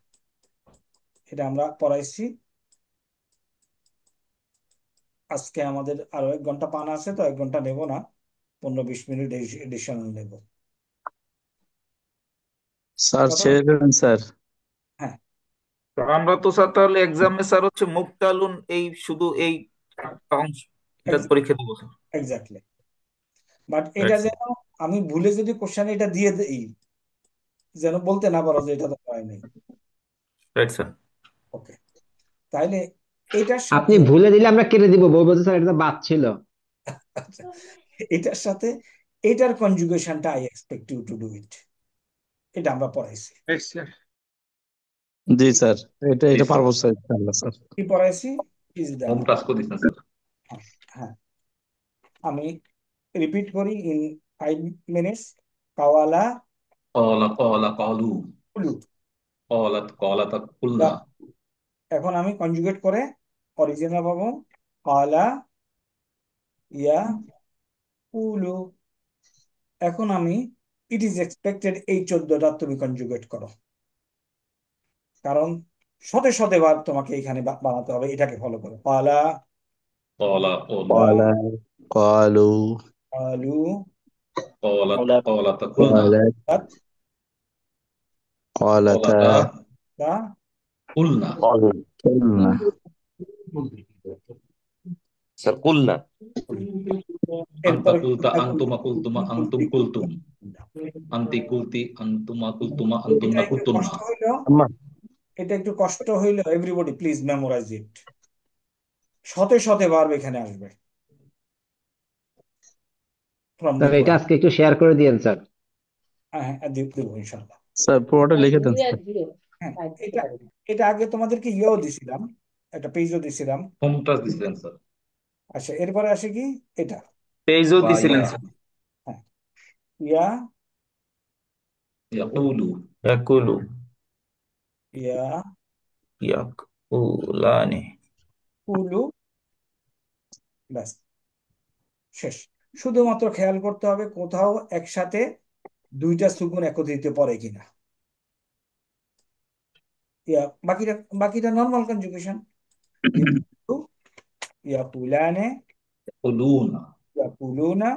S1: এটা আমরা পড়াইছি। আজকে আমাদের আরো 1 ঘন্টা পান আছে, তো 1 ঘন্টা নেব না, 15-20 মিনিট এডিশনাল নেব।
S8: স্যার
S1: কথা
S8: ছেড়ে দেবেন স্যার।
S1: হ্যাঁ,
S15: তো আমরা তো স্যার তাহলে এক্সামে স্যার হচ্ছে মুক্তালুন এই শুধু এই 8টা অংশ এটা পরীক্ষা দেবো স্যার।
S1: এক্স্যাক্টলি। বাট এটা
S15: রাইট স্যার।
S1: যেন আমি ভুলে যদি কোশ্চেন এটা দিয়ে দেই, যেন বলতে না পারো যে এটা তো হয় নাই।
S15: Right sir.
S1: ওকে, তাইলে এটার
S12: আপনি
S1: সাথে
S12: ভুলে দিলে আমরা কেটে দিব, বলবো যে স্যার এটা তো বাদ ছিল।
S1: আচ্ছা, এটার সাথে এটার কনজুগেশনটা I expect you to do it, এটা আমরা পড়াইছি।
S8: জি স্যার, এটা
S13: জি
S8: এটা
S13: স্যার।
S8: পারবো স্যার ইনশাআল্লাহ স্যার।
S1: কি পড়াইছি? Is
S8: home
S1: that.
S8: টাস্ক করে দিচ্ছেন স্যার।
S1: হ্যাঁ, হ্যাঁ, আমি রিপিট করি ইন 5 মিনিটস। কাওয়ালা,
S8: কলা কলু,
S1: কুলু,
S8: কলাত কুলনা।
S1: done। এখন আমি কনজুগেট করে অরিজিনাল পাবো, কাওয়ালা ইয়া কুলু। এখন আমি ইট ইজ এক্সপেক্টেড এই 14টা তুমি কনজুগেট করো, কারণ শতে শতে বার তোমাকে এখানে বানাতে হবে। এটাকে ফলো করো, কাওয়ালা,
S8: কলু,
S7: قال قالوا
S1: আলু,
S8: কলাত কুলনা,
S7: قالت قالتا
S1: তা,
S8: কুলনা।
S7: قلنا
S9: স্যার কুলনা।
S8: আন্তা
S1: এরপরে
S8: কুলতা আন্তুমা কুলতুমা আন্তুম কুলতুম, আন্তি কুলতি আন্তুমা কুলতুমা আন্তুম
S1: এটা
S8: না
S1: একটু
S8: কুলতুম না।
S1: কষ্ট হইলো,
S7: أما
S1: এটা একটু কষ্ট হইলো, এভরিবডি প্লিজ মেমোরাইজ ইট। শতে শতে বার এখানে আসবে ফ্রম দি
S12: স্যার এটা
S1: কোরআন।
S12: আজকে একটু শেয়ার করে দিয়েন স্যার।
S1: হ্যাঁ, হ্যাঁ, দেবো ইনশাল্লাহ।
S8: স্যার পুরোটা লিখে দেন স্যার।
S1: হ্যাঁ, এটা এটা আগে তোমাদেরকে ইয়েও দিছিলাম, একটা পেজও দিছিলাম।
S8: হোম টাস্ক দিচ্ছিলেন স্যার।
S1: আচ্ছা, এরপরে আসে কি এটা,
S15: পেজও
S8: বা
S15: দিছিলেন স্যার।
S1: হ্যাঁ, ইয়া,
S8: ইয়াকুলু,
S15: ইয়াকুলু,
S1: ইয়া
S15: ইয়াকুলানি।
S1: কুলু, ব্যাস, শেষ। শুধুমাত্র খেয়াল করতে হবে কোথাও একসাথে দুইটা সুকুন একত্রিত পড়ে কিনা। ইয়া, বাকিটা বাকিটা নর্মাল কনজুগেশন। ইয়াকুলু, ইয়াকুলানে,
S8: ইয়াকুলুনা,
S1: ইয়াকুলুনা,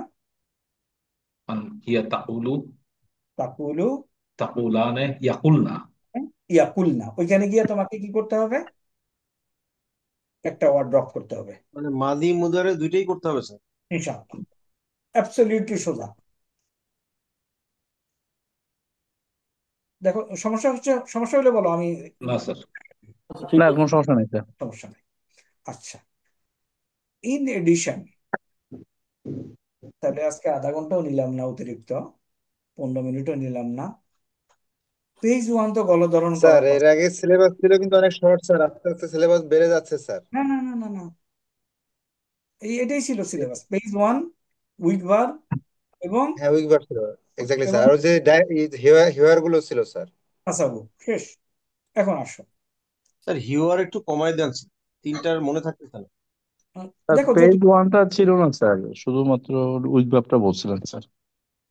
S8: হিয়া তাকুলু,
S1: তাকুলু,
S8: তাকুলানে, ইয়াকুলনা।
S1: ইয়াকুলনা। ওইখানে গিয়ে তোমাকে কি করতে হবে? একটা ওয়ার্ড ড্রপ করতে হবে,
S2: মানে মাদি মুদারে দুইটাই করতে হবে স্যার।
S1: ইনশাআল্লাহ। অ্যাবসলিউটলি সোজা। দেখো, সমস্যা হলে বলো, আমি
S8: না স্যার,
S4: ঠিক
S8: না
S4: আছে।
S8: কোনো সমস্যা নেই স্যার।
S1: সমস্যা নেই। আচ্ছা, ইন এডিশন, তাহলে আজকে আধা ঘন্টাও নিলাম না, অতিরিক্ত 15 মিনিটও নিলাম না। পেজ 1 তো গলধারণ
S10: স্যার
S1: করার
S10: এর
S1: কথা।
S10: আগে সিলেবাস ছিল কিন্তু অনেক শর্ট স্যার, আস্তে আস্তে সিলেবাস বেড়ে যাচ্ছে স্যার।
S1: না, না, না, না, না, এটাই ছিল সিলেবাস, পেজ 1, উইক বার এবং
S10: হ্যাঁ উইকবার ছিল, এক্স্যাক্টলি
S1: এবং
S10: স্যার। আর ওই যে হিওয়ার গুলো ছিল স্যার।
S1: আসাবু, শেষ। এখন আসো,
S2: স্যার হিওয়ার একটু কমাই দেন স্যার, তিনটার মনে থাকতেছে না।
S16: স্যার
S1: দেখো
S16: পেজ
S1: যদি
S16: ওয়ানটা ছিল না স্যার, শুধুমাত্র উইক ব্যাপটা বলছিলেন স্যার।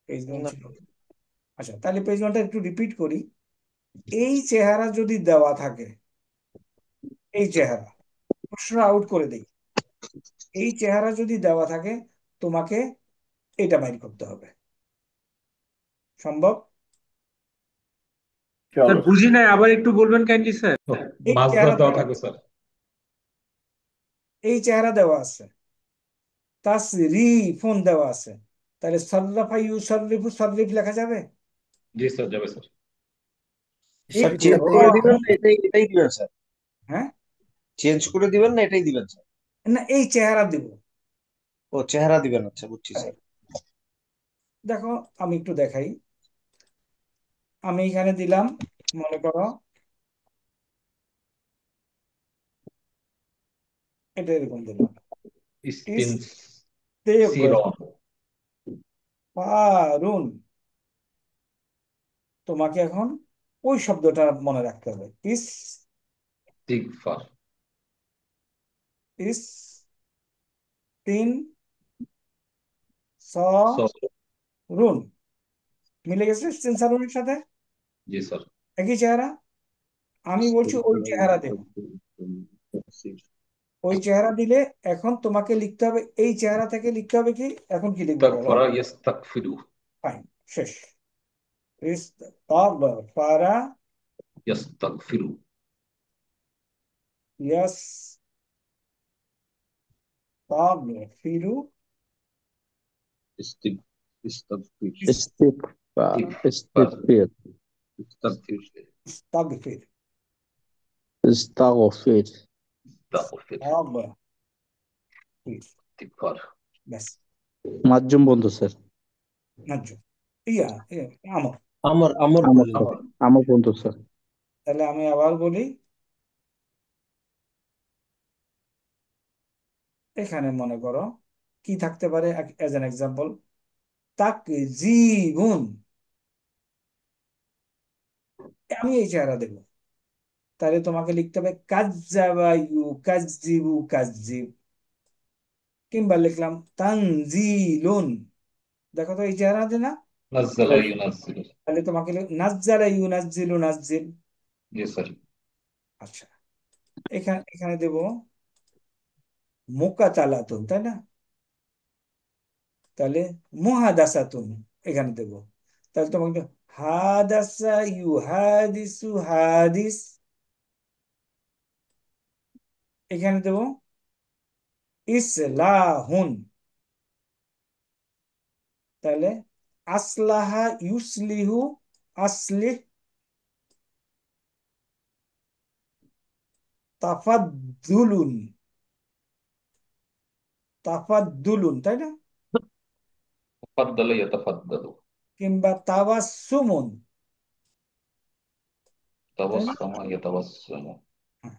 S1: পেজ ওয়ান ছিল। আচ্ছা, তাহলে পেজ ওয়ানটা একটু রিপিট করি। এই চেহারা যদি দেওয়া থাকে, এই চেহারা, প্রশ্ন আউট করে দেই, এই চেহারা যদি দেওয়া থাকে, তোমাকে এটা বাইর করতে হবে। সম্ভব?
S5: স্যার
S4: চলো
S5: বুঝি নাই, আবার একটু বলবেন কাইন্ডলি স্যার।
S1: এই
S8: মাছদার
S1: চেহারা
S8: দেওয়া
S1: দেওয়া,
S8: থাকবে স্যার।
S1: এই চেহারা দেওয়া আছে, তাসরিফুন দেওয়া আছে, তাহলে সররাফা ইউসাররিফু সররিফ লেখা যাবে?
S8: জি স্যার, যাবে স্যার।
S2: স্যার
S6: কিন্তু
S2: চেঞ্জ করে দিবেন না এটাই এটাই দিবেন স্যার?
S1: হ্যাঁ,
S2: চেঞ্জ করে দিবেন না এটাই দিবেন স্যার?
S1: না এই চেহারা দিব।
S2: ও চেহারা দিবেন, আচ্ছা বুঝছি স্যার।
S1: দেখো আমি একটু দেখাই। আমি এখানে দিলাম, মনে করো এটা এরকম দিলাম,
S8: ইস্তিনসিরন।
S1: ইস্তেগফারুন। তোমাকে এখন ওই শব্দটা মনে রাখতে হবে।
S8: ইস্তিগফার।
S1: ইস তিন
S8: সর।
S1: রুন, মিলে গেছে সেন্সারুনের সাথে,
S8: জি স্যার।
S1: একই চেহারা। আমি বলছি ওই চেহারা দেব, ওই চেহারা দিলে এখন তোমাকে লিখতে হবে, এই চেহারা থেকে লিখতে হবে কি, এখন কি লিখবো বলো?
S8: ইস্তাগফারা ইস্তাগফিরু।
S1: ফাইন, শেষ। ইস্তাগফারা
S8: ইস্তাগফিরু।
S1: ইয়াস্তাগফিরু
S13: ইস্তিগ ইস্তাগফির
S16: ইস্তিগফার, ইস্তিগফির,
S13: ইস্তাগফির
S1: ইস্তাগফির
S16: ইস্তাগফির।
S1: ইস্তাগফির।
S8: ইস্তিগফার।
S1: ব্যাস,
S16: মাজজুম বন্ধু স্যার।
S1: নাজ্জু ইয়া ইয়া, আমর।
S2: আমার আমার
S16: আমার
S2: বলেন।
S16: আমার বন্ধু স্যার।
S1: তাহলে আমি আবার বলি, এখানে মনে করো কি থাকতে পারে, এজ অ্যান এক্সাম্পল, তাকজিবুন। আমি এই চেহারা দেব, তাহলে তোমাকে লিখতে হবে কাজ্জাবা ইউকাজ্জিবু কাজ্জিব, কিংবা লিখলাম তানজিলুন। দেখো তো এই চেহারা আছে না?
S8: নাজ্জালা ইউনাজ্জিলু।
S1: তাহলে তোমাকে নাজ্জালা ইউনাজ্জিলু নাজ্জিল।
S8: জি স্যার।
S1: আচ্ছা, এখানে এখানে দেব মুকাতালাতুন, তাই না? তাহলে মুহাদাসাতুন এখানে দেব, তাহলে তোমাকে হাদাসা ইউহাদিসু হাদিস, এখানে দেব ইসলাহুন, তাহলে আসলাহা ইউসলিহু আসলিহ, তাফাদ্দুলুন তাফাদ্দুলুন, তাই না?
S8: তাফাদ্দালা ইয়াতাফাদ্দালু।
S1: কিংবা তাবাসসুমুন, তাই না?
S8: তাবাসসামা ইয়াতাবাসসামু।
S1: হ্যাঁ,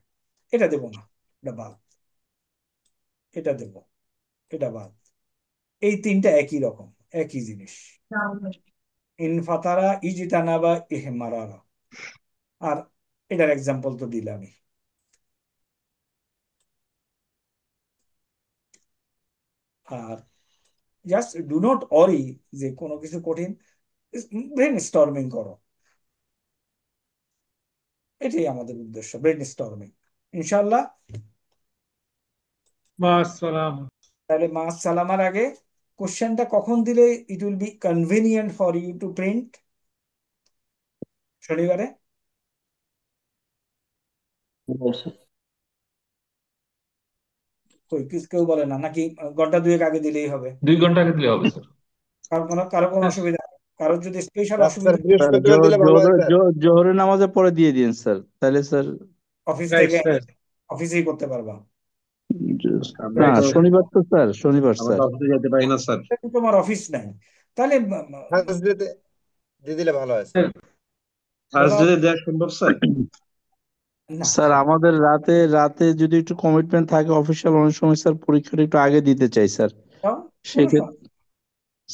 S1: এটা দেব না, এটা বাদ, এটা দেব, এটা বাদ। এই তিনটা একই রকম, একই জিনিস। ইনফাতারা ইজতানাবা ইহমারারা। আর এটার এক্সাম্পল তো দিলামই। আর জাস্ট ডু নট অরি যে কোনো কিছু কঠিন, ব্রেন স্টর্মিং করো, এটাই আমাদের উদ্দেশ্য, ব্রেন স্টর্মিং। ইনশাল্লাহ।
S5: মাসসালাম।
S1: তাহলে মা সালামার আগে কোশ্চেনটা কখন দিলে it will be convenient for you to print? শনিবারে? কই কেউ বলে না নাকি ঘন্টা দুয়েক আগে দিলেই হবে?
S8: 2 ঘন্টা আগে দিলে হবে স্যার।
S1: কারো কোনো অসুবিধা নেই? কারোর যদি স্পেশাল
S10: স্যার
S1: অসুবিধা,
S10: বৃহস্পতিবার দিলে ভালো হয় স্যার।
S16: জোহরের নামাজের পরে দিয়ে দিন স্যার, তাহলে স্যার।
S1: অফিস
S5: রাইট
S1: থেকে
S5: স্যার।
S1: অফিসেই করতে পারবা।
S13: আমরা
S16: না,
S13: তো
S16: শনিবার তো স্যার, শনিবার
S13: আমরা
S16: স্যার।
S13: তো অফিসে যেতে পারি না স্যার।
S1: তোমার অফিস নাই, তাহলে
S10: থার্সডেতে দিয়ে দিলে ভালো হয় স্যার।
S13: থার্সডে দেওয়া সম্ভব স্যার?
S1: না
S16: স্যার আমাদের রাতে রাতে যদি একটু কমিটমেন্ট থাকে অফিসিয়াল, অনেক সময় স্যার পরীক্ষাটা একটু আগে দিতে চাই স্যার।
S1: তাও কোনো
S16: সেক্ষেত্রে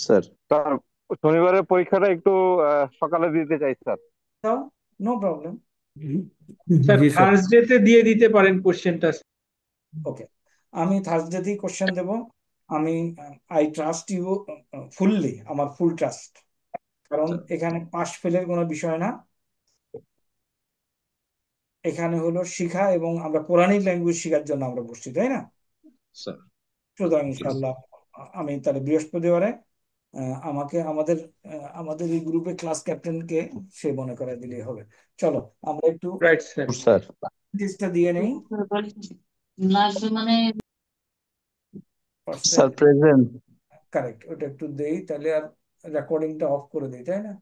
S16: স্যার
S14: স্যার শনিবারের পরীক্ষাটা একটু সকালে দিতে চাই স্যার।
S1: তাও নো প্রবলেম।
S5: স্যার
S1: জি স্যার,
S5: থার্সডেতে দিয়ে দিতে পারেন কোশ্চেনটা।
S1: ওকে। আমি থার্সডেতেই কোশ্চেন দেব। আমি আই ট্রাস্ট ইউ ফুললি, আমার ফুল ট্রাস্ট, কারণ এখানে পাশ ফেলের কোনো বিষয় না। এখানে হলো শিখা এবং আমরা কোরআনিক ল্যাঙ্গুয়েজ শেখার জন্য আমরা বসছি, তাই না?
S13: স্যার
S1: সুতরাং ইনশাল্লাহ আমি তাহলে বৃহস্পতিবারে আমাকে আমাদের এই গ্রুপে ক্লাস ক্যাপ্টেনকে সে মনে করে দিলেই হবে। চলো আমরা একটু
S5: রাইট স্যার।
S7: স্যার
S1: পার্সেন্টেজটা দিয়ে নেই।
S16: Sir present.
S1: কারেক্ট, ওটা একটু দেই, তাহলে আর রেকর্ডিংটা অফ করে দিই, তাই না?